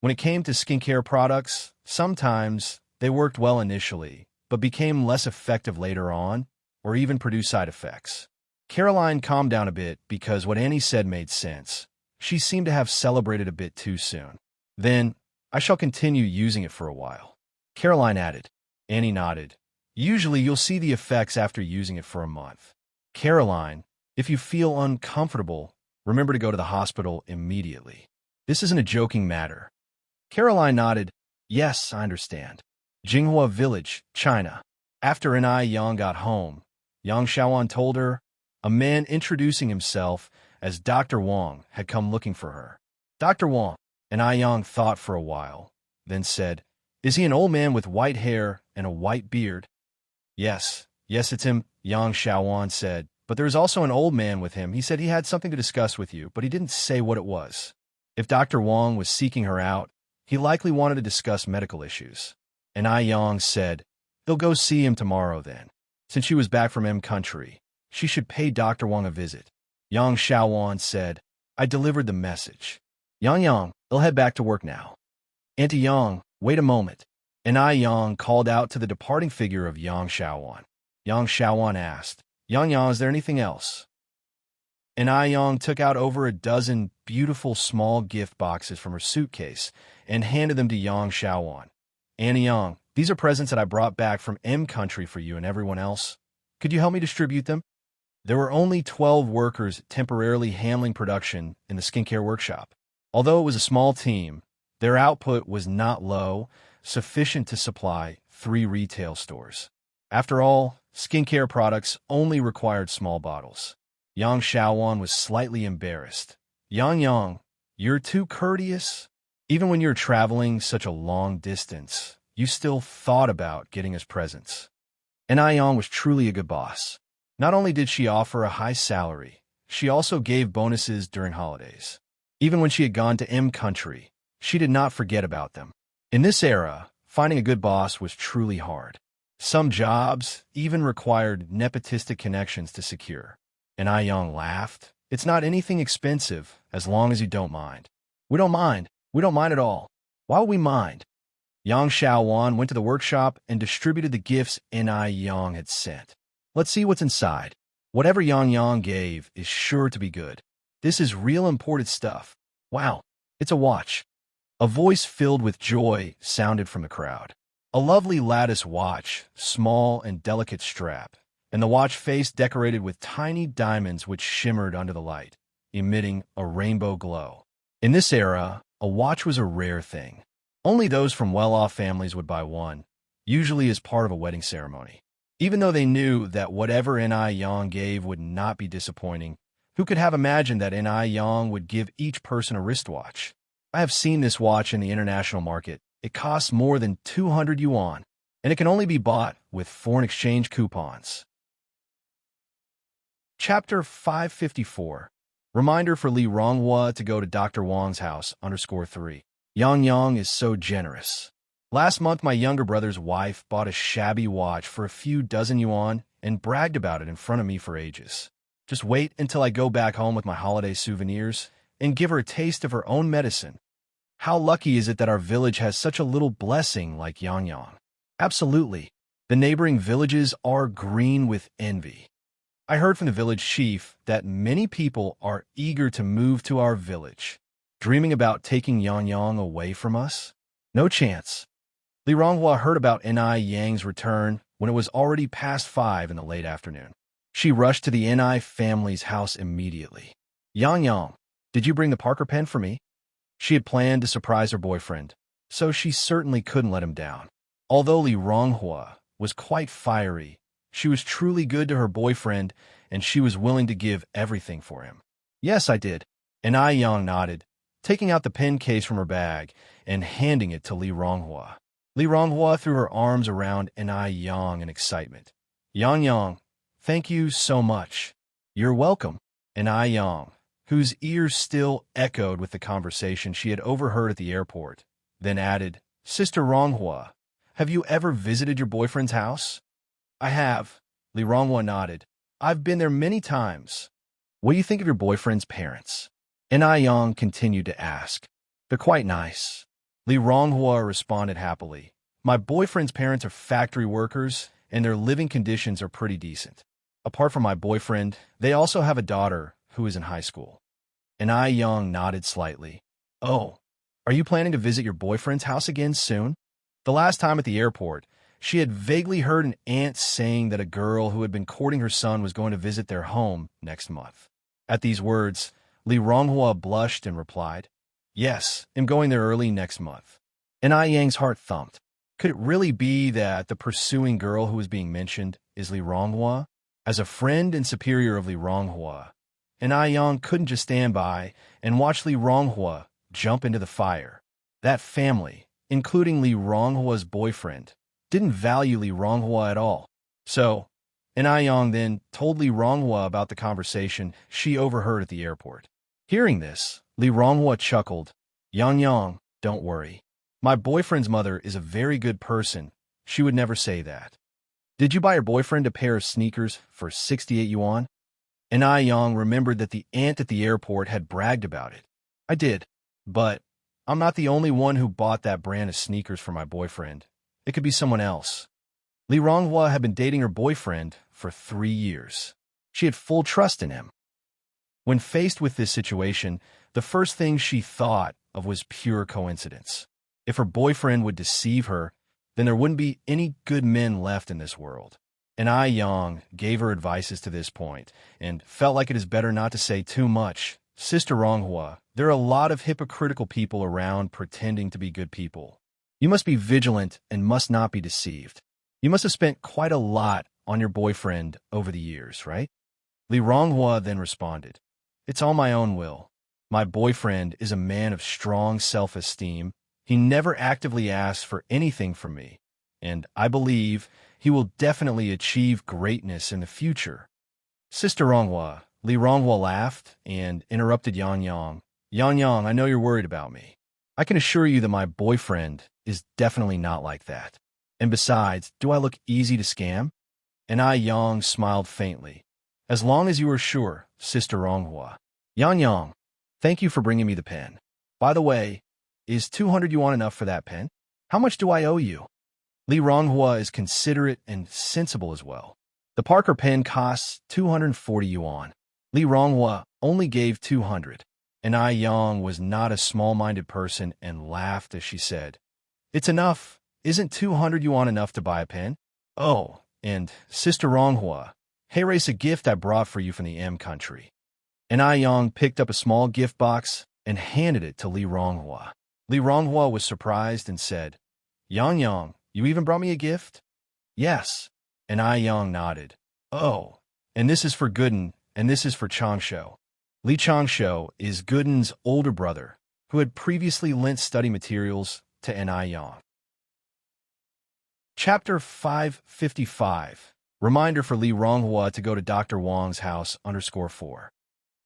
When it came to skincare products, sometimes they worked well initially, but became less effective later on, or even produced side effects. Caroline calmed down a bit because what Annie said made sense. She seemed to have celebrated a bit too soon. "Then, I shall continue using it for a while," Caroline added. Annie nodded. "Usually you'll see the effects after using it for a month." "Caroline, if you feel uncomfortable, remember to go to the hospital immediately. This isn't a joking matter." Caroline nodded. "Yes, I understand." Jinghua Village, China. After Anai Yang got home, Yang Xiaowan told her a man introducing himself as Dr. Wang had come looking for her. "Dr. Wang," Anai Yang thought for a while, then said, "Is he an old man with white hair and a white beard?" Yes, it's him," Yang Xiaowan said, "but there is also an old man with him. He said he had something to discuss with you, but he didn't say what it was." If Dr. Wang was seeking her out, he likely wanted to discuss medical issues. Anai Yang said, "They'll go see him tomorrow then. Since she was back from M country, she should pay Dr. Wang a visit." Yang Xiaowan said, "I delivered the message." Yang, they'll head back to work now." "Auntie Yang, wait a moment." Anai Yang called out to the departing figure of Yang Xiaowan. Yang Xiaowan asked, Yang, is there anything else?" Anai Yang took out over a dozen beautiful small gift boxes from her suitcase and handed them to Yang Xiaowan. "Annie Yang, these are presents that I brought back from M country for you and everyone else. Could you help me distribute them?" There were only 12 workers temporarily handling production in the skincare workshop. Although it was a small team, their output was not low, sufficient to supply 3 retail stores. After all, skincare products only required small bottles. Yang Xiaowan was slightly embarrassed. Yang, you're too courteous. Even when you're traveling such a long distance, you still thought about getting us presents." Anai Yang was truly a good boss. Not only did she offer a high salary, she also gave bonuses during holidays. Even when she had gone to M country, she did not forget about them. In this era, finding a good boss was truly hard. Some jobs even required nepotistic connections to secure. Anai Yang laughed. "It's not anything expensive, as long as you don't mind." We don't mind at all. Why would we mind?" Yang Xiaowan went to the workshop and distributed the gifts Anai Yang had sent. "Let's see what's inside. Whatever Yang gave is sure to be good. This is real imported stuff. Wow, it's a watch." A voice filled with joy sounded from the crowd. A lovely lattice watch, small and delicate strap, and the watch face decorated with tiny diamonds which shimmered under the light, emitting a rainbow glow. In this era, a watch was a rare thing. Only those from well-off families would buy one, usually as part of a wedding ceremony. Even though they knew that whatever Anai Yang gave would not be disappointing, who could have imagined that Anai Yang would give each person a wristwatch? "I have seen this watch in the international market. It costs more than 200 yuan, and it can only be bought with foreign exchange coupons." Chapter 554. Reminder for Li Ronghua to go to Dr. Wang's house, _3. Yang is so generous. Last month, my younger brother's wife bought a shabby watch for a few dozen yuan and bragged about it in front of me for ages. Just wait until I go back home with my holiday souvenirs and give her a taste of her own medicine. How lucky is it that our village has such a little blessing like Yang? Absolutely. The neighboring villages are green with envy. I heard from the village chief that many people are eager to move to our village, dreaming about taking Yang away from us. No chance. Li Ronghua heard about Anai Yang's return when it was already past 5 in the late afternoon. She rushed to the Anai family's house immediately. Yang, did you bring the Parker pen for me?" She had planned to surprise her boyfriend, so she certainly couldn't let him down. Although Li Ronghua was quite fiery, she was truly good to her boyfriend, and she was willing to give everything for him. Yes, I did. And Ai Yang nodded, taking out the pen case from her bag and handing it to Li Ronghua. Li Ronghua threw her arms around Ai Yang in excitement. Yang Yang, thank you so much. You're welcome. And Ai Yang, whose ears still echoed with the conversation she had overheard at the airport, then added, Sister Ronghua, have you ever visited your boyfriend's house? I have. Li Ronghua nodded. I've been there many times. What do you think of your boyfriend's parents? And Ai Yang continued to ask. They're quite nice. Li Ronghua responded happily. My boyfriend's parents are factory workers, and their living conditions are pretty decent. Apart from my boyfriend, they also have a daughter who is in high school. And Ai Yang nodded slightly. Oh, are you planning to visit your boyfriend's house again soon? The last time at the airport, she had vaguely heard an aunt saying that a girl who had been courting her son was going to visit their home next month. At these words, Li Ronghua blushed and replied, Yes, I'm going there early next month. And Ai Yang's heart thumped. Could it really be that the pursuing girl who was being mentioned is Li Ronghua? As a friend and superior of Li Ronghua, and Ai Yang couldn't just stand by and watch Li Ronghua jump into the fire. That family, including Li Ronghua's boyfriend, didn't value Li Ronghua at all. So, and Ai Yang then told Li Ronghua about the conversation she overheard at the airport. Hearing this, Li Ronghua chuckled. Yang Yang, don't worry. My boyfriend's mother is a very good person. She would never say that. Did you buy your boyfriend a pair of sneakers for 68 yuan? And Ai Yang remembered that the aunt at the airport had bragged about it. I did, but I'm not the only one who bought that brand of sneakers for my boyfriend. It could be someone else. Li Ronghua had been dating her boyfriend for 3 years. She had full trust in him. When faced with this situation, the first thing she thought of was pure coincidence. If her boyfriend would deceive her, then there wouldn't be any good men left in this world. And Ai Yang gave her advices to this point, and felt like it is better not to say too much. Sister Ronghua, there are a lot of hypocritical people around pretending to be good people. You must be vigilant and must not be deceived. You must have spent quite a lot on your boyfriend over the years, right? Li Ronghua then responded, It's all my own will. My boyfriend is a man of strong self-esteem. He never actively asks for anything from me, and I believe he will definitely achieve greatness in the future. Sister Ronghua, Li Ronghua laughed and interrupted Yang Yang. Yang Yang, I know you're worried about me. I can assure you that my boyfriend is definitely not like that. And besides, do I look easy to scam? And Ai Yang smiled faintly. As long as you are sure, Sister Ronghua. Yang Yang, thank you for bringing me the pen. By the way, is 200 yuan enough for that pen? How much do I owe you? Li Ronghua is considerate and sensible as well. The Parker pen costs 240 yuan. Li Ronghua only gave 200. And Ai Yang was not a small-minded person and laughed as she said, It's enough. Isn't 200 yuan enough to buy a pen? Oh, and Sister Ronghua, here is a gift I brought for you from the M country. And Ai Yang picked up a small gift box and handed it to Li Ronghua. Li Ronghua was surprised and said, Yang Yang, you even brought me a gift? Yes. And Ai Yang nodded. Oh, and this is for Gooden, and this is for Changsho. Li Changsho is Gooden's older brother, who had previously lent study materials to Ai Yang. Chapter 555. Reminder for Li Ronghua to go to Dr. Wang's house _4.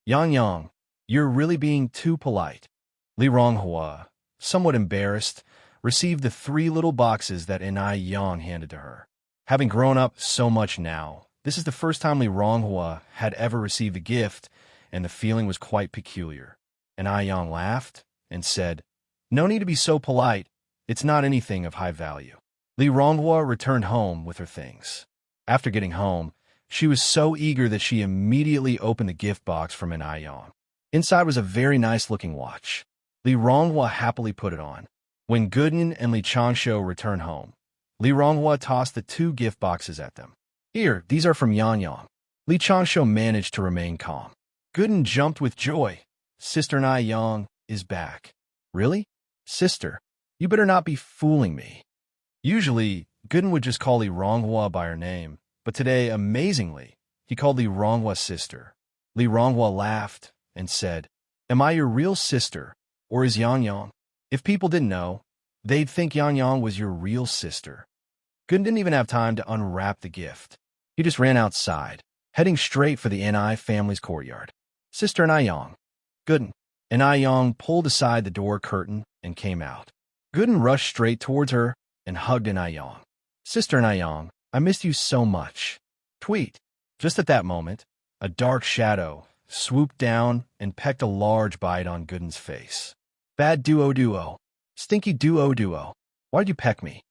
Yang Yang, you're really being too polite. Li Ronghua, somewhat embarrassed, received the 3 little boxes that Ai Yang handed to her. Having grown up so much now, this is the first time Li Ronghua had ever received a gift, and the feeling was quite peculiar. And Ai Yang laughed and said, No need to be so polite. It's not anything of high value. Li Ronghua returned home with her things. After getting home, she was so eager that she immediately opened the gift box from Ai Yang. Inside was a very nice-looking watch. Li Ronghua happily put it on. When Gooden and Li Changsho returned home, Li Ronghua tossed the 2 gift boxes at them. Here, these are from Yang Yang. Li Changsho managed to remain calm. Gooden jumped with joy. Sister Ai Yang is back. Really? Sister, you better not be fooling me. Usually, Gooden would just call Li Ronghua by her name, but today, amazingly, he called Li Ronghua's sister. Li Ronghua laughed and said, "Am I your real sister, or is Yang Yang? If people didn't know, they'd think Yang Yang was your real sister." Gooden didn't even have time to unwrap the gift. He just ran outside, heading straight for the Ni family's courtyard. Sister Ni Yang. Gooden. Ni Yang pulled aside the door curtain and came out. Gooden rushed straight towards her and hugged Ni Yang. Sister Ni Yang, I missed you so much. Tweet. Just at that moment, a dark shadow swooped down and pecked a large bite on Gooden's face. Bad duo. Stinky duo. Why'd you peck me?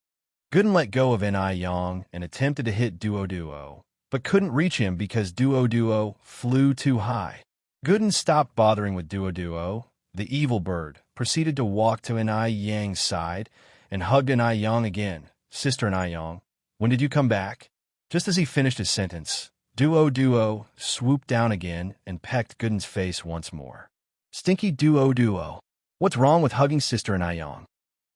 Gooden let go of Ni Yang and attempted to hit duo, but couldn't reach him because duo flew too high. Gooden stopped bothering with duo. The evil bird proceeded to walk to Ni Yang's side and hugged Ni Yang again. Sister Ni Yang, when did you come back? Just as he finished his sentence, duo swooped down again and pecked Gooden's face once more. Stinky duo. What's wrong with hugging Sister Ni Yang?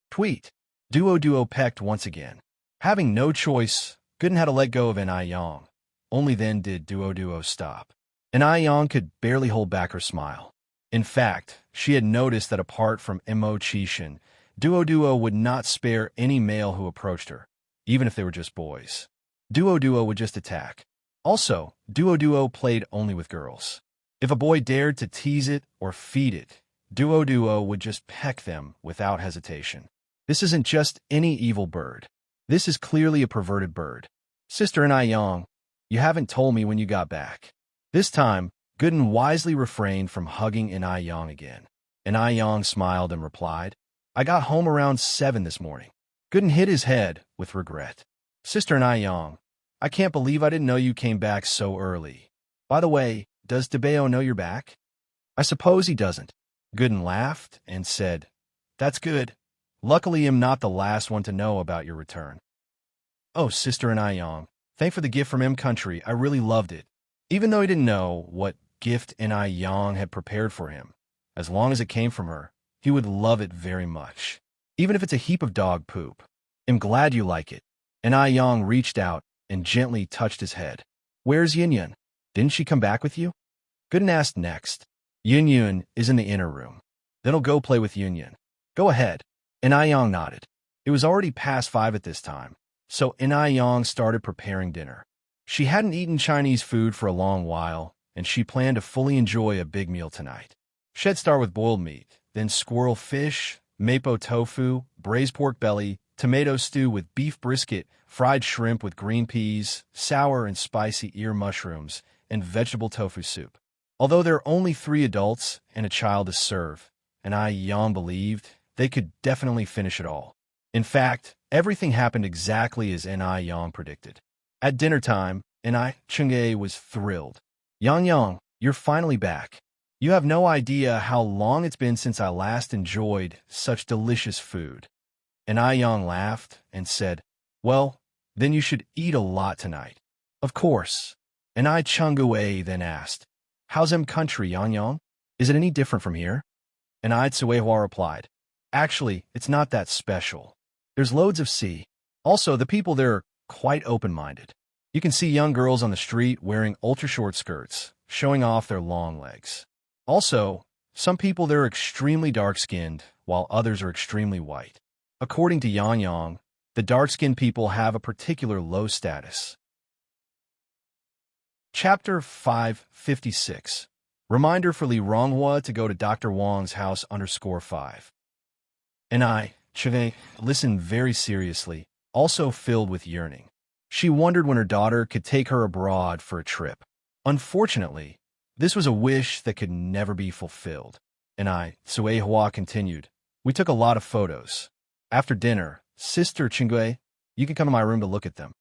Tweet. Duo pecked once again. Having no choice, Gooden had to let go of Ni Yang. Only then did duo stop. Ni Yang could barely hold back her smile. In fact, she had noticed that apart from Mo Chishin, duo would not spare any male who approached her, even if they were just boys. Duo would just attack. Also, duo played only with girls. If a boy dared to tease it or feed it, duo would just peck them without hesitation. This isn't just any evil bird. This is clearly a perverted bird. Sister Ni Yang, you haven't told me when you got back. This time, Gooden wisely refrained from hugging Ni Yang again. Ni Yang smiled and replied, I got home around 7 this morning. Gooden hit his head with regret. Sister Ni Yang, I can't believe I didn't know you came back so early. By the way, does Debeo know you're back? I suppose he doesn't. Gooden laughed and said, That's good. Luckily, I'm not the last one to know about your return. Oh, Sister Ni Yang, thank for the gift from M Country. I really loved it. Even though he didn't know what gift Ni Yang had prepared for him, as long as it came from her, he would love it very much. Even if it's a heap of dog poop. I'm glad you like it. Ni Yang reached out and gently touched his head. Where's Yin? Didn't she come back with you? Gooden asked next. Yin is in the inner room. Then I'll go play with Yin. Go ahead. Ni Yang nodded. It was already past 5 at this time, so Ni Yang started preparing dinner. She hadn't eaten Chinese food for a long while, and she planned to fully enjoy a big meal tonight. She'd start with boiled meat, then squirrel fish, mapo tofu, braised pork belly, tomato stew with beef brisket, fried shrimp with green peas, sour and spicy ear mushrooms, and vegetable tofu soup. Although there are only 3 adults and a child to serve, Ni Yang believed they could definitely finish it all. In fact, everything happened exactly as Ni Yang predicted. At dinner time, Ni Chungae was thrilled. Yang, you're finally back. You have no idea how long it's been since I last enjoyed such delicious food. Ni Yang laughed and said, Well, then you should eat a lot tonight. Of course. Ni Chungae then asked, How's M Country, Yang? Is it any different from here? Ni Tsuehua replied, Actually, it's not that special. There's loads of sea. Also, the people there are quite open-minded. You can see young girls on the street wearing ultra-short skirts, showing off their long legs. Also, some people there are extremely dark-skinned, while others are extremely white. According to Yang, the dark-skinned people have a particular low status. Chapter 556. Reminder for Li Ronghua to go to Dr. Wang's house _5. Ni Chungae listened very seriously, also filled with yearning. She wondered when her daughter could take her abroad for a trip. Unfortunately, this was a wish that could never be fulfilled. Ni Tsuehua continued, We took a lot of photos. After dinner, Sister Chungae, you can come to my room to look at them.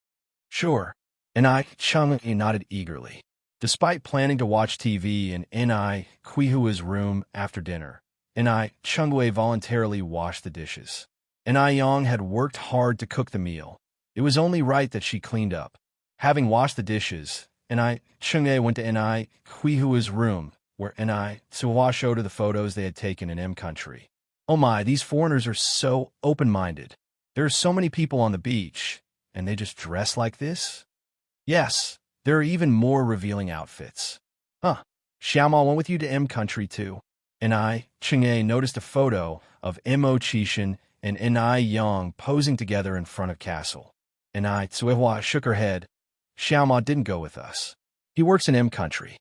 Sure. Ni Chungae nodded eagerly. Despite planning to watch TV in Ni Kuihua's room after dinner, Ni Chungae voluntarily washed the dishes. Ni Yang had worked hard to cook the meal. It was only right that she cleaned up. Having washed the dishes, Ni Chungae went to Ni Kuihua's room, where Ni Tsuehua showed her the photos they had taken in M Country. Oh my, these foreigners are so open-minded. There are so many people on the beach, and they just dress like this? Yes, there are even more revealing outfits. Huh, Xiaoma went with you to M country too. And I, Chang'e, noticed a photo of Mo Chishan and Enai Yang posing together in front of castle. And I, Tsuehua, shook her head. Xiaoma didn't go with us. He works in M country.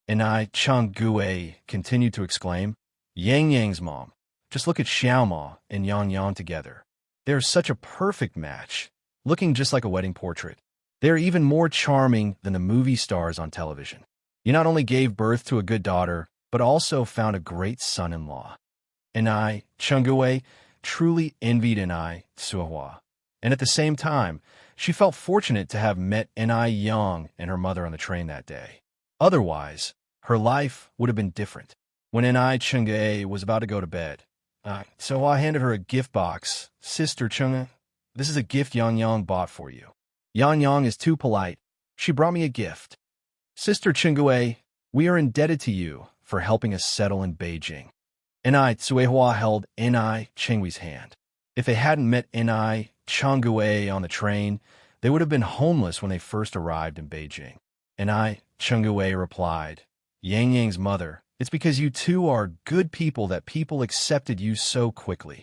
And I, Chang Gue, continued to exclaim, Yang Yang's mom. Just look at Xiaoma and Yang Yang together. They're such a perfect match, looking just like a wedding portrait. They're even more charming than the movie stars on television. You not only gave birth to a good daughter, but also found a great son-in-law. And I, Chang'e, truly envied Enai, Suehua. And at the same time, she felt fortunate to have met Enai Yang and her mother on the train that day. Otherwise, her life would have been different. When Enai Chang'e was about to go to bed, so I handed her a gift box. Sister Chang'e, this is a gift Yang Yang bought for you. Yang Yang is too polite. She brought me a gift. Sister Chang'e, we are indebted to you for helping us settle in Beijing. Enai Tsuehua held Enai Chengwe's hand. If they hadn't met Enai Chang'e on the train, they would have been homeless when they first arrived in Beijing. Enai Chang'e replied, Yang Yang's mother, it's because you two are good people that people accepted you so quickly.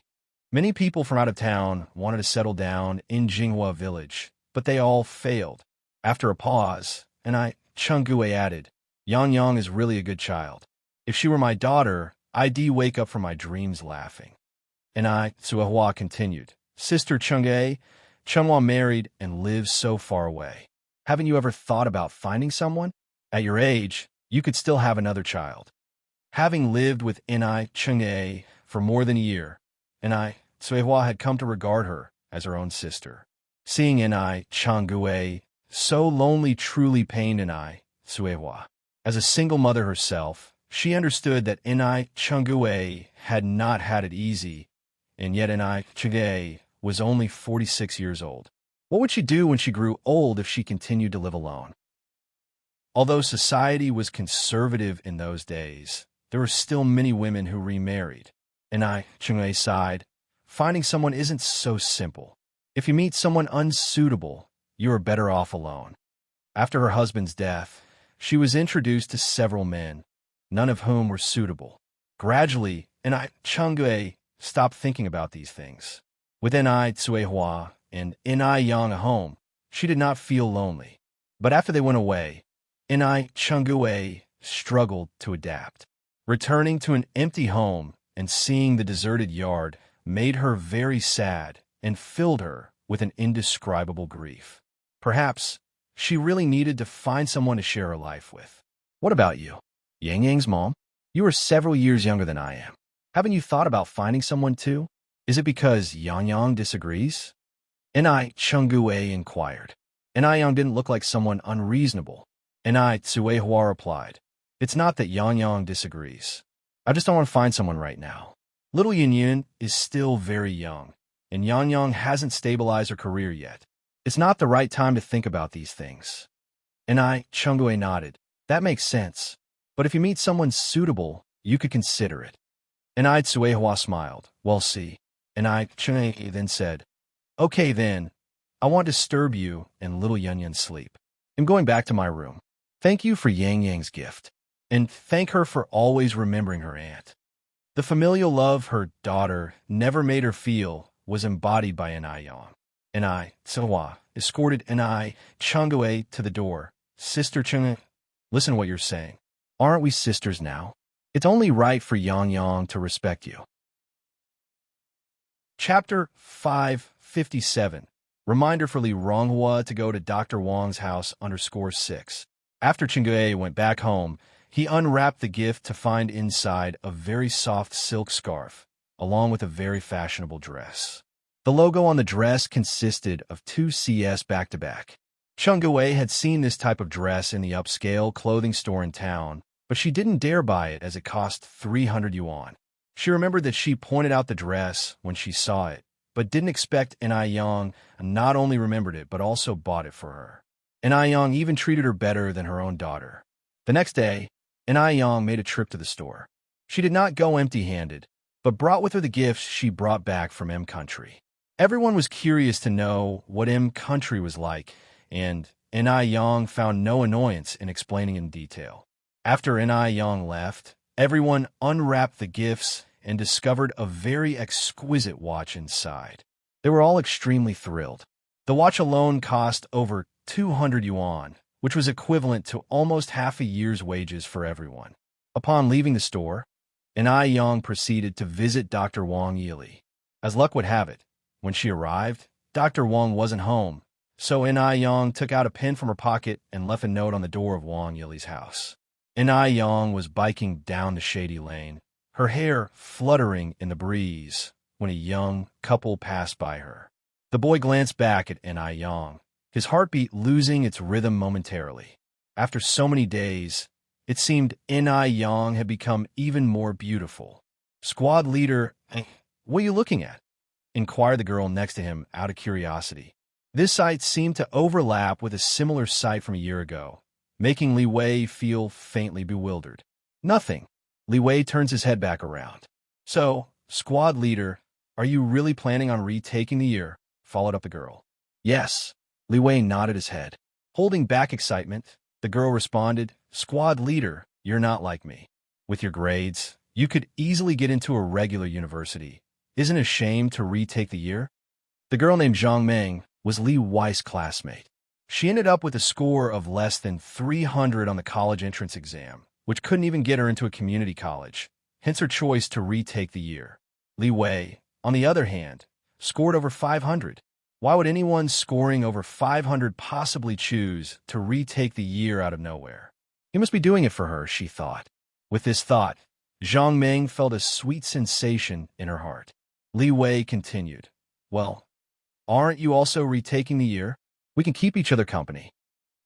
Many people from out of town wanted to settle down in Jinghua village, but they all failed. After a pause, Enai Chang'e added, Yang Yang is really a good child. If she were my daughter, I'd wake up from my dreams laughing. And I, Tsuehua, continued, Sister Chang'e, Changhua married and lives so far away. Haven't you ever thought about finding someone? At your age, you could still have another child. Having lived with Enai Chang'e for more than a year, Enai Tsuehua had come to regard her as her own sister. Seeing Enai Chang'e so lonely truly pained Enai Tsuehua. As a single mother herself, she understood that Enai Chang'e had not had it easy, and yet Enai Chang'e was only 46 years old. What would she do when she grew old if she continued to live alone? Although society was conservative in those days, there were still many women who remarried. Enai Chang'e sighed, finding someone isn't so simple. If you meet someone unsuitable, you are better off alone. After her husband's death, she was introduced to several men, none of whom were suitable. Gradually, Enai Chang'e stopped thinking about these things. With Enai Tsuehua and Enai Yang at home, she did not feel lonely. But after they went away, Enai Chang'e struggled to adapt. Returning to an empty home and seeing the deserted yard made her very sad and filled her with an indescribable grief. Perhaps she really needed to find someone to share her life with. What about you? Yang Yang's mom? You are several years younger than I am. Haven't you thought about finding someone too? Is it because Yang Yang disagrees? Enai Chang'e inquired. Enai Yang didn't look like someone unreasonable. Enai Tsuehua replied, It's not that Yang Yang disagrees. I just don't want to find someone right now. Little Yin Yin is still very young, and Yang Yang hasn't stabilized her career yet. It's not the right time to think about these things. Enai Chang'e nodded. That makes sense. But if you meet someone suitable, you could consider it. Enai Tsuehua smiled. Well, see. Enai Chang'e then said, Okay then, I won't disturb you and little Yin Yin sleep. I'm going back to my room. Thank you for Yang Yang's gift. And thank her for always remembering her aunt. The familial love her daughter never made her feel was embodied by Enai Yang. Enai Tsuehua escorted Enai Chang'e to the door. Sister Chang'e, listen to what you're saying. Aren't we sisters now? It's only right for Yang Yang to respect you. Chapter 557. Reminder for Li Ronghua to go to Dr. Wang's house _6. After Chang'e went back home, he unwrapped the gift to find inside a very soft silk scarf, along with a very fashionable dress. The logo on the dress consisted of 2 CS back-to-back. Chang'e had seen this type of dress in the upscale clothing store in town, but she didn't dare buy it as it cost 300 yuan. She remembered that she pointed out the dress when she saw it, but didn't expect Enai Yang not only remembered it, but also bought it for her. Enai Yang even treated her better than her own daughter. The next day, Enai Yang made a trip to the store. She did not go empty-handed. but brought with her the gifts she brought back from M Country. Everyone was curious to know what M Country was like, and N.I. Yang found no annoyance in explaining in detail. After N.I. Yang left, everyone unwrapped the gifts and discovered a very exquisite watch inside. They were all extremely thrilled. The watch alone cost over 200 yuan, which was equivalent to almost half a year's wages for everyone. Upon leaving the store, N.I. Yang proceeded to visit Dr. Wang Yili. As luck would have it, when she arrived, Dr. Wang wasn't home, so N.I. Yang took out a pen from her pocket and left a note on the door of Wang Yili's house. N.I. Yang was biking down the shady lane, her hair fluttering in the breeze, when a young couple passed by her. The boy glanced back at N.I. Yang, his heartbeat losing its rhythm momentarily. After so many days, it seemed N.I. Yang had become even more beautiful. Squad leader, what are you looking at? Inquired the girl next to him out of curiosity. This sight seemed to overlap with a similar sight from a year ago, making Li Wei feel faintly bewildered. Nothing. Li Wei turns his head back around. So, squad leader, are you really planning on retaking the year? Followed up the girl. Yes. Li Wei nodded his head. Holding back excitement, the girl responded, Squad leader, you're not like me. With your grades, you could easily get into a regular university. Isn't it a shame to retake the year? The girl named Zhang Meng was Li Wei's classmate. She ended up with a score of less than 300 on the college entrance exam, which couldn't even get her into a community college, hence her choice to retake the year. Li Wei, on the other hand, scored over 500. Why would anyone scoring over 500 possibly choose to retake the year out of nowhere? He must be doing it for her, she thought. With this thought, Zhang Meng felt a sweet sensation in her heart. Li Wei continued, Well, aren't you also retaking the year? We can keep each other company.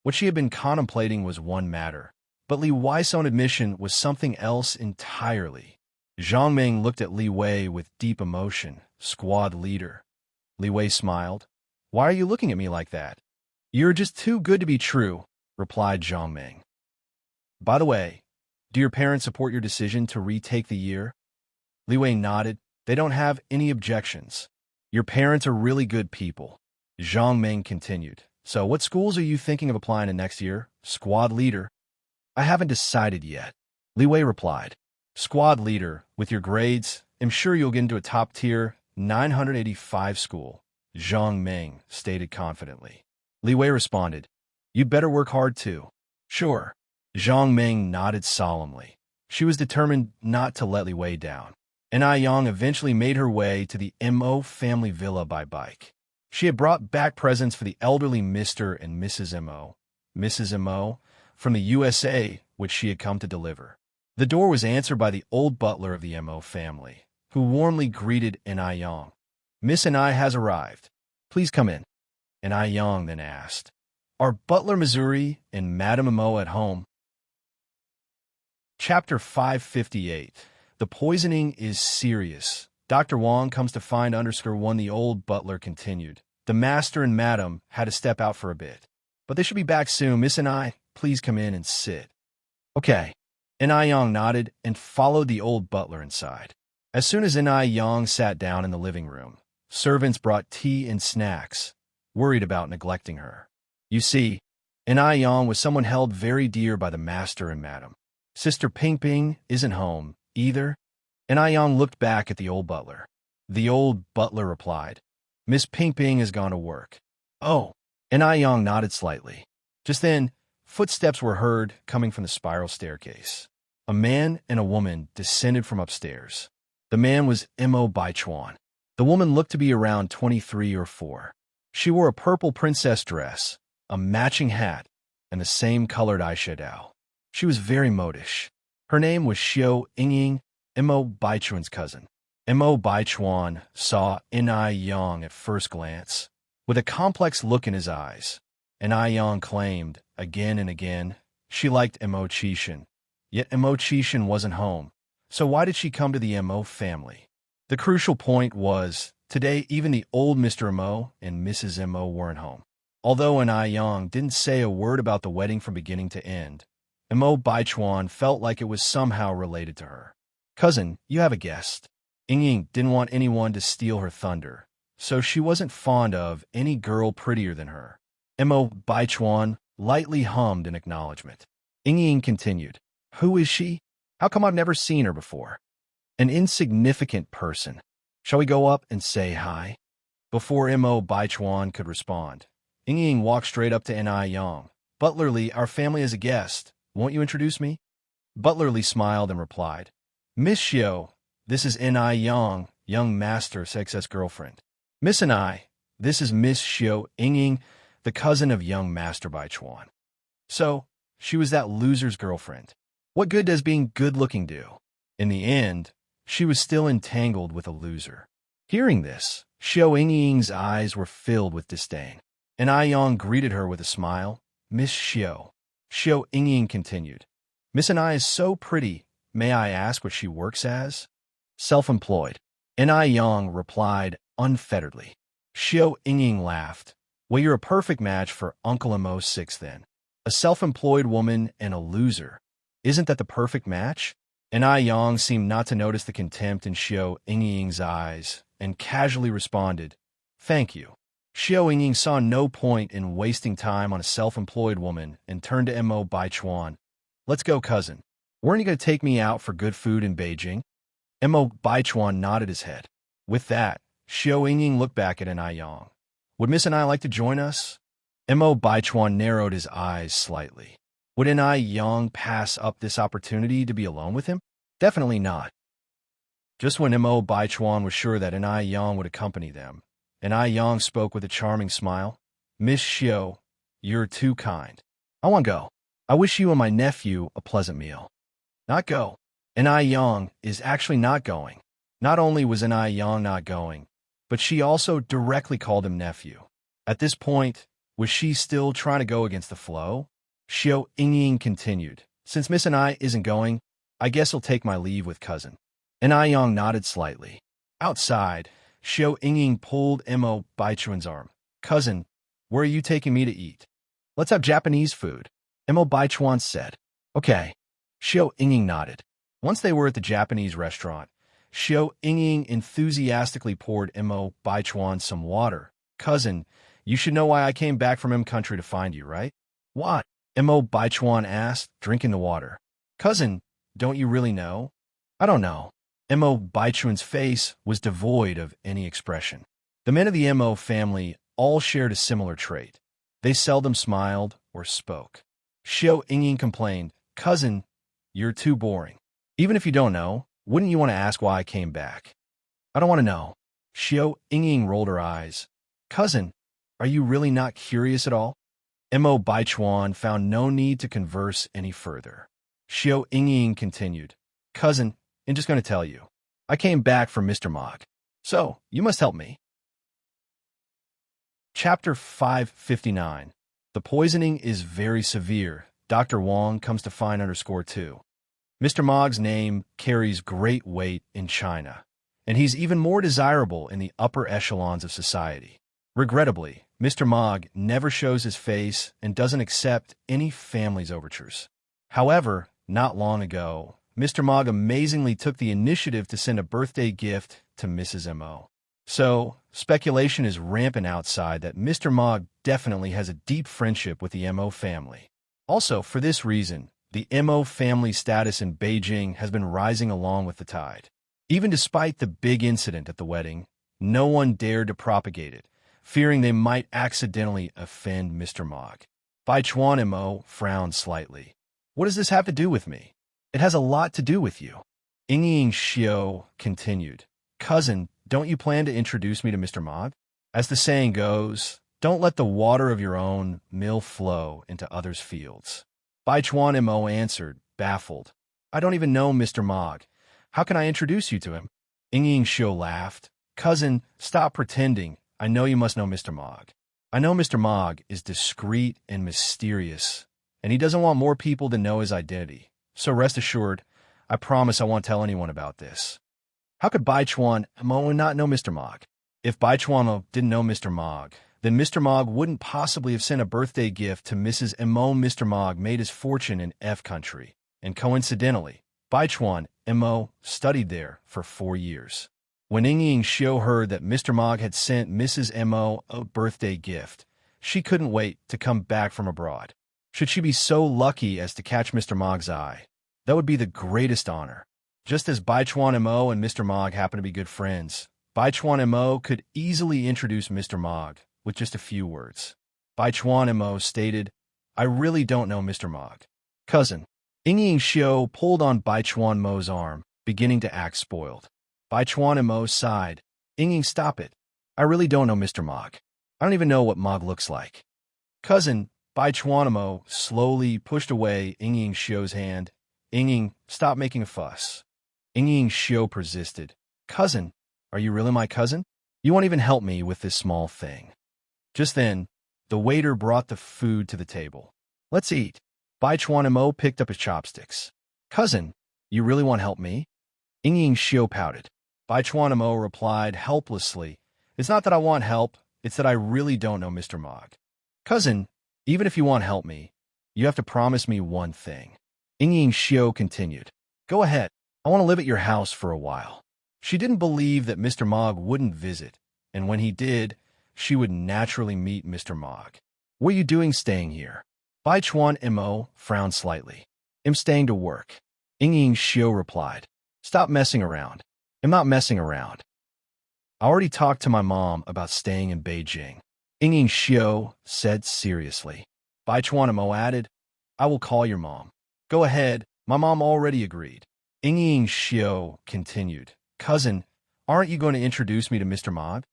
What she had been contemplating was one matter, but Li Wei's own admission was something else entirely. Zhang Meng looked at Li Wei with deep emotion. Squad leader. Li Wei smiled. Why are you looking at me like that? You're just too good to be true, replied Zhang Meng. By the way, do your parents support your decision to retake the year? Li Wei nodded. They don't have any objections. Your parents are really good people. Zhang Meng continued. So what schools are you thinking of applying to next year? Squad leader. I haven't decided yet. Li Wei replied. Squad leader, with your grades, I'm sure you'll get into a top-tier 985 school, Zhang Meng stated confidently. Li Wei responded, You'd better work hard too. Sure. Zhang Meng nodded solemnly. She was determined not to let Li Wei down. N.I. Yang eventually made her way to the M.O. family villa by bike. She had brought back presents for the elderly Mr. and Mrs. M.O. Mrs. M.O. from the USA, which she had come to deliver. The door was answered by the old butler of the M.O. family, who warmly greeted N.I. Yang. Miss N.I. has arrived. Please come in. N.I. Yang then asked, Are Butler Missouri and Madame M.O. at home? Chapter 558. The poisoning is serious. Dr. Wang comes to find _1 the old butler continued. The master and madam had to step out for a bit. But they should be back soon. Miss N.I., please come in and sit. Okay. N.I. Yang nodded and followed the old butler inside. As soon as N.I. Yang sat down in the living room, servants brought tea and snacks, worried about neglecting her. You see, N.I. Yang was someone held very dear by the master and madam. Sister Ping Ping isn't home, either. N.I. Yang looked back at the old butler. The old butler replied, Miss Ping Ping has gone to work. Oh. N.I. Yang nodded slightly. Just then, footsteps were heard coming from the spiral staircase. A man and a woman descended from upstairs. The man was M.O. Baichuan. The woman looked to be around 23 or 4. She wore a purple princess dress, a matching hat, and the same colored eyeshadow. She was very modish. Her name was Xiao Yingying, M.O. Baichuan's cousin. M.O. Baichuan saw N.I. Yang at first glance, with a complex look in his eyes. N.I. Yang claimed, again and again, she liked M.O. Qishan. Yet M.O. Qishan wasn't home, so why did she come to the M.O. family? The crucial point was, today even the old Mr. M.O. and Mrs. M.O. weren't home. Although N.I. Yang didn't say a word about the wedding from beginning to end, M.O. Baichuan felt like it was somehow related to her. Cousin, you have a guest. Ying didn't want anyone to steal her thunder, so she wasn't fond of any girl prettier than her. Mo Baichuan lightly hummed in acknowledgement. Ying continued, "Who is she? How come I've never seen her before?" "An insignificant person. Shall we go up and say hi?" Before Mo Baichuan could respond, Ying walked straight up to Ni Yang. "Butlerly, our family is a guest. Won't you introduce me?" Butlerly smiled and replied, "Miss Xiao, this is Ni Yang, young master's ex-girlfriend. Miss and I, this is Miss Xiao Ying, the cousin of young Master Baichuan." So, she was that loser's girlfriend. What good does being good-looking do? In the end, she was still entangled with a loser. Hearing this, Xiao Ying's eyes were filled with disdain. And Ai Yang greeted her with a smile. "Miss Xiao." Xiao Ying continued, "Miss Anai is so pretty. May I ask what she works as?" "Self-employed." And Ai Yang replied unfetteredly. Xiao Ying laughed. "Well, you're a perfect match for Uncle Mo 6 then. A self-employed woman and a loser. Isn't that the perfect match?" And Ai Yang seemed not to notice the contempt in Xiao Ying's eyes and casually responded, "Thank you." Xiao Ying saw no point in wasting time on a self-employed woman and turned to Mo Baichuan. "Let's go, cousin. Weren't you going to take me out for good food in Beijing?" Mo Baichuan nodded his head. With that, Xiao Ying looked back at Ai Yang. "Would Miss and I like to join us?" Mo Baichuan narrowed his eyes slightly. Would Ai Yang pass up this opportunity to be alone with him? Definitely not. Just when Mo Baichuan was sure that Ai Yang would accompany them, Ai Yang spoke with a charming smile. "Miss Xiao, you're too kind. I want to go. I wish you and my nephew a pleasant meal." "Not go." Ai Yang is actually not going. Not only was Ai Yang not going, but she also directly called him nephew. At this point, was she still trying to go against the flow? Xiao Ying continued, "Since Miss and I isn't going, I guess I'll take my leave with cousin." Ai Yang nodded slightly. Outside, Xiao Ying pulled Mo Baichuan's arm. "Cousin, where are you taking me to eat?" "Let's have Japanese food," Mo Baichuan said. "Okay." Xiao Ying nodded. Once they were at the Japanese restaurant, Xiao Ying enthusiastically poured Mo Baichuan some water. "Cousin, you should know why I came back from country to find you, right?" "What?" Mo Baichuan asked, drinking the water. "Cousin, don't you really know?" "I don't know." Mo Baichuan's face was devoid of any expression. The men of the Mo family all shared a similar trait. They seldom smiled or spoke. Xiao Ying complained, "Cousin, you're too boring. Even if you don't know, wouldn't you want to ask why I came back?" "I don't want to know." Xiao Ying rolled her eyes. "Cousin, are you really not curious at all?" Mo Baichuan found no need to converse any further. Xiao Ying continued, "Cousin, I'm just going to tell you. I came back from Mr. Mog. So, you must help me." Chapter 559. The poisoning is very severe. Dr. Wong comes to find _2. Mr. Mog's name carries great weight in China, and he's even more desirable in the upper echelons of society. Regrettably, Mr. Mog never shows his face and doesn't accept any family's overtures. However, not long ago, Mr. Mog amazingly took the initiative to send a birthday gift to Mrs. Mo. So, speculation is rampant outside that Mr. Mog definitely has a deep friendship with the Mo family. Also, for this reason, the Mo family status in Beijing has been rising along with the tide. Even despite the big incident at the wedding, no one dared to propagate it, fearing they might accidentally offend Mr. Mog. Baichuan Mo frowned slightly. "What does this have to do with me?" "It has a lot to do with you." Ying Xiao continued, "Cousin, don't you plan to introduce me to Mr. Mog? As the saying goes, don't let the water of your own mill flow into others' fields." Baichuan Mo answered, baffled, "I don't even know Mr. Mog. How can I introduce you to him?" Ying Xiao laughed. "Cousin, stop pretending. I know you must know Mr. Mog. I know Mr. Mog is discreet and mysterious, and he doesn't want more people to know his identity. So rest assured, I promise I won't tell anyone about this." How could Baichuan Mo not know Mr. Mog? If Baichuan Mo didn't know Mr. Mog, then Mr. Mog wouldn't possibly have sent a birthday gift to Mrs. Mo. Mr. Mog made his fortune in F country, and coincidentally, Baichuan Mo studied there for 4 years. When Ying Xiu heard that Mr. Mog had sent Mrs. Mo a birthday gift, she couldn't wait to come back from abroad. Should she be so lucky as to catch Mr. Mog's eye, that would be the greatest honor. Just as Bai Chuan Mo and Mr. Mog happen to be good friends, Bai Chuan Mo could easily introduce Mr. Mog with just a few words. Bai Chuan Mo stated, "I really don't know Mr. Mog." Cousin. Ying Xiu pulled on Bai Chuan Mo's arm, beginning to act spoiled. Bai Chuan Mo sighed. "Ying, stop it. I really don't know Mr. Mog. I don't even know what Mog looks like." Cousin. Bai Chuan Mo slowly pushed away Ying Xiu's hand. "Ying, stop making a fuss." Ying Xiu persisted. "Cousin, are you really my cousin? You won't even help me with this small thing." Just then, the waiter brought the food to the table. "Let's eat." Bai Chuan Mo picked up his chopsticks. "Cousin, you really want to help me?" Ying Xiu pouted. Bai Chuan Mo replied helplessly, "It's not that I want help, it's that I really don't know Mr. Mog." "Cousin, even if you want to help me, you have to promise me one thing." Ying Xiu continued. "Go ahead. I want to live at your house for a while." She didn't believe that Mr. Mog wouldn't visit, and when he did, she would naturally meet Mr. Mog. "What are you doing staying here?" Bai Chuan Mo frowned slightly. "I'm staying to work." Ying Xiu replied. "Stop messing around." "I'm not messing around. I already talked to my mom about staying in Beijing." Ying Xiu said seriously. Bai Chuan Mo added, "I will call your mom." "Go ahead, my mom already agreed." Ying Xiu continued. "Cousin, aren't you going to introduce me to Mr. Mog?"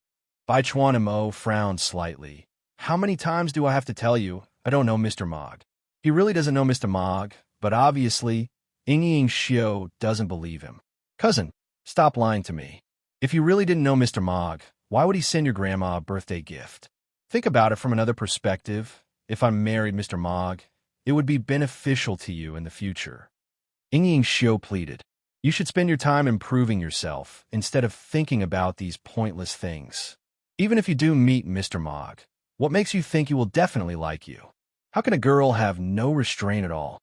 Bai Chuan Mo frowned slightly. "How many times do I have to tell you I don't know Mr. Mog?" He really doesn't know Mr. Mog, but obviously, Ying Xiu doesn't believe him. "Cousin, stop lying to me. If you really didn't know Mr. Mog, why would he send your grandma a birthday gift? Think about it from another perspective. If I married Mr. Mog, it would be beneficial to you in the future." Ying Xiu pleaded. "You should spend your time improving yourself instead of thinking about these pointless things. Even if you do meet Mr. Mog, what makes you think he will definitely like you? How can a girl have no restraint at all?"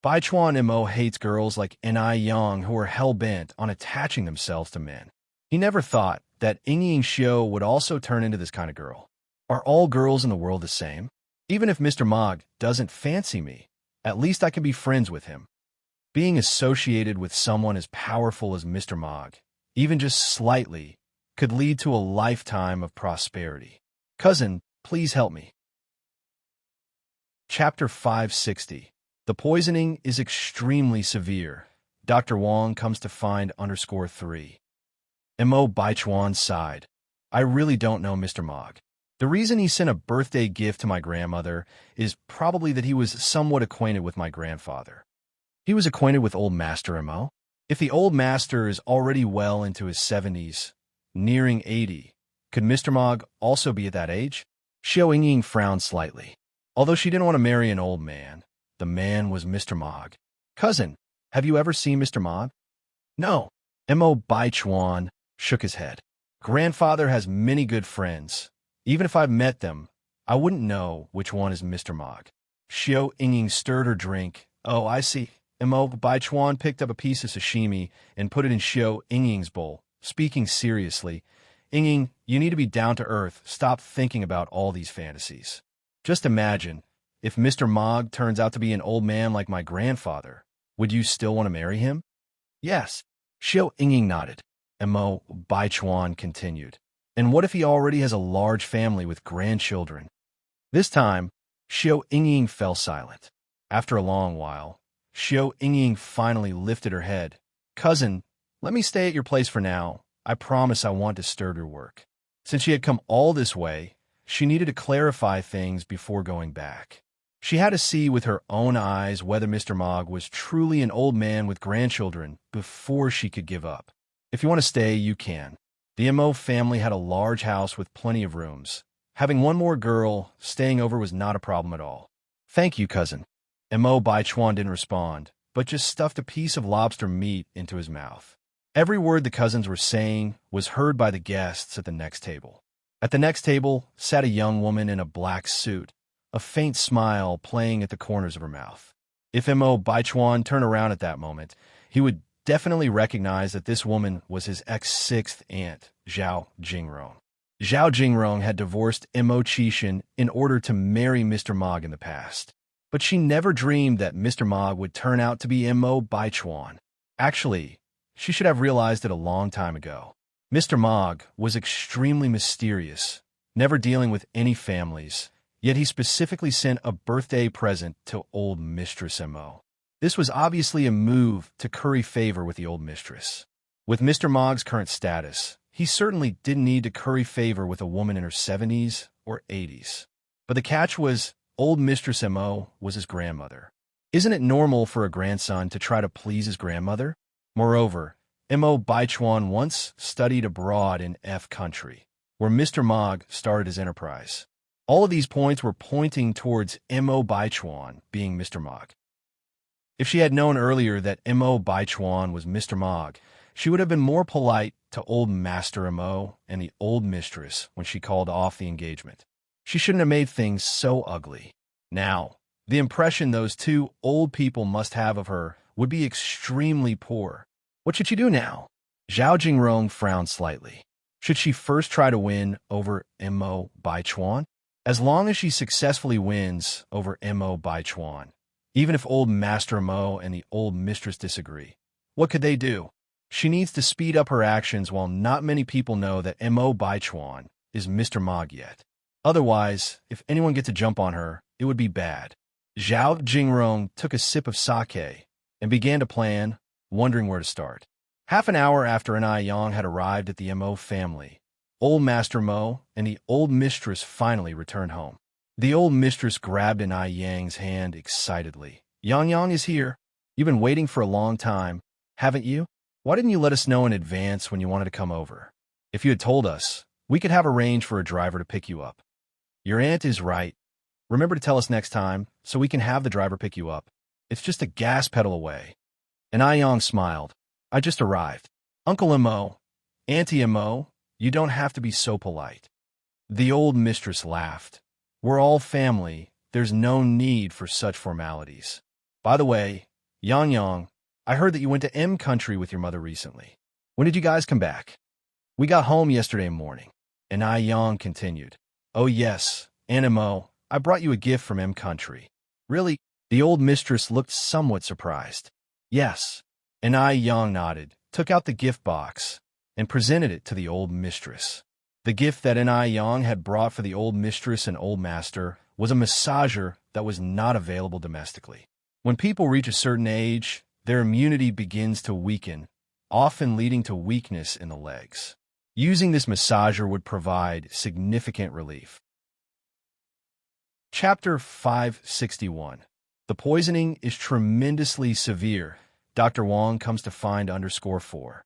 Bai Chuan Mo hates girls like Ni Yang who are hell-bent on attaching themselves to men. He never thought that Ying Xiu would also turn into this kind of girl. Are all girls in the world the same? Even if Mr. Mog doesn't fancy me, at least I can be friends with him. Being associated with someone as powerful as Mr. Mog, even just slightly, could lead to a lifetime of prosperity. Cousin, please help me. Chapter 560. The poisoning is extremely severe. Dr. Wang comes to find _3. Mo Baichuan sighed. "I really don't know Mr. Mog. The reason he sent a birthday gift to my grandmother is probably that he was somewhat acquainted with my grandfather." "He was acquainted with old Master Mo? If the old master is already well into his 70s, nearing 80, could Mr. Mog also be at that age?" Xiao Ying frowned slightly. Although she didn't want to marry an old man, the man was Mr. Mog. "Cousin, have you ever seen Mr. Mog?" "No." Mo Baichuan shook his head. "Grandfather has many good friends. Even if I've met them, I wouldn't know which one is Mr. Mog." Xiao Ying stirred her drink. "Oh, I see." Mo Baichuan picked up a piece of sashimi and put it in Xiao Ying's bowl, speaking seriously. "Ying, you need to be down to earth. Stop thinking about all these fantasies. Just imagine, if Mr. Mog turns out to be an old man like my grandfather, would you still want to marry him?" "Yes." Xiao Ying nodded. Mo Baichuan continued. "And what if he already has a large family with grandchildren?" This time, Xiao Ying fell silent. After a long while, Xiao Ying finally lifted her head. "Cousin, let me stay at your place for now. I promise I won't disturb your work." Since she had come all this way, she needed to clarify things before going back. She had to see with her own eyes whether Mr. Mog was truly an old man with grandchildren before she could give up. "If you want to stay, you can." The Mo family had a large house with plenty of rooms. Having one more girl, staying over was not a problem at all. "Thank you, cousin." Mo Baichuan didn't respond, but just stuffed a piece of lobster meat into his mouth. Every word the cousins were saying was heard by the guests at the next table. At the next table sat a young woman in a black suit, a faint smile playing at the corners of her mouth. If Mo Baichuan turned around at that moment, he would definitely recognized that this woman was his ex-sixth aunt, Zhao Jingrong. Zhao Jingrong had divorced Mo Qishan in order to marry Mr. Mog in the past. But she never dreamed that Mr. Mog would turn out to be Mo Baichuan. Actually, she should have realized it a long time ago. Mr. Mog was extremely mysterious, never dealing with any families, yet he specifically sent a birthday present to old Mistress Mo. This was obviously a move to curry favor with the old mistress. With Mr. Mog's current status, he certainly didn't need to curry favor with a woman in her 70s or 80s. But the catch was, old Mistress Mo was his grandmother. Isn't it normal for a grandson to try to please his grandmother? Moreover, Mo Baichuan once studied abroad in F country, where Mr. Mog started his enterprise. All of these points were pointing towards Mo Baichuan being Mr. Mog. If she had known earlier that Mo Baichuan was Mr. Mog, she would have been more polite to old Master Mo and the old mistress when she called off the engagement. She shouldn't have made things so ugly. Now, the impression those two old people must have of her would be extremely poor. What should she do now? Zhao Jingrong frowned slightly. Should she first try to win over Mo Baichuan? As long as she successfully wins over Mo Baichuan, even if old Master Mo and the old mistress disagree, what could they do? She needs to speed up her actions while not many people know that Mo Baichuan is Mr. Mog yet. Otherwise, if anyone gets a jump on her, it would be bad. Zhao Jingrong took a sip of sake and began to plan, wondering where to start. Half an hour after Yang had arrived at the Mo family, old Master Mo and the old mistress finally returned home. The old mistress grabbed Yang's hand excitedly. Yang is here. You've been waiting for a long time, haven't you? Why didn't you let us know in advance when you wanted to come over? If you had told us, we could have arranged for a driver to pick you up. Your aunt is right. Remember to tell us next time so we can have the driver pick you up. It's just a gas pedal away. And Yang smiled. I just arrived. Uncle Mo, Auntie Mo, you don't have to be so polite. The old mistress laughed. We're all family. There's no need for such formalities. By the way, Yang, I heard that you went to M country with your mother recently. When did you guys come back? We got home yesterday morning. And Yang continued. Oh yes, Mo, I brought you a gift from M country. Really? The old mistress looked somewhat surprised. Yes. And Yang nodded, took out the gift box, and presented it to the old mistress. The gift that Yang had brought for the old mistress and old master was a massager that was not available domestically. When people reach a certain age, their immunity begins to weaken, often leading to weakness in the legs. Using this massager would provide significant relief. Chapter 561. The poisoning is tremendously severe. Dr. Wong comes to find _4.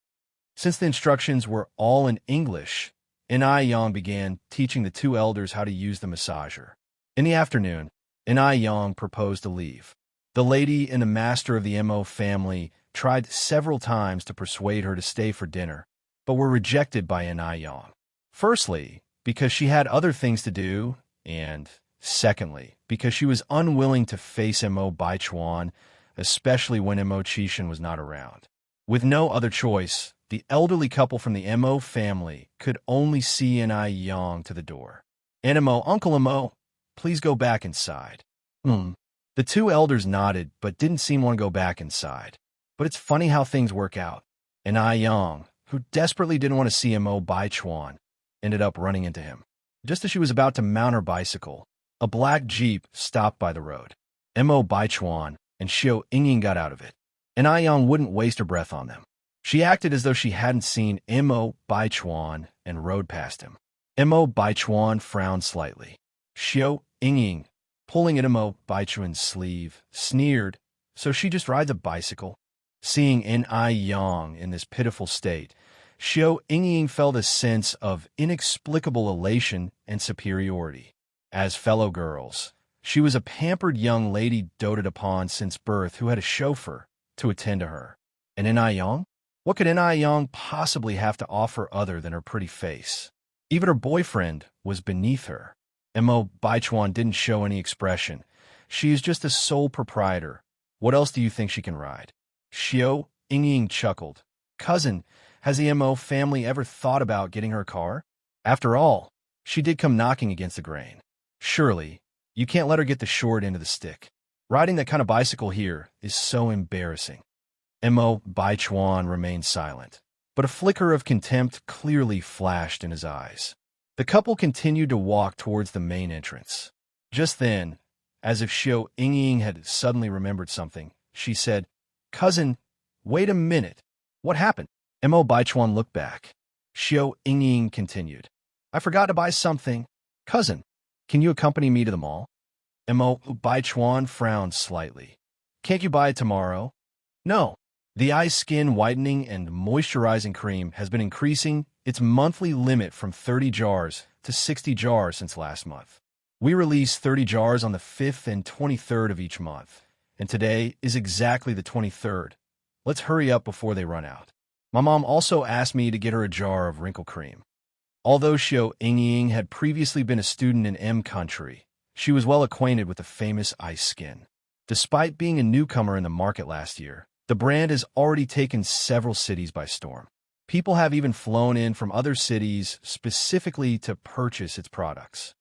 Since the instructions were all in English, Yang began teaching the two elders how to use the massager. In the afternoon, Yang proposed to leave. The lady and the master of the Mo family tried several times to persuade her to stay for dinner, but were rejected by Yang. Firstly, because she had other things to do, and secondly, because she was unwilling to face Mo Baichuan, especially when Mo Qishan was not around. With no other choice, the elderly couple from the Mo family could only see Yang to the door. Mo, Uncle Mo, please go back inside. The two elders nodded but didn't seem to want to go back inside. But it's funny how things work out. Yang, who desperately didn't want to see Mo Baichuan, ended up running into him. Just as she was about to mount her bicycle, a black Jeep stopped by the road. Mo Baichuan and Xiao Yingying got out of it. Yang wouldn't waste her breath on them. She acted as though she hadn't seen Mo Baichuan and rode past him. Mo Baichuan frowned slightly. Xiao Yingying, pulling at Mo Baichuan's sleeve, sneered, so she just rides a bicycle. Seeing Yang in this pitiful state, Xiao Yingying felt a sense of inexplicable elation and superiority. As fellow girls, she was a pampered young lady doted upon since birth who had a chauffeur to attend to her. And Yang? What could Yang possibly have to offer other than her pretty face? Even her boyfriend was beneath her. Mo Baichuan didn't show any expression. She is just a sole proprietor. What else do you think she can ride? Xiao Ying chuckled. Cousin, has the MO family ever thought about getting her a car? After all, she did come knocking against the grain. Surely, you can't let her get the short end of the stick. Riding that kind of bicycle here is so embarrassing. Mo Baichuan remained silent, but a flicker of contempt clearly flashed in his eyes. The couple continued to walk towards the main entrance. Just then, as if Xiao Ying had suddenly remembered something, she said, Cousin, wait a minute. What happened? Mo Baichuan looked back. Xiao Ying continued, I forgot to buy something. Cousin, can you accompany me to the mall? Mo Baichuan frowned slightly. Can't you buy it tomorrow? No. The eye skin whitening and moisturizing cream has been increasing its monthly limit from 30 jars to 60 jars since last month. We release 30 jars on the 5th and 23rd of each month, and today is exactly the 23rd. Let's hurry up before they run out. My mom also asked me to get her a jar of wrinkle cream. Although Xiao Ying had previously been a student in M country, she was well acquainted with the famous ice skin. Despite being a newcomer in the market last year, the brand has already taken several cities by storm. People have even flown in from other cities specifically to purchase its products.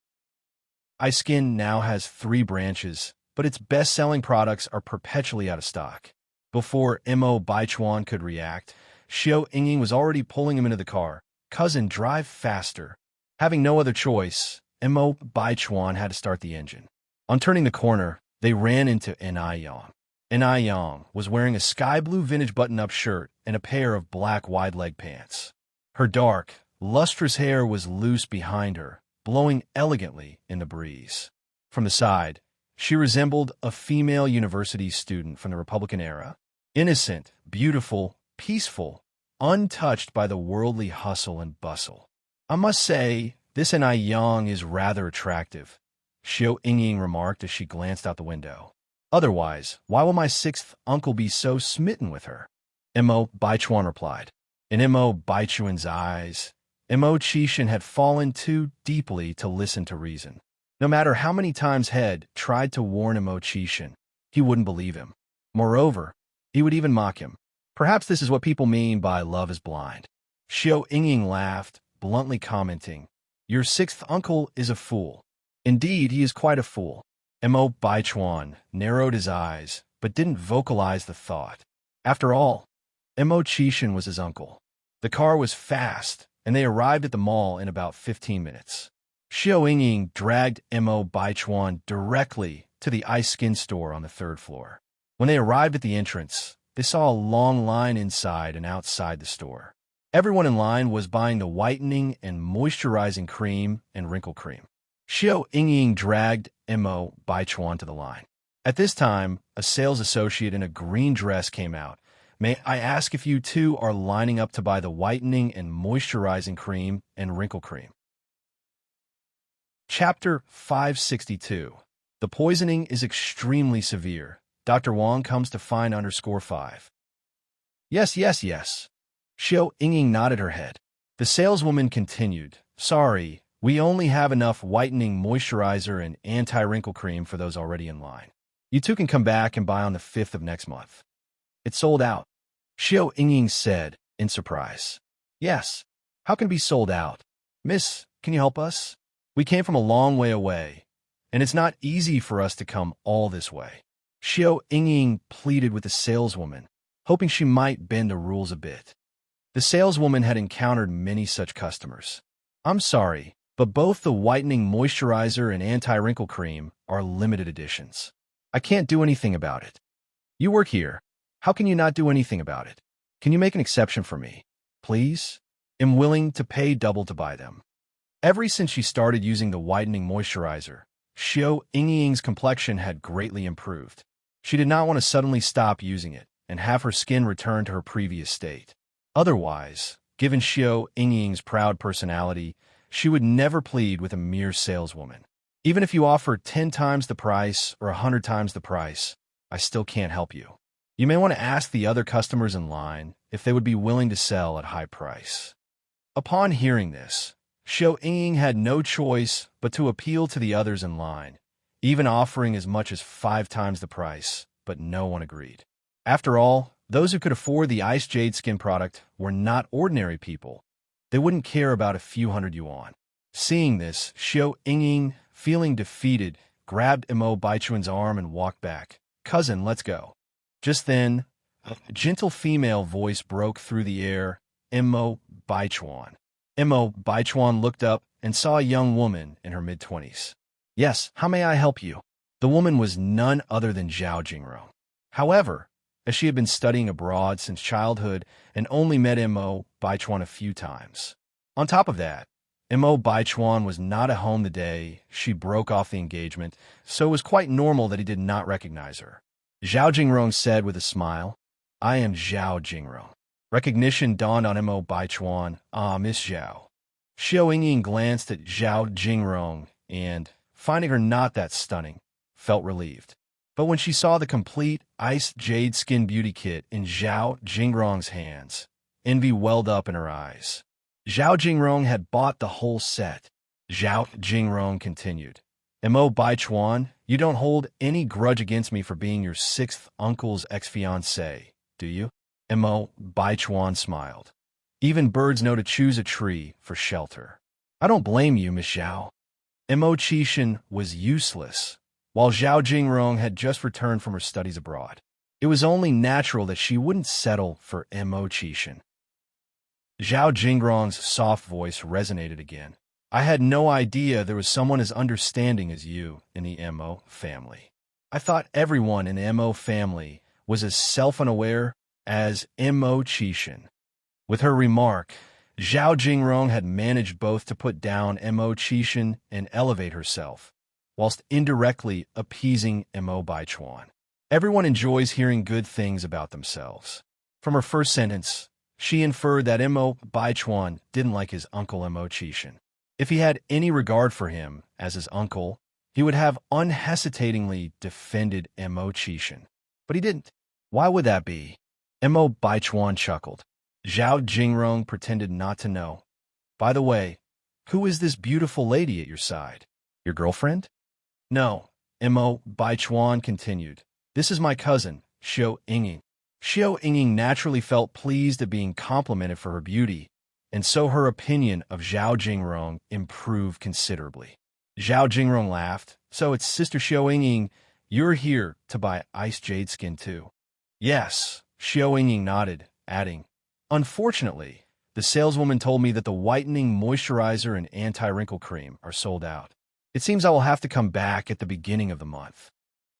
Ice Skin now has 3 branches, but its best-selling products are perpetually out of stock. Before Mo Baichuan could react, Xiao Ying was already pulling him into the car. Cousin, drive faster. Having no other choice, Mo Baichuan had to start the engine. On turning the corner, they ran into Yang. Yang was wearing a sky-blue vintage button-up shirt and a pair of black wide-leg pants. Her dark, lustrous hair was loose behind her, blowing elegantly in the breeze. From the side, she resembled a female university student from the Republican era. Innocent, beautiful, peaceful, untouched by the worldly hustle and bustle. I must say, this Yang is rather attractive, Xiao Ying remarked as she glanced out the window. Otherwise, why will my 6th uncle be so smitten with her? Mo Baichuan replied. In Mo Baichuan's eyes, Mo Qishan had fallen too deeply to listen to reason. No matter how many times Head tried to warn Mo Qishan, he wouldn't believe him. Moreover, he would even mock him. Perhaps this is what people mean by love is blind. Xiao Ying laughed, bluntly commenting, Your 6th uncle is a fool. Indeed, he is quite a fool. Mo Baichuan narrowed his eyes, but didn't vocalize the thought. After all, Mo Qishan was his uncle. The car was fast, and they arrived at the mall in about 15 minutes. Xiao Ying dragged Mo Baichuan directly to the ice skin store on the 3rd floor. When they arrived at the entrance, they saw a long line inside and outside the store. Everyone in line was buying the whitening and moisturizing cream and wrinkle cream. Xiao Ying dragged Mo Baichuan to the line. At this time, a sales associate in a green dress came out. May I ask if you two are lining up to buy the whitening and moisturizing cream and wrinkle cream? Chapter 562. The poisoning is extremely severe. Dr. Wang comes to find _5. Yes. Xiao Ying nodded her head. The saleswoman continued, Sorry, we only have enough whitening moisturizer and anti-wrinkle cream for those already in line. You two can come back and buy on the 5th of next month. It's sold out, Xiao Ying said, in surprise. Yes, how can it be sold out? Miss, can you help us? We came from a long way away, and it's not easy for us to come all this way. Xiao Ying pleaded with the saleswoman, hoping she might bend the rules a bit. The saleswoman had encountered many such customers. I'm sorry, but both the whitening moisturizer and anti-wrinkle cream are limited editions. I can't do anything about it. You work here. How can you not do anything about it? Can you make an exception for me? Please? I'm willing to pay double to buy them. Ever since she started using the whitening moisturizer, Xiao Ying's complexion had greatly improved. She did not want to suddenly stop using it and have her skin return to her previous state. Otherwise, given Xiao Ying's proud personality, she would never plead with a mere saleswoman. Even if you offer 10 times the price or 100 times the price, I still can't help you. You may want to ask the other customers in line if they would be willing to sell at high price. Upon hearing this, Xiao Ying had no choice but to appeal to the others in line, even offering as much as 5 times the price, but no one agreed. After all, those who could afford the Ice Jade Skin product were not ordinary people. They wouldn't care about a few hundred yuan. Seeing this, Xiao Yingying, feeling defeated, grabbed Imo Baichuan's arm and walked back. "Cousin, let's go." Just then, a gentle female voice broke through the air. "Imo Baichuan." Imo Baichuan looked up and saw a young woman in her mid-20s. "Yes, how may I help you?" The woman was none other than Zhao Jingrong. However, as she had been studying abroad since childhood and only met Imo Baichuan a few times. On top of that, Imo Baichuan was not at home the day she broke off the engagement, so it was quite normal that he did not recognize her. Zhao Jingrong said with a smile, "I am Zhao Jingrong." Recognition dawned on Imo Baichuan. "Ah, Miss Zhao." Xiao Yingying glanced at Zhao Jingrong and, finding her not that stunning, felt relieved. But when she saw the complete Ice Jade Skin Beauty Kit in Zhao Jingrong's hands, envy welled up in her eyes. Zhao Jingrong had bought the whole set. Zhao Jingrong continued, "Imo Baichuan, you don't hold any grudge against me for being your sixth uncle's ex-fiancée, do you?" Imo Baichuan smiled. "Even birds know to choose a tree for shelter." "I don't blame you, Miss Zhao." Imo Qishan was useless, while Zhao Jingrong had just returned from her studies abroad. It was only natural that she wouldn't settle for Imo Qishan. Zhao Jingrong's soft voice resonated again. "I had no idea there was someone as understanding as you in the Imo family. I thought everyone in the Imo family was as self-unaware as Imo Qishan." With her remark, Zhao Jingrong had managed both to put down Imo Qishan and elevate herself, whilst indirectly appeasing Imo Baichuan. Everyone enjoys hearing good things about themselves. From her first sentence, she inferred that Imo Baichuan didn't like his uncle Imo Qishan. If he had any regard for him as his uncle, he would have unhesitatingly defended Imo Qishan. But he didn't. Why would that be? Imo Baichuan chuckled. Zhao Jingrong pretended not to know. "By the way, who is this beautiful lady at your side? Your girlfriend?" "No," Imo Baichuan continued. "This is my cousin, Xiao Yingying." Xiao Yingying naturally felt pleased at being complimented for her beauty, and so her opinion of Zhao Jingrong improved considerably. Zhao Jingrong laughed. "So it's Sister Xiao Yingying, you're here to buy Ice Jade Skin too?" "Yes," Xiao Yingying nodded, adding, "Unfortunately, the saleswoman told me that the whitening moisturizer and anti-wrinkle cream are sold out. It seems I will have to come back at the beginning of the month."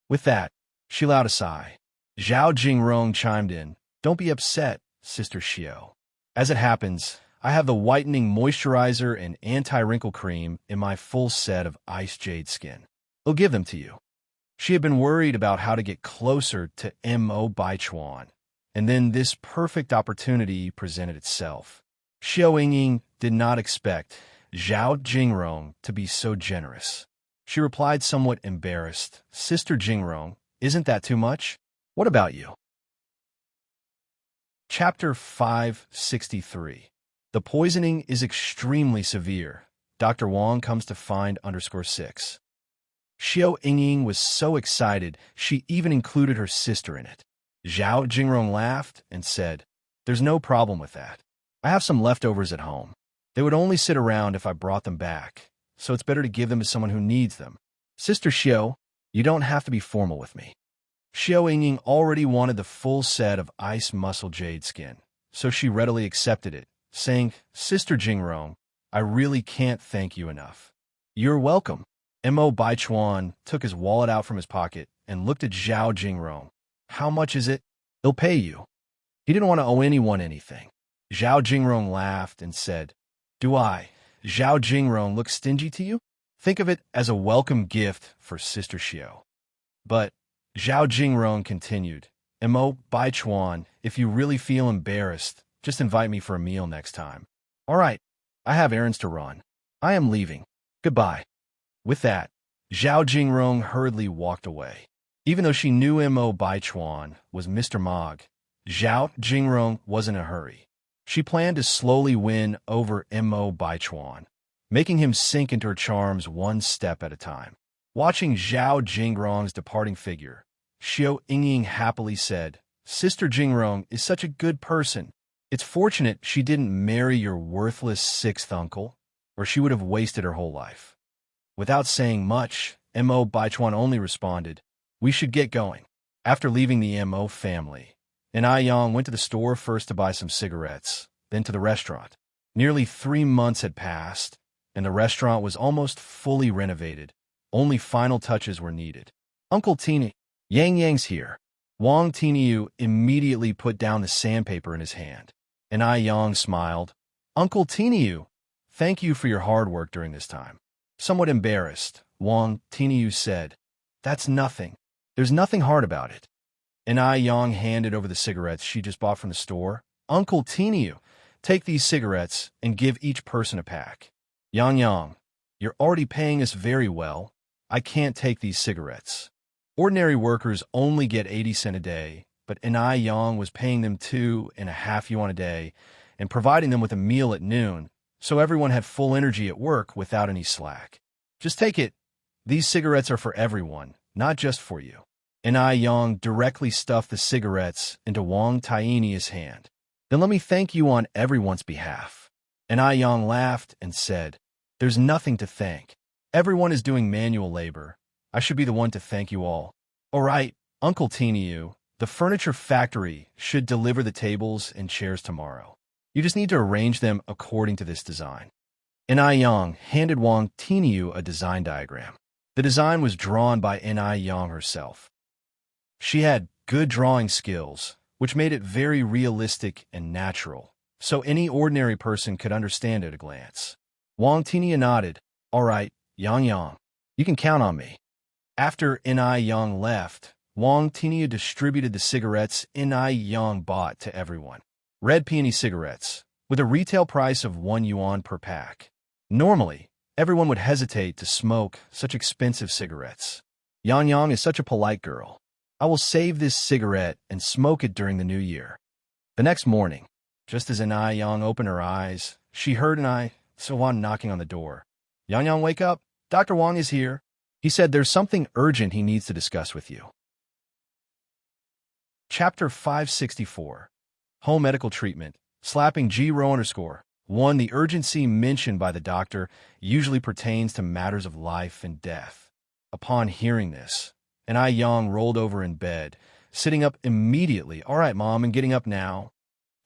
With that, she allowed a sigh. Zhao Jingrong chimed in, "Don't be upset, Sister Xiao. As it happens, I have the whitening moisturizer and anti-wrinkle cream in my full set of Ice Jade Skin. I'll give them to you." She had been worried about how to get closer to Imo Baichuan, and then this perfect opportunity presented itself. Xiao Yingying did not expect Zhao Jingrong to be so generous. She replied somewhat embarrassed, "Sister Jingrong, isn't that too much? What about you?" Chapter 563. The poisoning is extremely severe. Dr. Wang comes to find _6. Xiao Yingying was so excited, she even included her sister in it. Zhao Jingrong laughed and said, "There's no problem with that. I have some leftovers at home. They would only sit around if I brought them back, so it's better to give them to someone who needs them. Sister Xiao, you don't have to be formal with me." Xiao Yingying already wanted the full set of Ice Muscle Jade Skin, so she readily accepted it, saying, "Sister Jingrong, I really can't thank you enough." "You're welcome." Imo Baichuan took his wallet out from his pocket and looked at Zhao Jingrong. "How much is it?" "They'll pay you." He didn't want to owe anyone anything. Zhao Jingrong laughed and said, "Do I, Zhao Jingrong, look stingy to you? Think of it as a welcome gift for Sister Xiao." But Zhao Jingrong continued, "Imo Baichuan, if you really feel embarrassed, just invite me for a meal next time." "All right, I have errands to run. I am leaving. Goodbye." With that, Zhao Jingrong hurriedly walked away. Even though she knew Imo Baichuan was Mr. Mog, Zhao Jingrong was in a hurry. She planned to slowly win over Imo Baichuan, making him sink into her charms one step at a time. Watching Zhao Jingrong's departing figure, Xiao Yingying happily said, Sister Jingrong is such a good person. It's fortunate she didn't marry your worthless sixth uncle, or she would have wasted her whole life. Without saying much, Mo Baichuan only responded, "We should get going." After leaving the Mo family, and I Yang went to the store first to buy some cigarettes, then to the restaurant. Nearly 3 months had passed, and the restaurant was almost fully renovated. Only final touches were needed. "Uncle Tina, Yang here." Wang Tiniu immediately put down the sandpaper in his hand, and I Yang smiled. "Uncle Tiniu, thank you for your hard work during this time." Somewhat embarrassed, Wang Tiniu said, "That's nothing. There's nothing hard about it." And I Yang handed over the cigarettes she just bought from the store. "Uncle Tiniu, take these cigarettes and give each person a pack." Yang, you're already paying us very well. I can't take these cigarettes. Ordinary workers only get 80 cents a day, but Ai Yang was paying them 2.5 yuan a day and providing them with a meal at noon, so everyone had full energy at work without any slack. "Just take it. These cigarettes are for everyone, not just for you." Ai Yang directly stuffed the cigarettes into Wang Taini's hand. "Then let me thank you on everyone's behalf." Ai Yang laughed and said, "There's nothing to thank. Everyone is doing manual labor. I should be the one to thank you all." "All right, Uncle Tiniu, the furniture factory should deliver the tables and chairs tomorrow. You just need to arrange them according to this design." Ai Yang handed Wang Tiniu a design diagram. The design was drawn by Ai Yang herself. She had good drawing skills, which made it very realistic and natural, so any ordinary person could understand at a glance. Wang Tiniu nodded. "All right, Yang, you can count on me." After Ai Yang left, Wang Tiniu distributed the cigarettes Ai Yang bought to everyone. Red peony cigarettes, with a retail price of 1 yuan per pack. Normally, everyone would hesitate to smoke such expensive cigarettes. Yang is such a polite girl. "I will save this cigarette and smoke it during the new year." The next morning, just as Ai Yang opened her eyes, she heard Ai Sawan knocking on the door. "Yang, wake up. Dr. Wang is here. He said there's something urgent he needs to discuss with you." Chapter 564. Home Medical Treatment. Slapping G_1. The urgency mentioned by the doctor usually pertains to matters of life and death. Upon hearing this, Ai Yang rolled over in bed, sitting up immediately. "All right, Mom, and getting up now."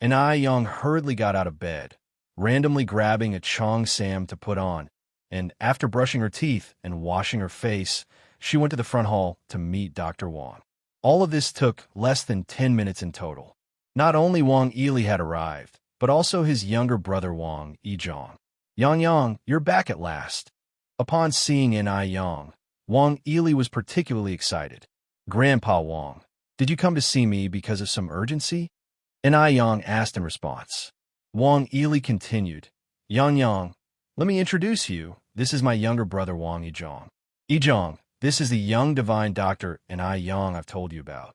Ai Yang hurriedly got out of bed, randomly grabbing a Chong Sam to put on, and after brushing her teeth and washing her face, she went to the front hall to meet Dr. Wang. All of this took less than 10 minutes in total. Not only Wang Yili had arrived, but also his younger brother Wang Yizhong. "Yang, you're back at last." Upon seeing Ai Yang, Wang Yili was particularly excited. "Grandpa Wang, did you come to see me because of some urgency?" Ai Yang asked in response. Wang Yili continued, Yang, let me introduce you. This is my younger brother Wang Yizhong. Yizhong, this is the young divine doctor Ai Yang I've told you about."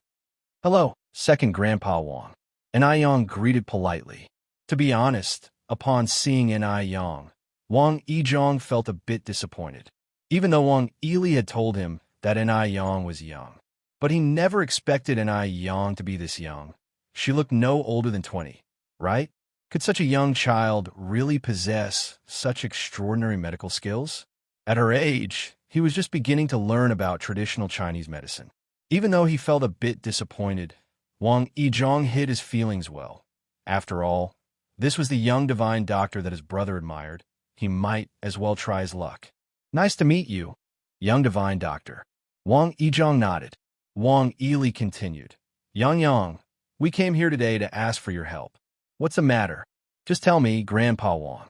"Hello, second Grandpa Wang." Ai Yang greeted politely. To be honest, upon seeing Ai Yang, Wang Yizhong felt a bit disappointed, even though Wang Yili had told him that Ai Yang was young. But he never expected Ai Yang to be this young. She looked no older than 20, right? Could such a young child really possess such extraordinary medical skills? At her age, he was just beginning to learn about traditional Chinese medicine. Even though he felt a bit disappointed, Wang Yizhong hid his feelings well. After all, this was the young divine doctor that his brother admired. He might as well try his luck. "Nice to meet you, young divine doctor." Wang Yizhong nodded. Wang Yili continued, Yang, we came here today to ask for your help." "What's the matter? Just tell me, Grandpa Wang."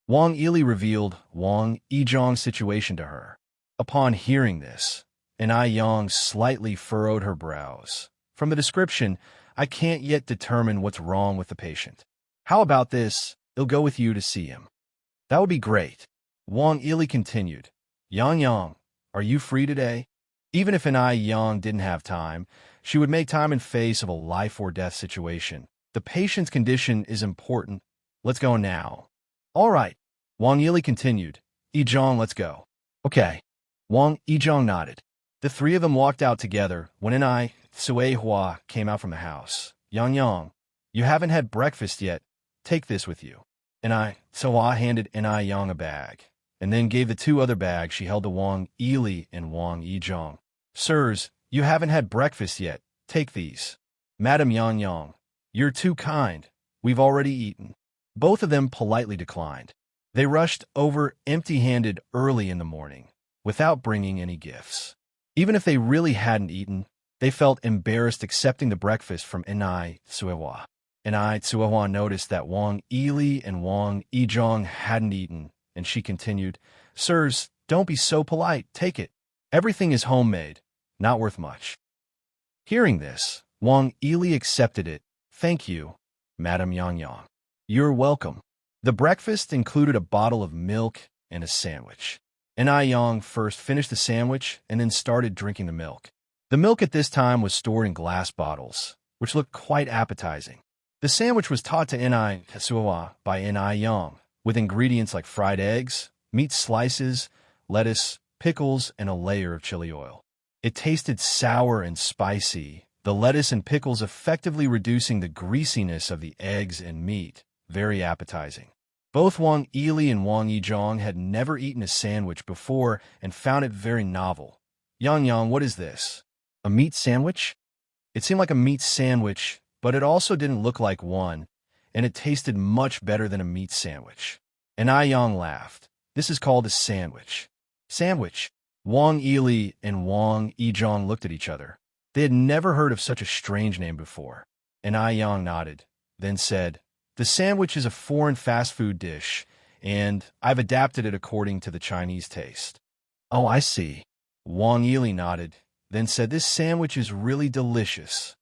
Wang Yili revealed Wang Yizhong's situation to her. Upon hearing this, Ai Yang slightly furrowed her brows. "From the description, I can't yet determine what's wrong with the patient. How about this? I'll go with you to see him." "That would be great." Wang Yili continued, Yang, are you free today?" Even if Ai Yang didn't have time, she would make time in face of a life or death situation. The patient's condition is important. Let's go now. "All right." Wang Yili continued, Yizhong, let's go." "Okay." Wang Yizhong nodded. The three of them walked out together when Ai Suehua came out from the house. Yang Yang, you haven't had breakfast yet. Take this with you. Suehua handed Yang a bag, and then gave the two other bags she held to Wang Yili and Wang Yizhong. Sirs, you haven't had breakfast yet. Take these. Madam Yang Yang, you're too kind. We've already eaten. Both of them politely declined. They rushed over empty-handed early in the morning, without bringing any gifts. Even if they really hadn't eaten, they felt embarrassed accepting the breakfast from Suehua. Suehua noticed that Wang Yili and Wang Yizhong hadn't eaten, and she continued, Sirs, don't be so polite. Take it. Everything is homemade, not worth much. Hearing this, Wang Yili accepted it. Thank you, Madam Yang Yang. You're welcome. The breakfast included a bottle of milk and a sandwich. Yang first finished the sandwich and then started drinking the milk. The milk at this time was stored in glass bottles, which looked quite appetizing. The sandwich was taught to Suehua by Yang, with ingredients like fried eggs, meat slices, lettuce, pickles, and a layer of chili oil. It tasted sour and spicy, the lettuce and pickles effectively reducing the greasiness of the eggs and meat. Very appetizing. Both Wang Yili and Wang Yizhong had never eaten a sandwich before and found it very novel. Yang, what is this? A meat sandwich? It seemed like a meat sandwich, but it also didn't look like one, and it tasted much better than a meat sandwich. Yang laughed. This is called a sandwich. Sandwich? Wang Yili and Wang Yizhong looked at each other. They had never heard of such a strange name before. Yang nodded, then said, The sandwich is a foreign fast food dish, and I've adapted it according to the Chinese taste. Oh, I see. Wang Yili nodded, then said, This sandwich is really delicious.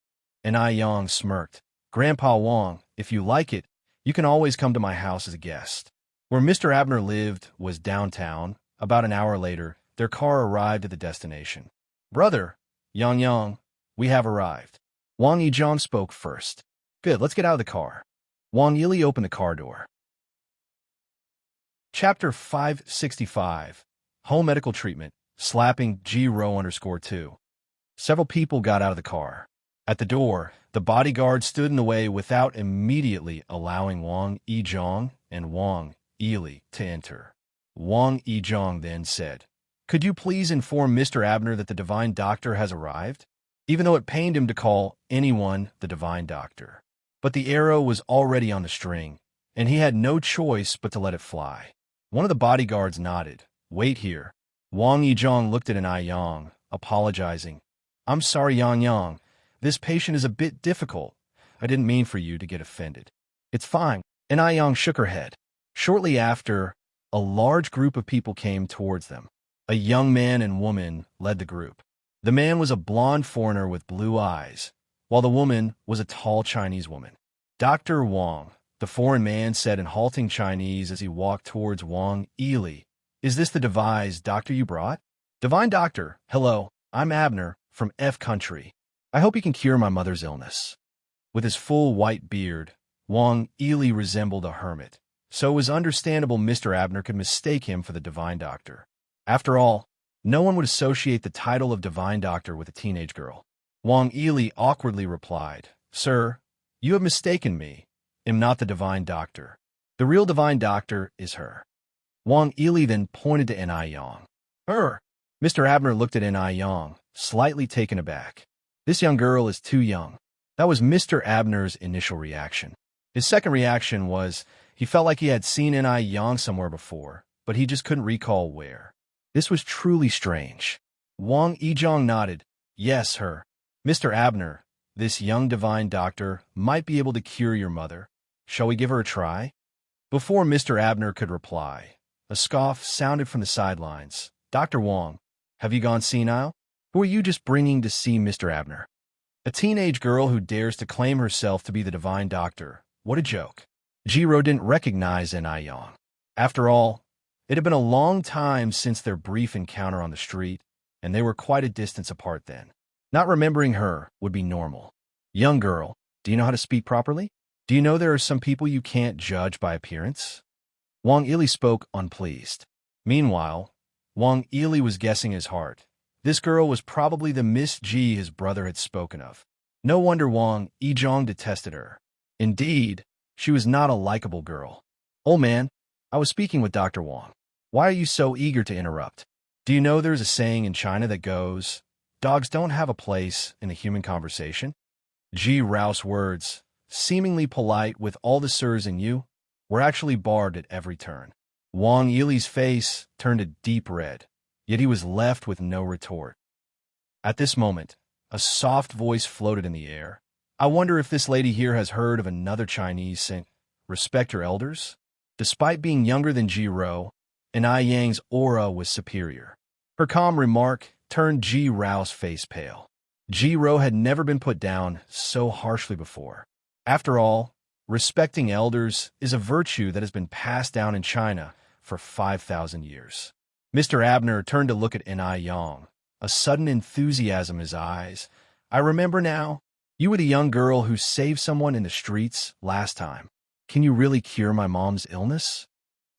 Yang smirked. Grandpa Wang, if you like it, you can always come to my house as a guest. Where Mr. Abner lived was downtown. About an hour later, their car arrived at the destination. Brother, Yang, we have arrived. Wang Yizhong spoke first. Good, let's get out of the car. Wang Yili opened the car door. Chapter 565. Home Medical Treatment. Slapping G-Row_2. Several people got out of the car. At the door, the bodyguard stood in the way without immediately allowing Wang Yizhong and Wang Yili to enter. Wang Yizhong then said, Could you please inform Mr. Abner that the divine doctor has arrived? Even though it pained him to call anyone the divine doctor. But the arrow was already on the string, and he had no choice but to let it fly. One of the bodyguards nodded. Wait here. Wang Yizhong looked at Yang, apologizing. I'm sorry, Yang. This patient is a bit difficult. I didn't mean for you to get offended. It's fine. Yang shook her head. Shortly after, a large group of people came towards them. A young man and woman led the group. The man was a blonde foreigner with blue eyes, while the woman was a tall Chinese woman. Dr. Wang, the foreign man said in halting Chinese as he walked towards Wang Yili, Is this the devised doctor you brought? Divine doctor, hello, I'm Abner from F country. I hope you can cure my mother's illness. With his full white beard, Wang Yili resembled a hermit, so it was understandable Mr. Abner could mistake him for the divine doctor. After all, no one would associate the title of divine doctor with a teenage girl. Wang Yili awkwardly replied, Sir, you have mistaken me. I'm not the divine doctor. The real divine doctor is her. Wang Yili then pointed to Yang. Her. Mr. Abner looked at Yang, slightly taken aback. This young girl is too young. That was Mr. Abner's initial reaction. His second reaction was he felt like he had seen Yang somewhere before, but he just couldn't recall where. This was truly strange. Wang Yizhong nodded. Yes, her. Mr. Abner, this young divine doctor might be able to cure your mother. Shall we give her a try? Before Mr. Abner could reply, a scoff sounded from the sidelines. Dr. Wang, have you gone senile? Who are you just bringing to see Mr. Abner? A teenage girl who dares to claim herself to be the divine doctor. What a joke. Jiro didn't recognize Yang. After all, it had been a long time since their brief encounter on the street, and they were quite a distance apart then. Not remembering her would be normal. Young girl, do you know how to speak properly? Do you know there are some people you can't judge by appearance? Wang Yili spoke unpleased. Meanwhile, Wang Yili was guessing his heart. This girl was probably the Miss G his brother had spoken of. No wonder Wang Yizhong detested her. Indeed, she was not a likable girl. "Old man, I was speaking with Dr. Wang. Why are you so eager to interrupt? Do you know there's a saying in China that goes, 'Dogs don't have a place in a human conversation'?" Ji Rao's words, seemingly polite with all the sirs in you, were actually barred at every turn. Wang Yili's face turned a deep red, yet he was left with no retort. At this moment, a soft voice floated in the air. "I wonder if this lady here has heard of another Chinese saying, 'Respect your elders'?" Despite being younger than Ji Rao, Anai Yang's aura was superior. Her calm remark turned Ji Rao's face pale. Ji Rao had never been put down so harshly before. After all, respecting elders is a virtue that has been passed down in China for 5,000 years. Mr. Abner turned to look at Anai Yang, a sudden enthusiasm in his eyes. "I remember now. You were the young girl who saved someone in the streets last time. Can you really cure my mom's illness?"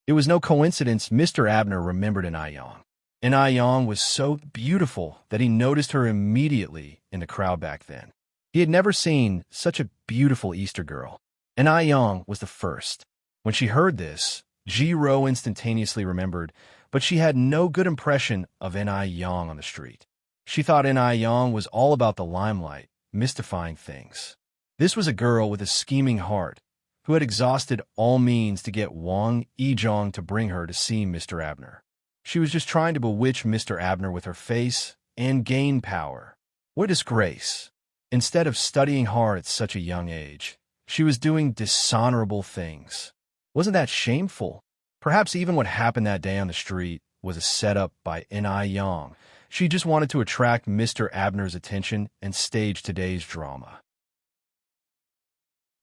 It was no coincidence Mr. Abner remembered Anai Yang. Anai Yang was so beautiful that he noticed her immediately in the crowd back then. He had never seen such a beautiful Easter girl. Anai Yang was the first. When she heard this, Ji Rao instantaneously remembered, but she had no good impression of Anai Yang on the street. She thought Anai Yang was all about the limelight, mystifying things. This was a girl with a scheming heart, who had exhausted all means to get Wang Yizhong to bring her to see Mr. Abner. She was just trying to bewitch Mr. Abner with her face and gain power. What a disgrace! Instead of studying hard at such a young age, she was doing dishonorable things. Wasn't that shameful? Perhaps even what happened that day on the street was a setup by Anai Yang. She just wanted to attract Mr. Abner's attention and stage today's drama.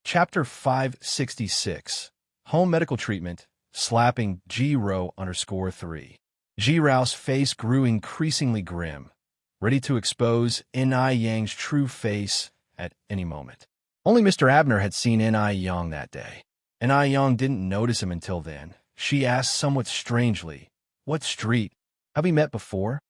Chapter 566. Home Medical Treatment, Slapping Ji Rao _3. Ji Rao's face grew increasingly grim, ready to expose Anai Yang's true face at any moment. Only Mr. Abner had seen Anai Yang that day. Anai Yang didn't notice him until then. She asked somewhat strangely, "What street? Have we met before?"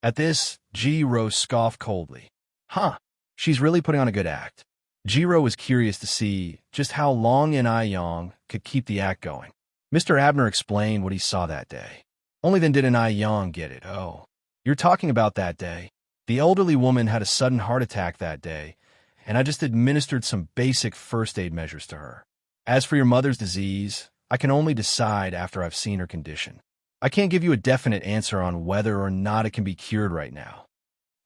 At this, Ji Rao scoffed coldly. "Huh, she's really putting on a good act." Ji Rao was curious to see just how long Anai Yang could keep the act going. Mr. Abner explained what he saw that day. Only then did Anai Yang get it. "Oh, you're talking about that day. The elderly woman had a sudden heart attack that day, and I just administered some basic first aid measures to her. As for your mother's disease, I can only decide after I've seen her condition. I can't give you a definite answer on whether or not it can be cured right now."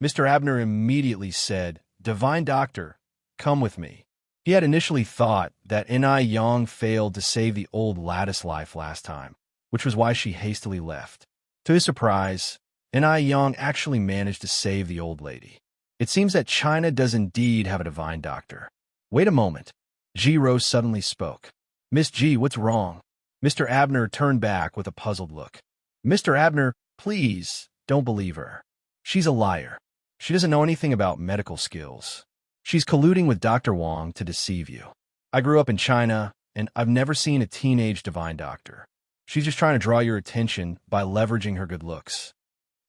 Mr. Abner immediately said, "Divine Doctor, come with me." He had initially thought that Anai Yang failed to save the old lattice life last time, which was why she hastily left. To his surprise, Anai Yang actually managed to save the old lady. It seems that China does indeed have a divine doctor. "Wait a moment." Ji Rao suddenly spoke. "Miss G, what's wrong?" Mr. Abner turned back with a puzzled look. "Mr. Abner, please, don't believe her. She's a liar. She doesn't know anything about medical skills. She's colluding with Dr. Wang to deceive you. I grew up in China, and I've never seen a teenage divine doctor. She's just trying to draw your attention by leveraging her good looks."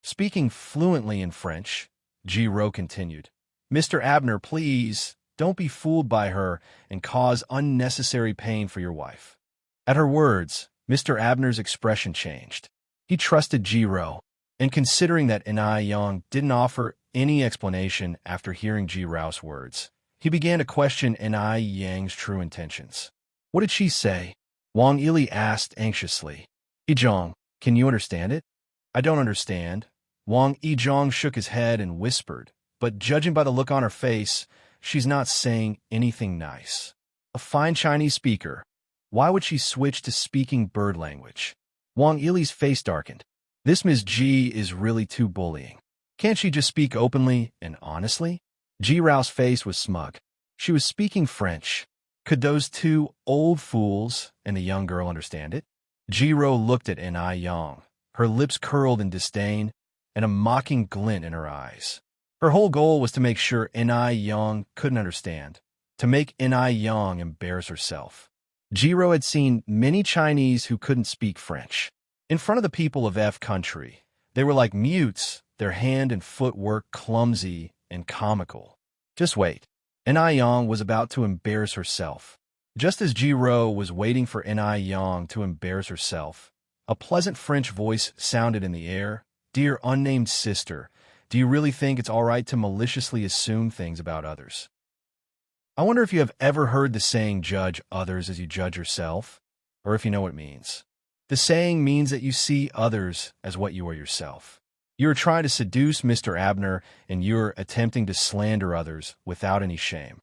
Speaking fluently in French, Ji Rao continued, "Mr. Abner, please, don't be fooled by her and cause unnecessary pain for your wife." At her words, Mr. Abner's expression changed. He trusted Ji Rao, and considering that Anai Yang didn't offer any explanation after hearing Ji Rao's words, he began to question Anai Yang's true intentions. "What did she say?" Wang Yili asked anxiously. "Yizhong, can you understand it?" "I don't understand." Wang Yizhong shook his head and whispered, "But judging by the look on her face, she's not saying anything nice. A fine Chinese speaker. Why would she switch to speaking bird language?" Wang Yili's face darkened. This Ms. G is really too bullying. Can't she just speak openly and honestly? Ji Rao's face was smug. She was speaking French. Could those two old fools and the young girl understand it? Ji Rao looked at Anai Yang, her lips curled in disdain and a mocking glint in her eyes. Her whole goal was to make sure Anai Yang couldn't understand, to make Anai Yang embarrass herself. Ji Rao had seen many Chinese who couldn't speak French. In front of the people of F country, they were like mutes their hand and footwork clumsy and comical. Just wait. Enai Yang was about to embarrass herself. Just as Ji-ro was waiting for Enai Yang to embarrass herself, a pleasant French voice sounded in the air. Dear unnamed sister, do you really think it's all right to maliciously assume things about others? I wonder if you have ever heard the saying, judge others as you judge yourself, or if you know what it means. The saying means that you see others as what you are yourself. You are trying to seduce Mr. Abner, and you are attempting to slander others without any shame.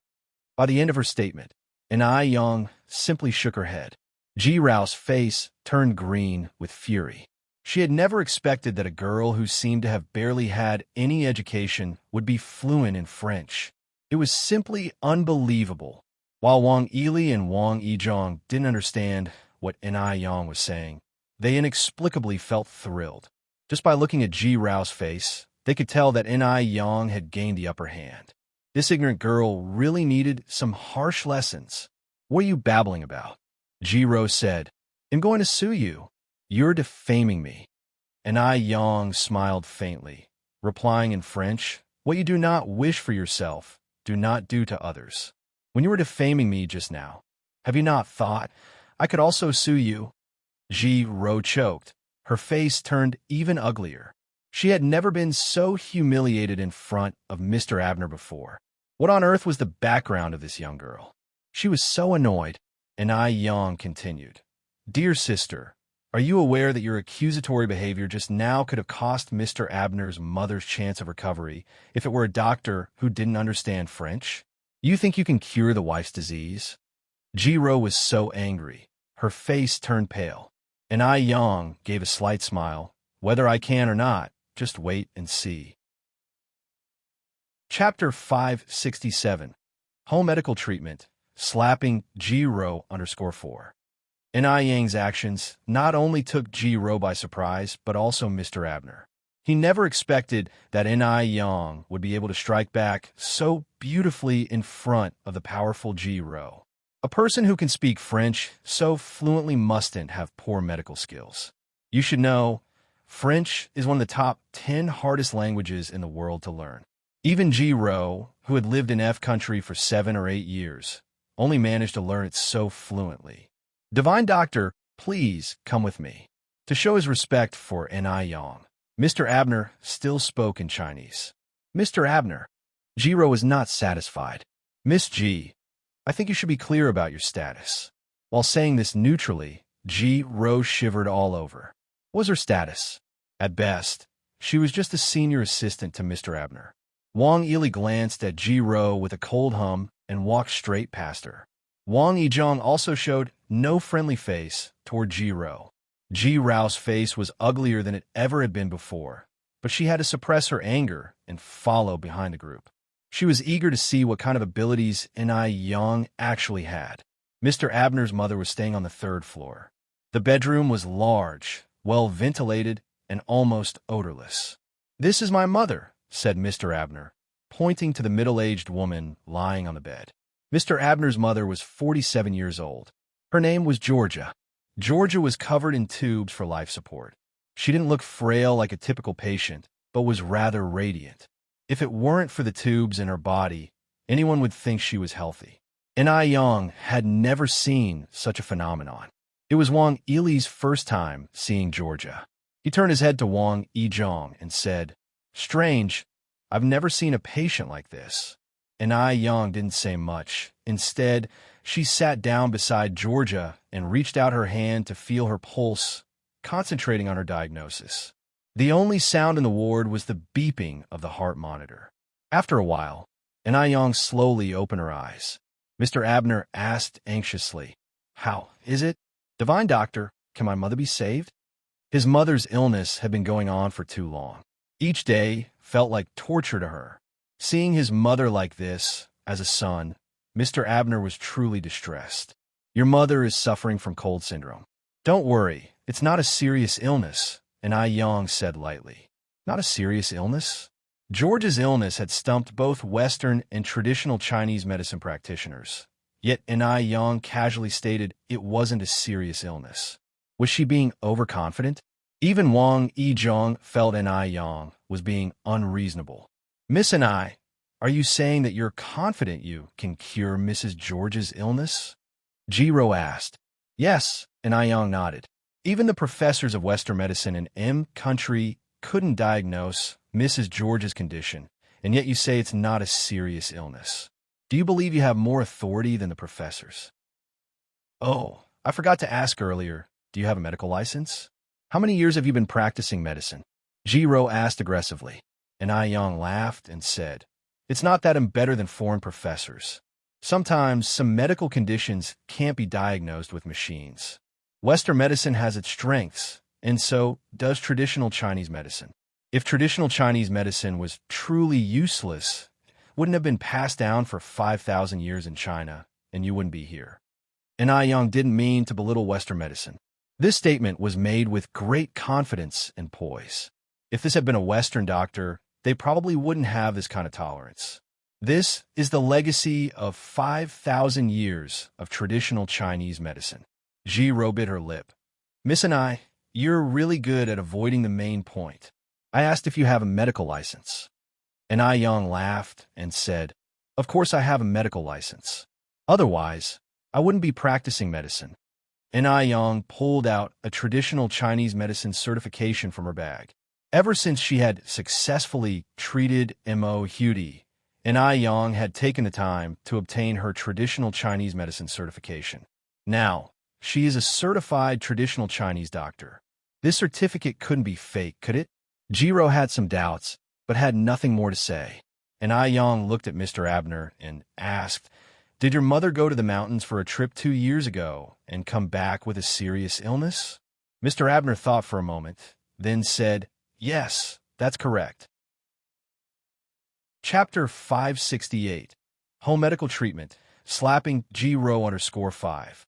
By the end of her statement, Enai Yang simply shook her head. Ji-rao's face turned green with fury. She had never expected that a girl who seemed to have barely had any education would be fluent in French. It was simply unbelievable. While Wang Yili and Wang Yizhong didn't understand what Enai Yang was saying, they inexplicably felt thrilled. Just by looking at Ji-rao's face, they could tell that Enai Yang had gained the upper hand. This ignorant girl really needed some harsh lessons. What are you babbling about? Ji-ro said. I'm going to sue you. You're defaming me. Enai Yang smiled faintly, replying in French, what you do not wish for yourself, do not do to others. When you were defaming me just now, have you not thought I could also sue you? Ji-ro choked. Her face turned even uglier. She had never been so humiliated in front of Mr. Abner before. What on earth was the background of this young girl? She was so annoyed. Enai Yang continued. Dear sister, are you aware that your accusatory behavior just now could have cost Mr. Abner's mother's chance of recovery if it were a doctor who didn't understand French? You think you can cure the wife's disease? Ji-ro was so angry. Her face turned pale. Enai Yang gave a slight smile. Whether I can or not, just wait and see. Chapter 567. Home Medical Treatment. Slapping Ji-ro _4. Enai Yang's actions not only took Ji-ro by surprise, but also Mr. Abner. He never expected that Enai Yang would be able to strike back so beautifully in front of the powerful Ji-ro. A person who can speak French so fluently mustn't have poor medical skills. You should know, French is one of the top 10 hardest languages in the world to learn. Even Ji-ro, who had lived in F country for 7 or 8 years, only managed to learn it so fluently. Divine Doctor, please come with me. To show his respect for Enai Yang, Mr. Abner still spoke in Chinese. Mr. Abner. Ji-ro was not satisfied. Miss Ji, I think you should be clear about your status. While saying this neutrally, Ji-ro shivered all over. What was her status? At best, she was just a senior assistant to Mr. Abner. Wang Yili glanced at Ji-ro with a cold hum and walked straight past her. Wang Yizhong also showed no friendly face toward Ji-ro. Ji-rao's face was uglier than it ever had been before, but she had to suppress her anger and follow behind the group. She was eager to see what kind of abilities Enai Yang actually had. Mr. Abner's mother was staying on the 3rd floor. The bedroom was large, well-ventilated, and almost odorless. This is my mother, said Mr. Abner, pointing to the middle-aged woman lying on the bed. Mr. Abner's mother was 47 years old. Her name was Georgia. Georgia was covered in tubes for life support. She didn't look frail like a typical patient, but was rather radiant. If it weren't for the tubes in her body, anyone would think she was healthy. Enai Yang had never seen such a phenomenon. It was Wang Yili's first time seeing Georgia. He turned his head to Wang Yizhong and said, Strange, I've never seen a patient like this. Enai Yang didn't say much. Instead, she sat down beside Georgia and reached out her hand to feel her pulse, concentrating on her diagnosis. The only sound in the ward was the beeping of the heart monitor. After a while, Enai Yang slowly opened her eyes. Mr. Abner asked anxiously, How is it? Divine Doctor, can my mother be saved? His mother's illness had been going on for too long. Each day felt like torture to her. Seeing his mother like this, as a son, Mr. Abner was truly distressed. Your mother is suffering from cold syndrome. Don't worry, it's not a serious illness, Enai Yang said lightly. Not a serious illness? George's illness had stumped both Western and traditional Chinese medicine practitioners. Yet Enai Yang casually stated it wasn't a serious illness. Was she being overconfident? Even Wang Yizhong felt N.I. Yang was being unreasonable. Miss N.I., are you saying that you're confident you can cure Mrs. George's illness? Jiro asked. Yes, N.I. Yang nodded. Even the professors of Western medicine in M country couldn't diagnose Mrs. George's condition, and yet you say it's not a serious illness. Do you believe you have more authority than the professors? Oh, I forgot to ask earlier, do you have a medical license? How many years have you been practicing medicine? Jiro asked aggressively. N.I. Yang laughed and said, it's not that I'm better than foreign professors. Sometimes some medical conditions can't be diagnosed with machines. Western medicine has its strengths, and so does traditional Chinese medicine. If traditional Chinese medicine was truly useless, it wouldn't have been passed down for 5,000 years in China, and you wouldn't be here. N.I. Yang didn't mean to belittle Western medicine. This statement was made with great confidence and poise. If this had been a Western doctor, they probably wouldn't have this kind of tolerance. This is the legacy of 5,000 years of traditional Chinese medicine. Jiro bit her lip. Miss N.I., you're really good at avoiding the main point. I asked if you have a medical license. N.I. Yang laughed and said, of course I have a medical license. Otherwise, I wouldn't be practicing medicine. N.I. Yang pulled out a traditional Chinese medicine certification from her bag. Ever since she had successfully treated Mo Hudi, N.I. Yang had taken the time to obtain her traditional Chinese medicine certification. Now, she is a certified traditional Chinese doctor. This certificate couldn't be fake, could it? Jiro had some doubts, but had nothing more to say. N.I. Yang looked at Mr. Abner and asked, did your mother go to the mountains for a trip 2 years ago and come back with a serious illness? Mr. Abner thought for a moment, then said, yes, that's correct. Chapter 568, Home Medical Treatment, Slapping G-Row_5.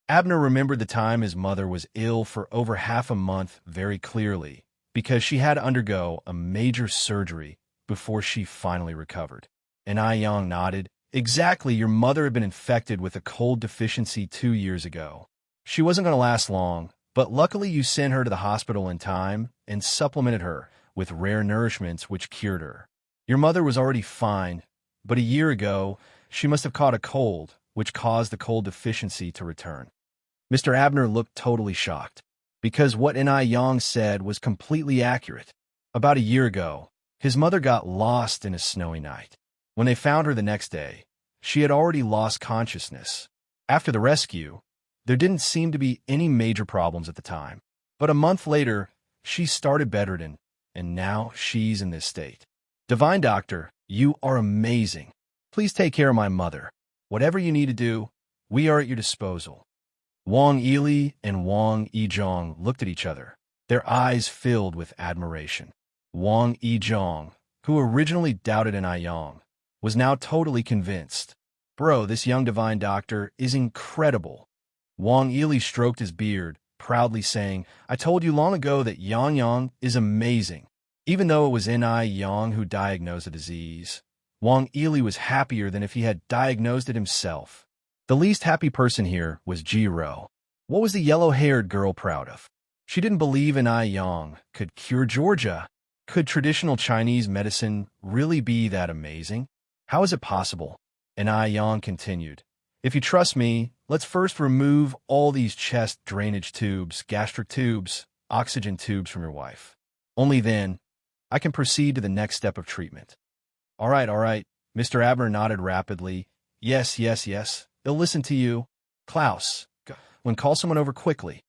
Abner remembered the time his mother was ill for over half a month very clearly, because she had to undergo a major surgery before she finally recovered. N.I. Yang nodded. Exactly, your mother had been infected with a cold deficiency 2 years ago. She wasn't going to last long, but luckily you sent her to the hospital in time and supplemented her with rare nourishments which cured her. Your mother was already fine, but a year ago, she must have caught a cold, which caused the cold deficiency to return. Mr. Abner looked totally shocked, because what N.I. Yang said was completely accurate. About a year ago, his mother got lost in a snowy night. When they found her the next day, she had already lost consciousness. After the rescue, there didn't seem to be any major problems at the time. But a month later, she started bedridden, and now she's in this state. Divine Doctor, you are amazing. Please take care of my mother. Whatever you need to do, we are at your disposal. Wang Yili and Wang Yizhong looked at each other, their eyes filled with admiration. Wang Yizhong, who originally doubted N.I. Yang, was now totally convinced. Bro, this young divine doctor is incredible. Wang Yili stroked his beard, proudly saying, I told you long ago that Yang Yang is amazing. Even though it was N.I. Yang who diagnosed the disease, Wang Yili was happier than if he had diagnosed it himself. The least happy person here was Jiro. What was the yellow-haired girl proud of? She didn't believe N.I. Yang could cure Georgia. Could traditional Chinese medicine really be that amazing? How is it possible? N.I. Yang continued. If you trust me, let's first remove all these chest drainage tubes, gastric tubes, oxygen tubes from your wife. Only then, I can proceed to the next step of treatment. All right. Mr. Abner nodded rapidly. Yes. They'll listen to you. Klaus, call someone over quickly.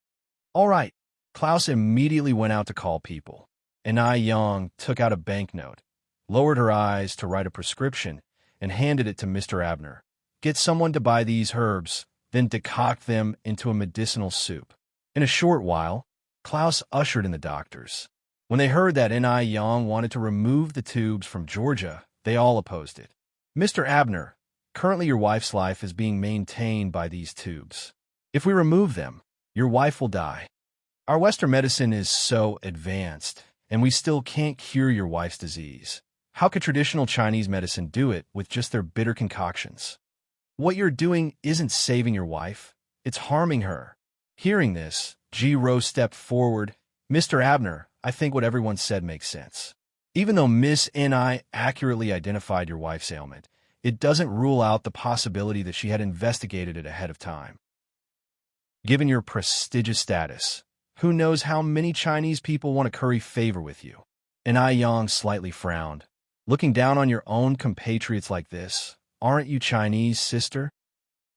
All right. Klaus immediately went out to call people. N.I. Yang took out a banknote, lowered her eyes to write a prescription, and handed it to Mr. Abner. Get someone to buy these herbs, then decoct them into a medicinal soup. In a short while, Klaus ushered in the doctors. When they heard that N.I. Yang wanted to remove the tubes from Georgia, they all opposed it. Mr. Abner, currently your wife's life is being maintained by these tubes. If we remove them, your wife will die. Our Western medicine is so advanced, and we still can't cure your wife's disease. How could traditional Chinese medicine do it with just their bitter concoctions? What you're doing isn't saving your wife, it's harming her. Hearing this, Jiro stepped forward, Mr. Abner, I think what everyone said makes sense. Even though Miss N.I. accurately identified your wife's ailment, it doesn't rule out the possibility that she had investigated it ahead of time. Given your prestigious status, who knows how many Chinese people want to curry favor with you? N.I. Yang slightly frowned. Looking down on your own compatriots like this, aren't you Chinese, sister?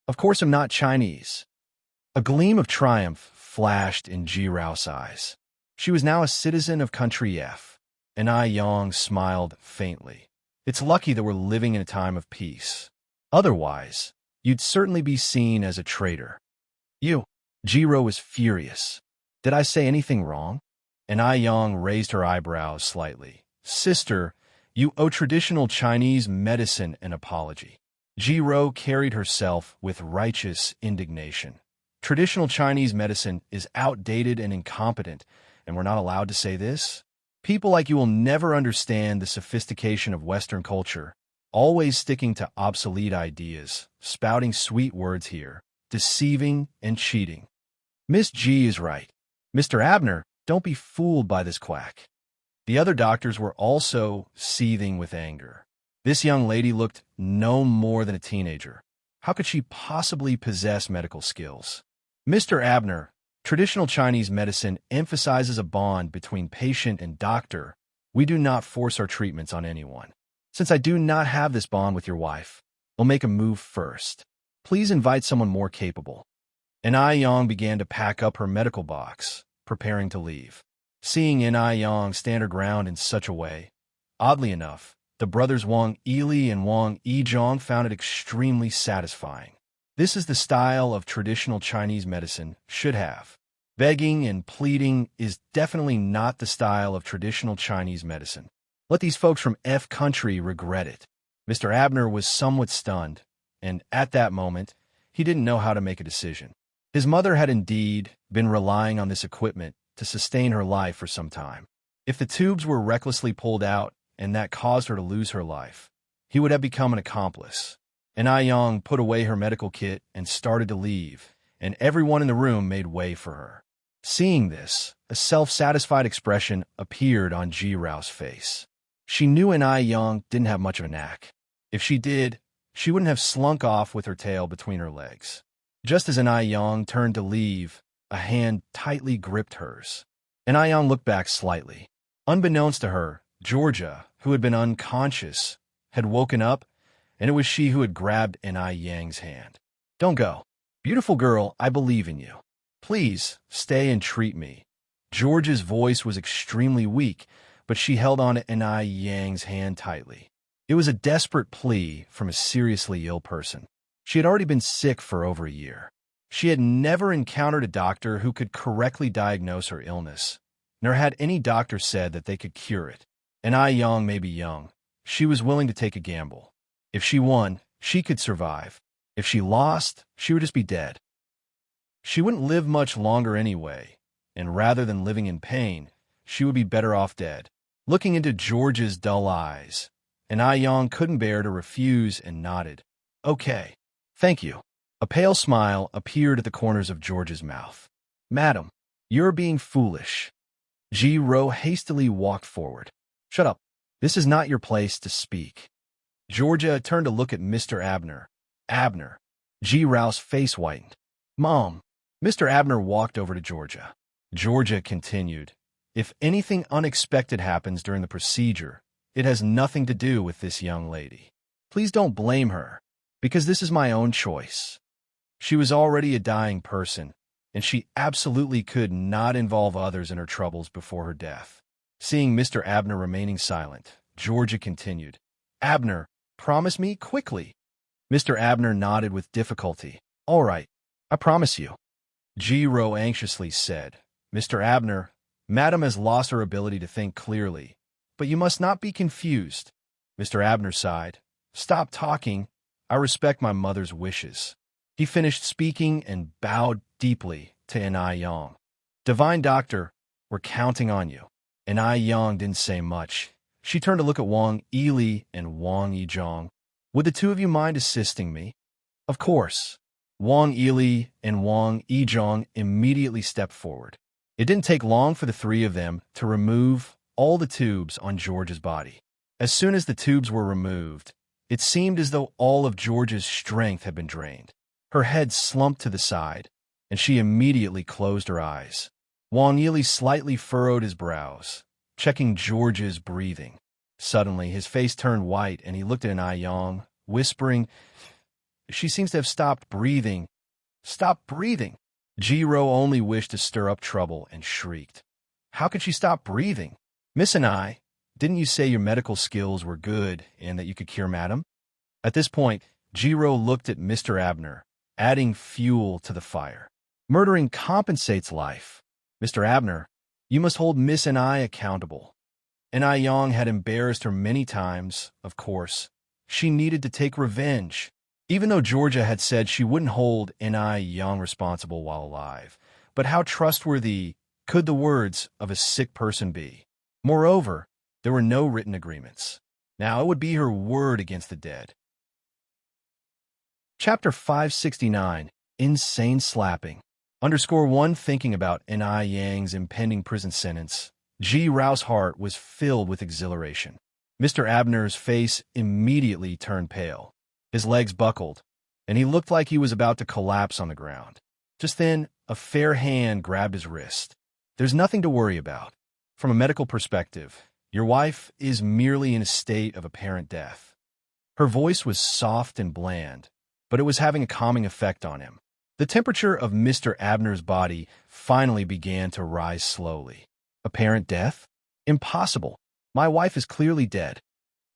Of course I'm not Chinese. A gleam of triumph flashed in Ji Rao's eyes. She was now a citizen of country F. N.I. Yang smiled faintly. It's lucky that we're living in a time of peace. Otherwise, you'd certainly be seen as a traitor. You. Ji Rao was furious. Did I say anything wrong? N.I. Yang raised her eyebrows slightly. Sister, you owe traditional Chinese medicine an apology. Ji Rao carried herself with righteous indignation. Traditional Chinese medicine is outdated and incompetent, and we're not allowed to say this? People like you will never understand the sophistication of Western culture, always sticking to obsolete ideas, spouting sweet words here, deceiving and cheating. Miss G is right. Mr. Abner, don't be fooled by this quack. The other doctors were also seething with anger. This young lady looked no more than a teenager. How could she possibly possess medical skills? Mr. Abner, traditional Chinese medicine emphasizes a bond between patient and doctor. We do not force our treatments on anyone. Since I do not have this bond with your wife, I'll make a move first. Please invite someone more capable. N.I. Yang began to pack up her medical box, preparing to leave. Seeing N.I. Yang stand her ground in such a way, oddly enough, the brothers Wang Yili and Wang Yizhong found it extremely satisfying. This is the style of traditional Chinese medicine should have. Begging and pleading is definitely not the style of traditional Chinese medicine. Let these folks from F country regret it. Mr. Abner was somewhat stunned, and at that moment, he didn't know how to make a decision. His mother had indeed been relying on this equipment to sustain her life for some time. If the tubes were recklessly pulled out and that caused her to lose her life, he would have become an accomplice. N.I. Yang put away her medical kit and started to leave, and everyone in the room made way for her. Seeing this, a self-satisfied expression appeared on Ji Rao's face. She knew N.I. Yang didn't have much of a knack. If she did, she wouldn't have slunk off with her tail between her legs. Just as N.I. Yang turned to leave, a hand tightly gripped hers. N.I. Yang looked back slightly. Unbeknownst to her, Georgia, who had been unconscious, had woken up, and it was she who had grabbed N.I. Yang's hand. Don't go. Beautiful girl, I believe in you. Please, stay and treat me. Georgia's voice was extremely weak, but she held on to N.I. Yang's hand tightly. It was a desperate plea from a seriously ill person. She had already been sick for over a year. She had never encountered a doctor who could correctly diagnose her illness, nor had any doctor said that they could cure it. N.I. Yang may be young. She was willing to take a gamble. If she won, she could survive. If she lost, she would just be dead. She wouldn't live much longer anyway, and rather than living in pain, she would be better off dead. Looking into George's dull eyes, N.I. Yang couldn't bear to refuse and nodded. Okay. Thank you. A pale smile appeared at the corners of George's mouth. Madam, you're being foolish. Ji Rao hastily walked forward. Shut up. This is not your place to speak. Georgia turned to look at Mr. Abner. Abner. Ji Rao's face whitened. Mom. Mr. Abner walked over to Georgia. Georgia continued. If anything unexpected happens during the procedure, it has nothing to do with this young lady. Please don't blame her, because this is my own choice. She was already a dying person, and she absolutely could not involve others in her troubles before her death. Seeing Mr. Abner remaining silent, Georgia continued. Abner, promise me quickly. Mr. Abner nodded with difficulty. All right, I promise you. Ji Rao anxiously said. Mr. Abner, Madam has lost her ability to think clearly, but you must not be confused. Mr. Abner sighed. Stop talking. I respect my mother's wishes. He finished speaking and bowed deeply to N.I. Yang. Divine Doctor, we're counting on you. N.I. Yang didn't say much. She turned to look at Wang Yili and Wang Yizhong. Would the two of you mind assisting me? Of course. Wang Yili and Wang Yizhong immediately stepped forward. It didn't take long for the three of them to remove all the tubes on George's body. As soon as the tubes were removed, it seemed as though all of George's strength had been drained. Her head slumped to the side, and she immediately closed her eyes. Wang Yili slightly furrowed his brows, checking George's breathing. Suddenly, his face turned white, and he looked at Yang, whispering, "She seems to have stopped breathing. Stop breathing." Jiro only wished to stir up trouble and shrieked, "How could she stop breathing? Miss Anai, didn't you say your medical skills were good and that you could cure Madam?" At this point, Jiro looked at Mr. Abner, adding fuel to the fire. "Murdering compensates life. Mr. Abner, you must hold Miss Anai accountable." Anai Yang had embarrassed her many times, of course. She needed to take revenge. Even though Georgia had said she wouldn't hold Anai Yang responsible while alive. But how trustworthy could the words of a sick person be? Moreover, there were no written agreements. Now it would be her word against the dead. Chapter 569, Insane Slapping. _1 Thinking about Anai Yang's impending prison sentence, Ji Rao's heart was filled with exhilaration. Mr. Abner's face immediately turned pale. His legs buckled, and he looked like he was about to collapse on the ground. Just then, a fair hand grabbed his wrist. "There's nothing to worry about. From a medical perspective, your wife is merely in a state of apparent death." Her voice was soft and bland, but it was having a calming effect on him. The temperature of Mr. Abner's body finally began to rise slowly. "Apparent death? Impossible. My wife is clearly dead,"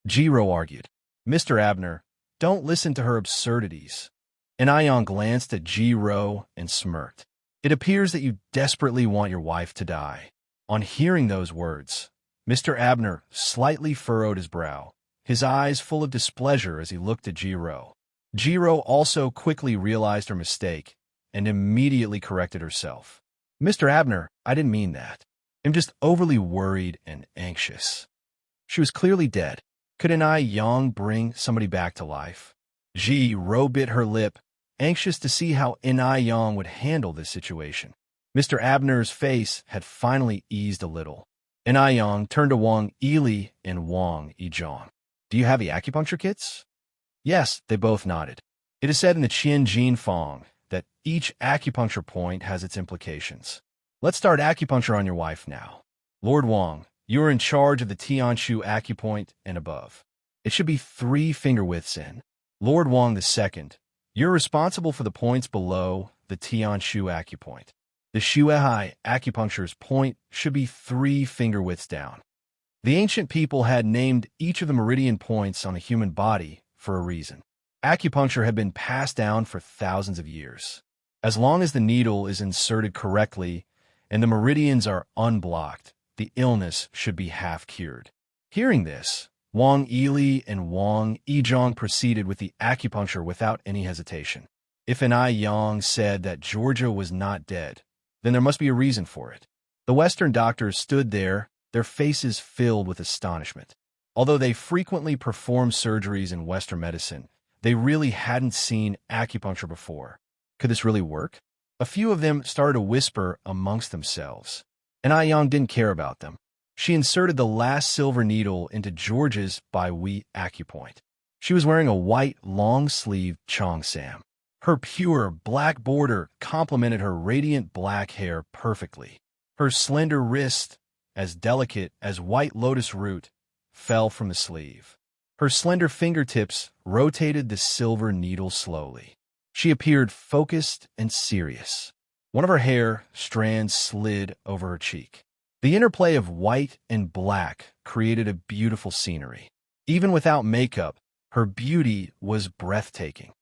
Jiro argued. "Mr. Abner, don't listen to her absurdities." Anayan glanced at Jiro and smirked. "It appears that you desperately want your wife to die." On hearing those words, Mr. Abner slightly furrowed his brow, his eyes full of displeasure as he looked at Jiro. Jiro also quickly realized her mistake and immediately corrected herself. "Mr. Abner, I didn't mean that. I'm just overly worried and anxious. She was clearly dead. Could Anai Yang bring somebody back to life?" Jiro bit her lip, anxious to see how Anai Yang would handle this situation. Mr. Abner's face had finally eased a little. Anai Yang turned to Wang Yili and Wang Yizhong. "Do you have the acupuncture kits?" Yes, they both nodded. It is said in the Qian Jin Fong that each acupuncture point has its implications. "Let's start acupuncture on your wife now. Lord Wang, you are in charge of the Tianshu acupoint and above. It should be 3 finger widths in. Lord Wang II, you're responsible for the points below the Tianshu acupoint. The Shuehai acupuncture's point should be 3 finger widths down." The ancient people had named each of the meridian points on a human body for a reason. Acupuncture had been passed down for thousands of years. As long as the needle is inserted correctly and the meridians are unblocked, the illness should be half cured. Hearing this, Wang Yili and Wang Yizhong proceeded with the acupuncture without any hesitation. If Anai Yang said that Georgia was not dead, then there must be a reason for it. The Western doctors stood there, their faces filled with astonishment. Although they frequently performed surgeries in Western medicine, they really hadn't seen acupuncture before. Could this really work? A few of them started to whisper amongst themselves. Anai Yang didn't care about them. She inserted the last silver needle into George's Bai Wei acupoint. She was wearing a white, long-sleeved cheongsam. Her pure black border complemented her radiant black hair perfectly. Her slender wrist, as delicate as white lotus root, fell from the sleeve. Her slender fingertips rotated the silver needle slowly. She appeared focused and serious. One of her hair strands slid over her cheek. The interplay of white and black created a beautiful scenery. Even without makeup, her beauty was breathtaking.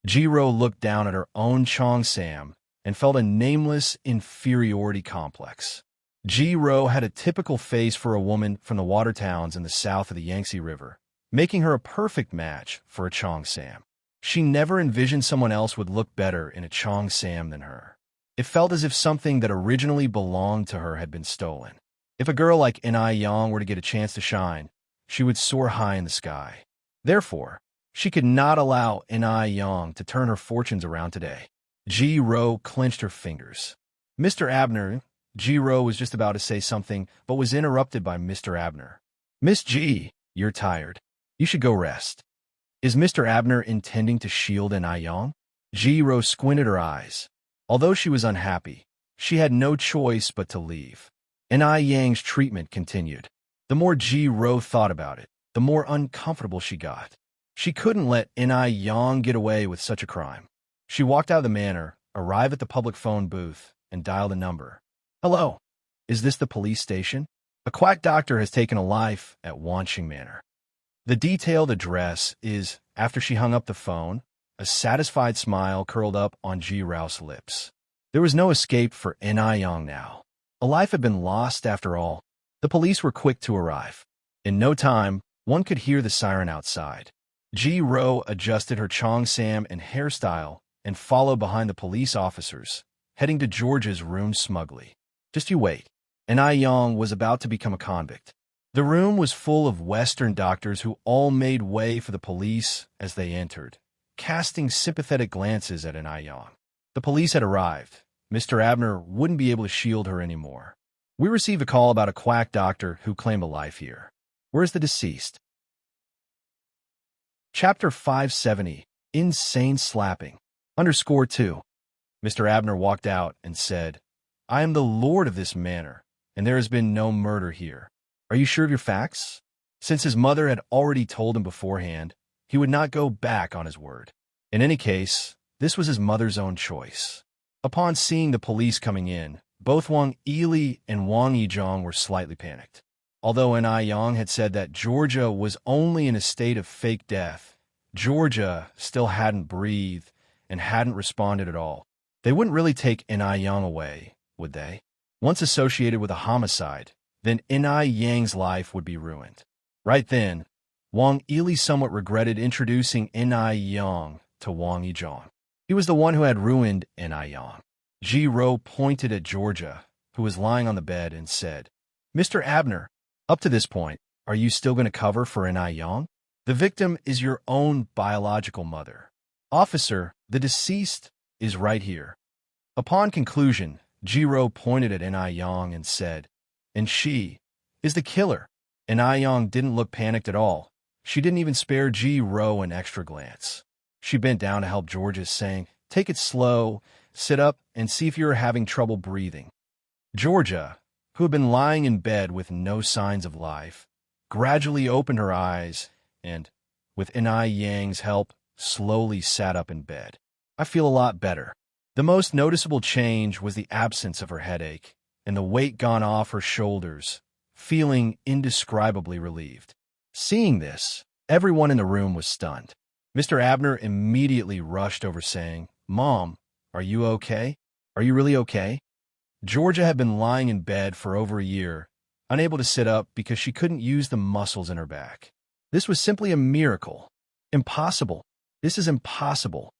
Jiro looked down at her own cheongsam and felt a nameless inferiority complex. Jiro had a typical face for a woman from the water towns in the south of the Yangtze River, making her a perfect match for a cheongsam. She never envisioned someone else would look better in a cheongsam than her. It felt as if something that originally belonged to her had been stolen. If a girl like Anai Yang were to get a chance to shine, she would soar high in the sky. Therefore, she could not allow Anai Yang to turn her fortunes around today. Jiro clenched her fingers. "Mr. Abner, Jiro was just about to say something, but was interrupted by Mr. Abner. Miss G, you're tired. You should go rest. Is Mr. Abner intending to shield Yang? Jiro squinted her eyes. Although she was unhappy, she had no choice but to leave. Yang's treatment continued. The more Jiro thought about it, the more uncomfortable she got. She couldn't let Yang get away with such a crime. She walked out of the manor, arrived at the public phone booth, and dialed a number. Hello, is this the police station? A quack doctor has taken a life at Wanqing Manor. The detailed address is, after she hung up the phone, a satisfied smile curled up on Jiro's lips. There was no escape for Yang now. A life had been lost after all. The police were quick to arrive. In no time, one could hear the siren outside. Jiro adjusted her cheongsam and hairstyle and followed behind the police officers, heading to George's room smugly. Just you wait. Yang was about to become a convict. The room was full of Western doctors who all made way for the police as they entered, casting sympathetic glances at Yang. The police had arrived. Mr. Abner wouldn't be able to shield her anymore. We received a call about a quack doctor who claimed a life here. Where's the deceased? Chapter 570, Insane Slapping. _2. Mr. Abner walked out and said, I am the lord of this manor, and there has been no murder here. Are you sure of your facts? Since his mother had already told him beforehand, he would not go back on his word. In any case, this was his mother's own choice. Upon seeing the police coming in, both Wang Yili and Wang Yizhong were slightly panicked. Although Yang had said that Georgia was only in a state of fake death, Georgia still hadn't breathed and hadn't responded at all. They wouldn't really take Yang away, would they? Once associated with a homicide, then Yang's life would be ruined. Right then, Wang Yili somewhat regretted introducing Yang to Wang Yizhong. He was the one who had ruined Yang. Jiro pointed at Georgia, who was lying on the bed, and said, Mr. Abner, up to this point, are you still going to cover for Yang? The victim is your own biological mother. Officer, the deceased is right here. Upon conclusion, Jiro pointed at Yang and said, and she is the killer. Yang didn't look panicked at all. She didn't even spare Jiro an extra glance. She bent down to help Georgia, saying, take it slow, sit up, and see if you're having trouble breathing. Georgia, who had been lying in bed with no signs of life, gradually opened her eyes and, with Yang's help, slowly sat up in bed. I feel a lot better. The most noticeable change was the absence of her headache and the weight gone off her shoulders, feeling indescribably relieved. Seeing this, everyone in the room was stunned. Mr. Abner immediately rushed over, saying, Mom, are you okay? Are you really okay? Georgia had been lying in bed for over a year, unable to sit up because she couldn't use the muscles in her back. This was simply a miracle. Impossible. This is impossible.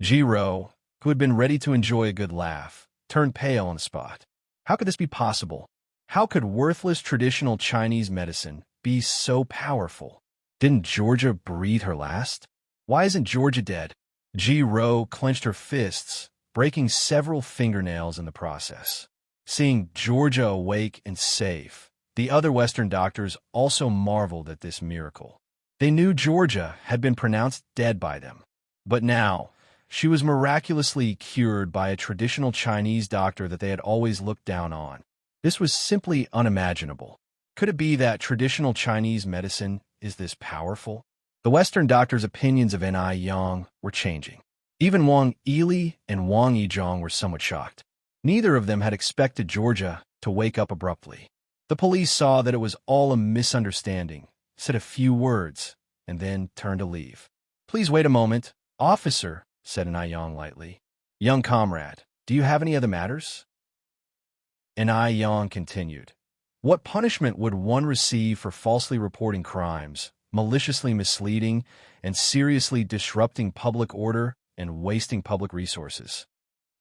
Jiro, who had been ready to enjoy a good laugh, turned pale on the spot. How could this be possible? How could worthless traditional Chinese medicine be so powerful? Didn't Georgia breathe her last? Why isn't Georgia dead? Jiro clenched her fists, breaking several fingernails in the process. Seeing Georgia awake and safe, the other Western doctors also marveled at this miracle. They knew Georgia had been pronounced dead by them. But now, she was miraculously cured by a traditional Chinese doctor that they had always looked down on. This was simply unimaginable. Could it be that traditional Chinese medicine is this powerful? The Western doctors' opinions of Yang were changing. Even Wang Yili and Wang Yizhong were somewhat shocked. Neither of them had expected Georgia to wake up abruptly. The police saw that it was all a misunderstanding, said a few words, and then turned to leave. Please wait a moment. Officer, said Yang lightly. Young comrade, do you have any other matters? Yang continued. What punishment would one receive for falsely reporting crimes, maliciously misleading, and seriously disrupting public order and wasting public resources?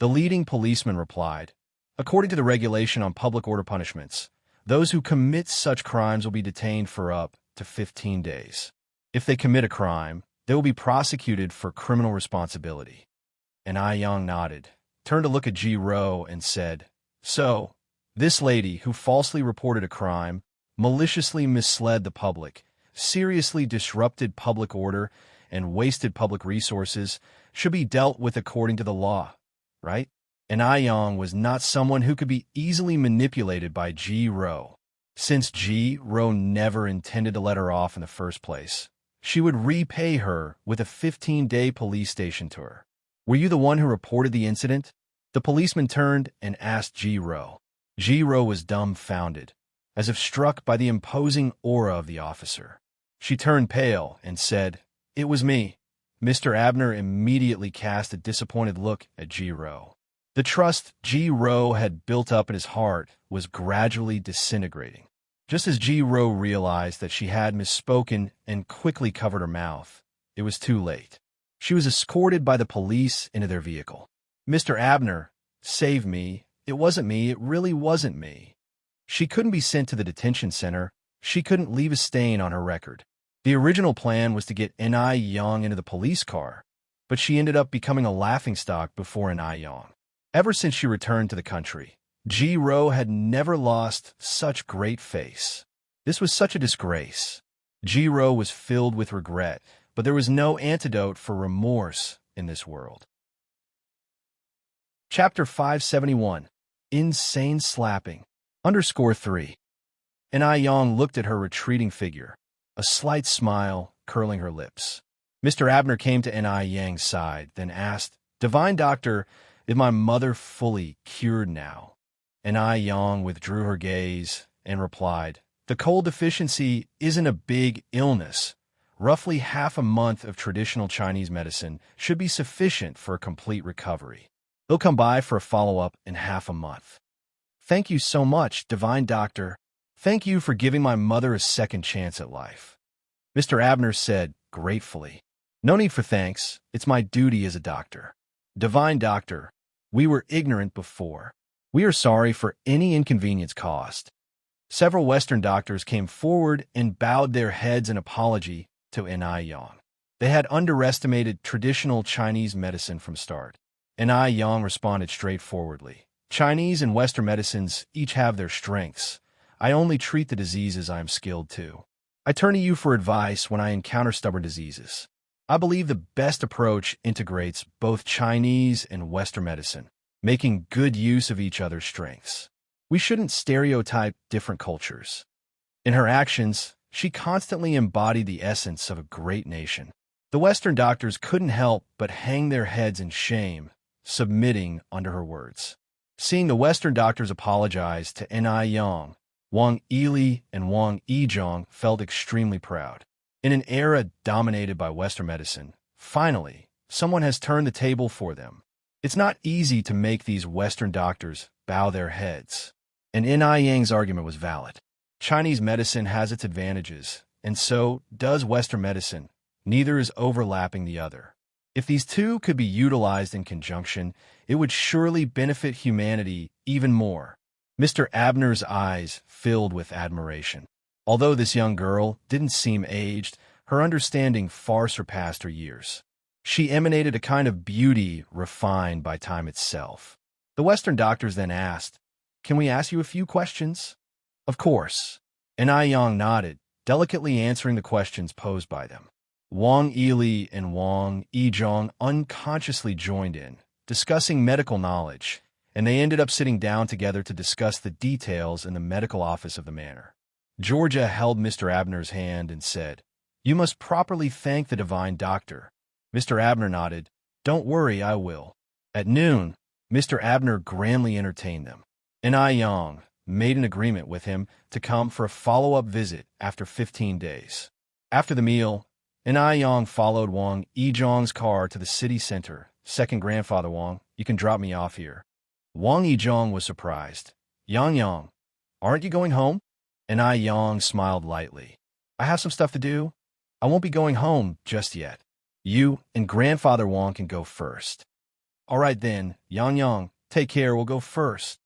The leading policeman replied, according to the regulation on public order punishments, those who commit such crimes will be detained for up to 15 days. If they commit a crime, they will be prosecuted for criminal responsibility. Yang nodded, turned to look at Jiro, and said, so, This lady, who falsely reported a crime, maliciously misled the public, seriously disrupted public order, and wasted public resources, should be dealt with according to the law, right? And Aiyong was not someone who could be easily manipulated by Ji Ro. Since Ji Ro never intended to let her off in the first place, she would repay her with a 15-day police station tour. Were you the one who reported the incident? The policeman turned and asked Ji Ro. Ji Ro was dumbfounded, as if struck by the imposing aura of the officer. She turned pale and said, "It was me." Mr. Abner immediately cast a disappointed look at Ji Ro. The trust Ji Ro had built up in his heart was gradually disintegrating. Just as Ji Ro realized that she had misspoken and quickly covered her mouth, it was too late. She was escorted by the police into their vehicle. "Mr. Abner, save me. It wasn't me. It really wasn't me." She couldn't be sent to the detention center. She couldn't leave a stain on her record. The original plan was to get Aiyong into the police car, but she ended up becoming a laughingstock before Aiyong. Ever since she returned to the country, Ji Ro had never lost such great face. This was such a disgrace. Ji Ro was filled with regret, but there was no antidote for remorse in this world. Chapter 571. Insane Slapping. _3. Aiyong looked at her retreating figure, a slight smile curling her lips. Mr. Abner came to Aiyong's side, then asked, "Divine Doctor, is my mother fully cured now?" Aiyong withdrew her gaze and replied, "The cold deficiency isn't a big illness. Roughly half a month of traditional Chinese medicine should be sufficient for a complete recovery. They'll come by for a follow-up in half a month." "Thank you so much, Divine Doctor. Thank you for giving my mother a second chance at life," Mr. Abner said gratefully. "No need for thanks. It's my duty as a doctor. Divine Doctor, we were ignorant before. We are sorry for any inconvenience caused." Several Western doctors came forward and bowed their heads in apology to Aiyong. They had underestimated traditional Chinese medicine from start. Aiyong responded straightforwardly, "Chinese and Western medicines each have their strengths. I only treat the diseases I am skilled to. I turn to you for advice when I encounter stubborn diseases. I believe the best approach integrates both Chinese and Western medicine, making good use of each other's strengths. We shouldn't stereotype different cultures." In her actions, she constantly embodied the essence of a great nation. The Western doctors couldn't help but hang their heads in shame, submitting under her words. Seeing the Western doctors apologize to Aiyong, Wang Yili and Wang Yizhong felt extremely proud. In an era dominated by Western medicine, finally, someone has turned the table for them. It's not easy to make these Western doctors bow their heads. And Aiyong's argument was valid. Chinese medicine has its advantages, and so does Western medicine. Neither is overlapping the other. If these two could be utilized in conjunction, it would surely benefit humanity even more. Mr. Abner's eyes filled with admiration. Although this young girl didn't seem aged, her understanding far surpassed her years. She emanated a kind of beauty refined by time itself. The Western doctors then asked, "Can we ask you a few questions?" "Of course." Aiyong nodded, delicately answering the questions posed by them. Wang Yili and Wang Yizhong unconsciously joined in, discussing medical knowledge, and they ended up sitting down together to discuss the details in the medical office of the manor. Georgia held Mr. Abner's hand and said, "You must properly thank the Divine Doctor." Mr. Abner nodded, "Don't worry, I will." At noon, Mr. Abner grandly entertained them. Aiyong made an agreement with him to come for a follow-up visit after 15 days. After the meal, Aiyong followed Wang Yizhong's car to the city center. "Second grandfather Wang, you can drop me off here." Wang Yizhong was surprised. "Yang, aren't you going home?" Aiyong smiled lightly. "I have some stuff to do. I won't be going home just yet. You and grandfather Wang can go first." "All right then, Yang, take care, we'll go first."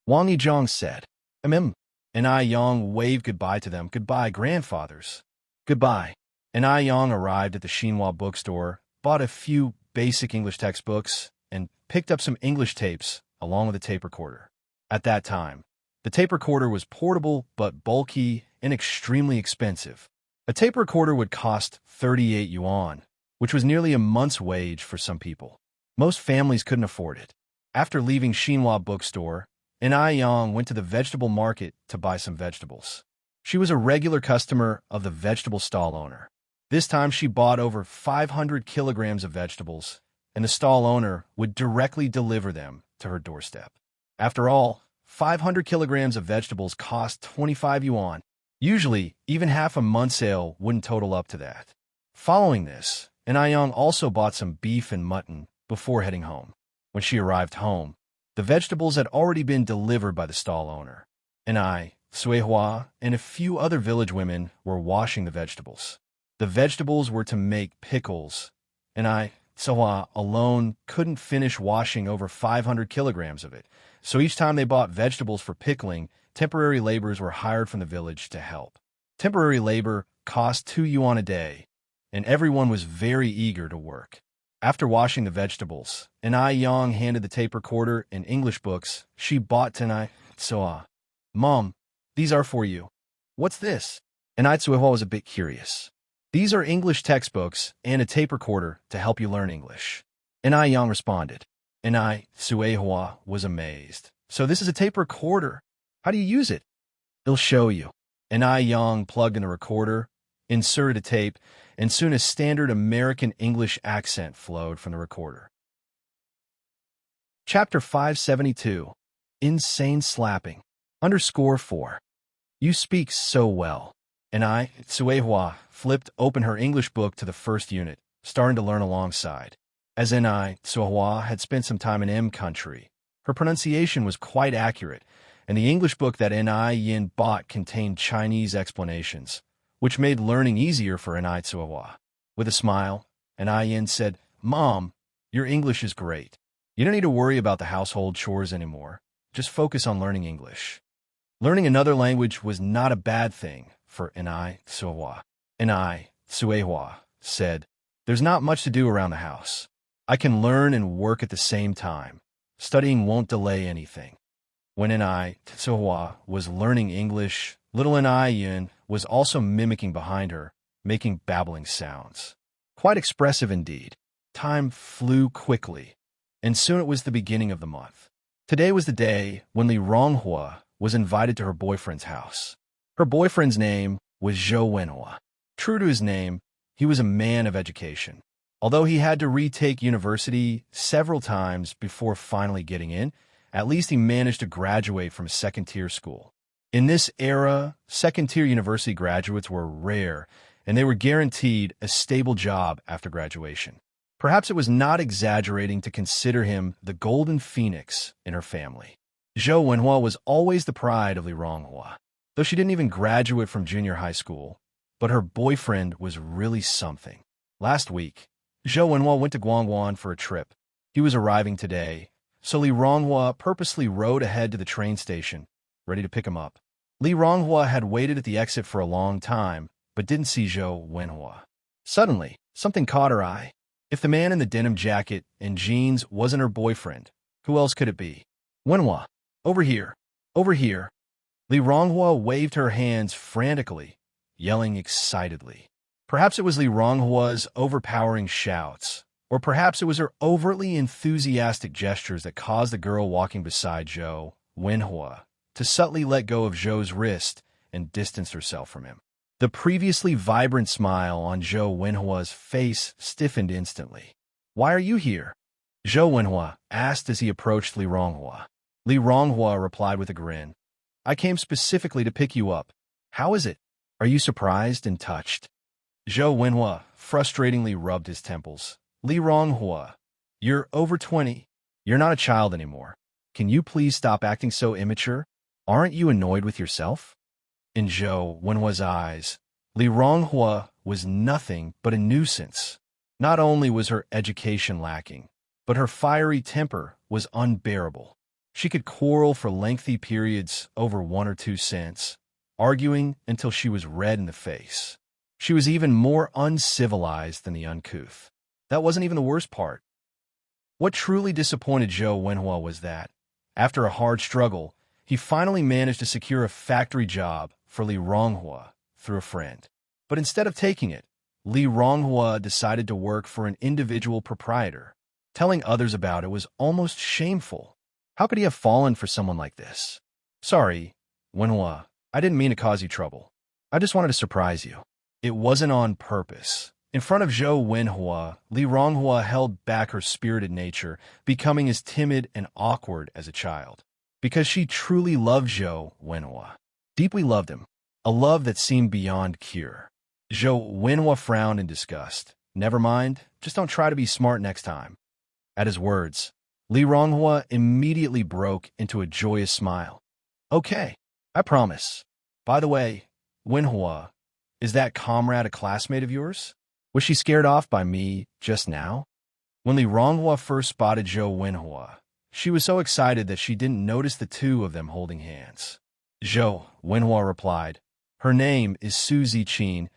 Wang Yizhong said, Aiyong waved goodbye to them. "Goodbye, grandfathers." "Goodbye." Aiyong arrived at the Xinhua bookstore, bought a few basic English textbooks, and picked up some English tapes along with a tape recorder. At that time, the tape recorder was portable but bulky and extremely expensive. A tape recorder would cost 38 yuan, which was nearly a month's wage for some people. Most families couldn't afford it. After leaving Xinhua bookstore, Ai Yang went to the vegetable market to buy some vegetables. She was a regular customer of the vegetable stall owner. This time she bought over 500 kilograms of vegetables, and the stall owner would directly deliver them to her doorstep. After all, 500 kilograms of vegetables cost 25 yuan. Usually, even half a month's sale wouldn't total up to that. Following this, Ai Yang also bought some beef and mutton before heading home. When she arrived home, the vegetables had already been delivered by the stall owner. Ai, Suihua, and a few other village women were washing the vegetables. The vegetables were to make pickles, and Suihua alone couldn't finish washing over 500 kilograms of it. So each time they bought vegetables for pickling, temporary laborers were hired from the village to help. Temporary labor cost 2 yuan a day, and everyone was very eager to work. After washing the vegetables, Ai Yang handed the tape recorder and English books she bought to Ai Suihua. "Mom, these are for you." "What's this?" Ai Suihua was a bit curious. "These are English textbooks and a tape recorder to help you learn English," Ai Yang responded. Ai Suihua was amazed. "So this is a tape recorder. How do you use it?" "He'll show you." Ai Yang plugged in the recorder, inserted a tape, and soon a standard American English accent flowed from the recorder. Chapter 572. Insane Slapping. _4. You speak so well. Ai Suihua flipped open her English book to the first unit, starting to learn alongside. As Ai Suihua had spent some time in M country, her pronunciation was quite accurate, and the English book that Ai Yin bought contained Chinese explanations, which made learning easier for Ai Suihua. With a smile, Ai Yin said, "Mom, your English is great. You don't need to worry about the household chores anymore. Just focus on learning English." Learning another language was not a bad thing for Ai Suihua. Ai Suihua said, "There's not much to do around the house. I can learn and work at the same time. Studying won't delay anything." When Ai Suihua was learning English, little Ai Yin was also mimicking behind her, making babbling sounds. Quite expressive indeed. Time flew quickly, and soon it was the beginning of the month. Today was the day when Li Ronghua was invited to her boyfriend's house. Her boyfriend's name was Zhou Wenhua. True to his name, he was a man of education. Although he had to retake university several times before finally getting in, at least he managed to graduate from a second-tier school. In this era, second-tier university graduates were rare, and they were guaranteed a stable job after graduation. Perhaps it was not exaggerating to consider him the golden phoenix in her family. Zhou Wenhua was always the pride of Li Ronghua, though she didn't even graduate from junior high school, but her boyfriend was really something. Last week, Zhou Wenhua went to Guangguan for a trip. He was arriving today, so Li Ronghua purposely rode ahead to the train station, ready to pick him up. Li Ronghua had waited at the exit for a long time, but didn't see Zhou Wenhua. Suddenly, something caught her eye. If the man in the denim jacket and jeans wasn't her boyfriend, who else could it be? "Wenhua, over here, over here." Li Ronghua waved her hands frantically, yelling excitedly. Perhaps it was Li Ronghua's overpowering shouts, or perhaps it was her overtly enthusiastic gestures that caused the girl walking beside Zhou Wenhua to subtly let go of Zhou's wrist and distance herself from him. The previously vibrant smile on Zhou Wenhua's face stiffened instantly. "Why are you here?" Zhou Wenhua asked as he approached Li Ronghua. Li Ronghua replied with a grin. "I came specifically to pick you up. How is it? Are you surprised and touched?" Zhou Wenhua frustratingly rubbed his temples. "Li Ronghua, you're over 20. You're not a child anymore. Can you please stop acting so immature? Aren't you annoyed with yourself?" In Zhou Wenhua's eyes, Li Ronghua was nothing but a nuisance. Not only was her education lacking, but her fiery temper was unbearable. She could quarrel for lengthy periods over 1 or 2 cents, arguing until she was red in the face. She was even more uncivilized than the uncouth. That wasn't even the worst part. What truly disappointed Zhou Wenhua was that, after a hard struggle, He finally managed to secure a factory job for Li Ronghua through a friend. But instead of taking it, Li Ronghua decided to work for an individual proprietor. Telling others about it was almost shameful. How could he have fallen for someone like this? Sorry, Wenhua, I didn't mean to cause you trouble. I just wanted to surprise you. It wasn't on purpose. In front of Zhou Wenhua, Li Ronghua held back her spirited nature, becoming as timid and awkward as a child. Because she truly loved Zhou Wenhua. Deeply loved him. A love that seemed beyond cure. Zhou Wenhua frowned in disgust. Never mind, just don't try to be smart next time. At his words, Li Ronghua immediately broke into a joyous smile. Okay, I promise. By the way, Wenhua, is that comrade a classmate of yours? Was she scared off by me just now? When Li Ronghua first spotted Zhou Wenhua, she was so excited that she didn't notice the two of them holding hands. Zhou Wenhua replied, "Her name is Su Ziqin,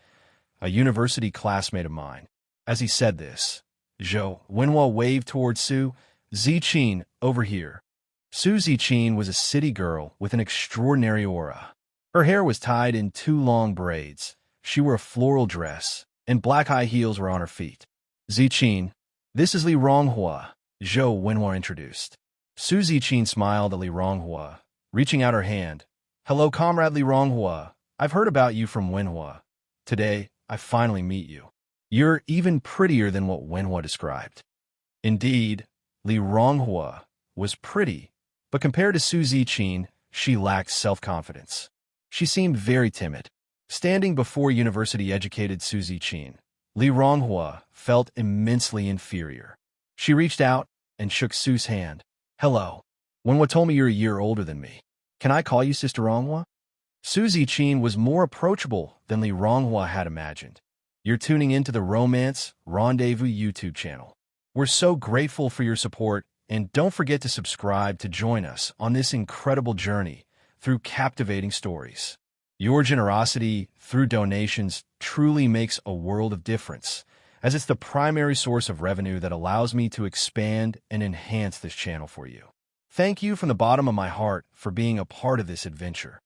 a university classmate of mine." As he said this, Zhou Wenhua waved towards Su Ziqin over here. Su Ziqin was a city girl with an extraordinary aura. Her hair was tied in 2 long braids. She wore a floral dress, and black high heels were on her feet. Ziqin, this is Li Ronghua, Zhou Wenhua introduced. Su Ziqin smiled at Li Ronghua, reaching out her hand. Hello, comrade Li Ronghua. I've heard about you from Wenhua. Today, I finally meet you. You're even prettier than what Wenhua described. Indeed, Li Ronghua was pretty, but compared to Su Ziqin, she lacked self-confidence. She seemed very timid. Standing before university-educated Su Ziqin, Li Ronghua felt immensely inferior. She reached out and shook Su's hand. Hello. Wenhua told me you're a year older than me. Can I call you Sister Ronghua? Su Ziqin was more approachable than Li Ronghua had imagined. You're tuning into the Romance Rendezvous YouTube channel. We're so grateful for your support, and don't forget to subscribe to join us on this incredible journey through captivating stories. Your generosity through donations truly makes a world of difference, as it's the primary source of revenue that allows me to expand and enhance this channel for you. Thank you from the bottom of my heart for being a part of this adventure.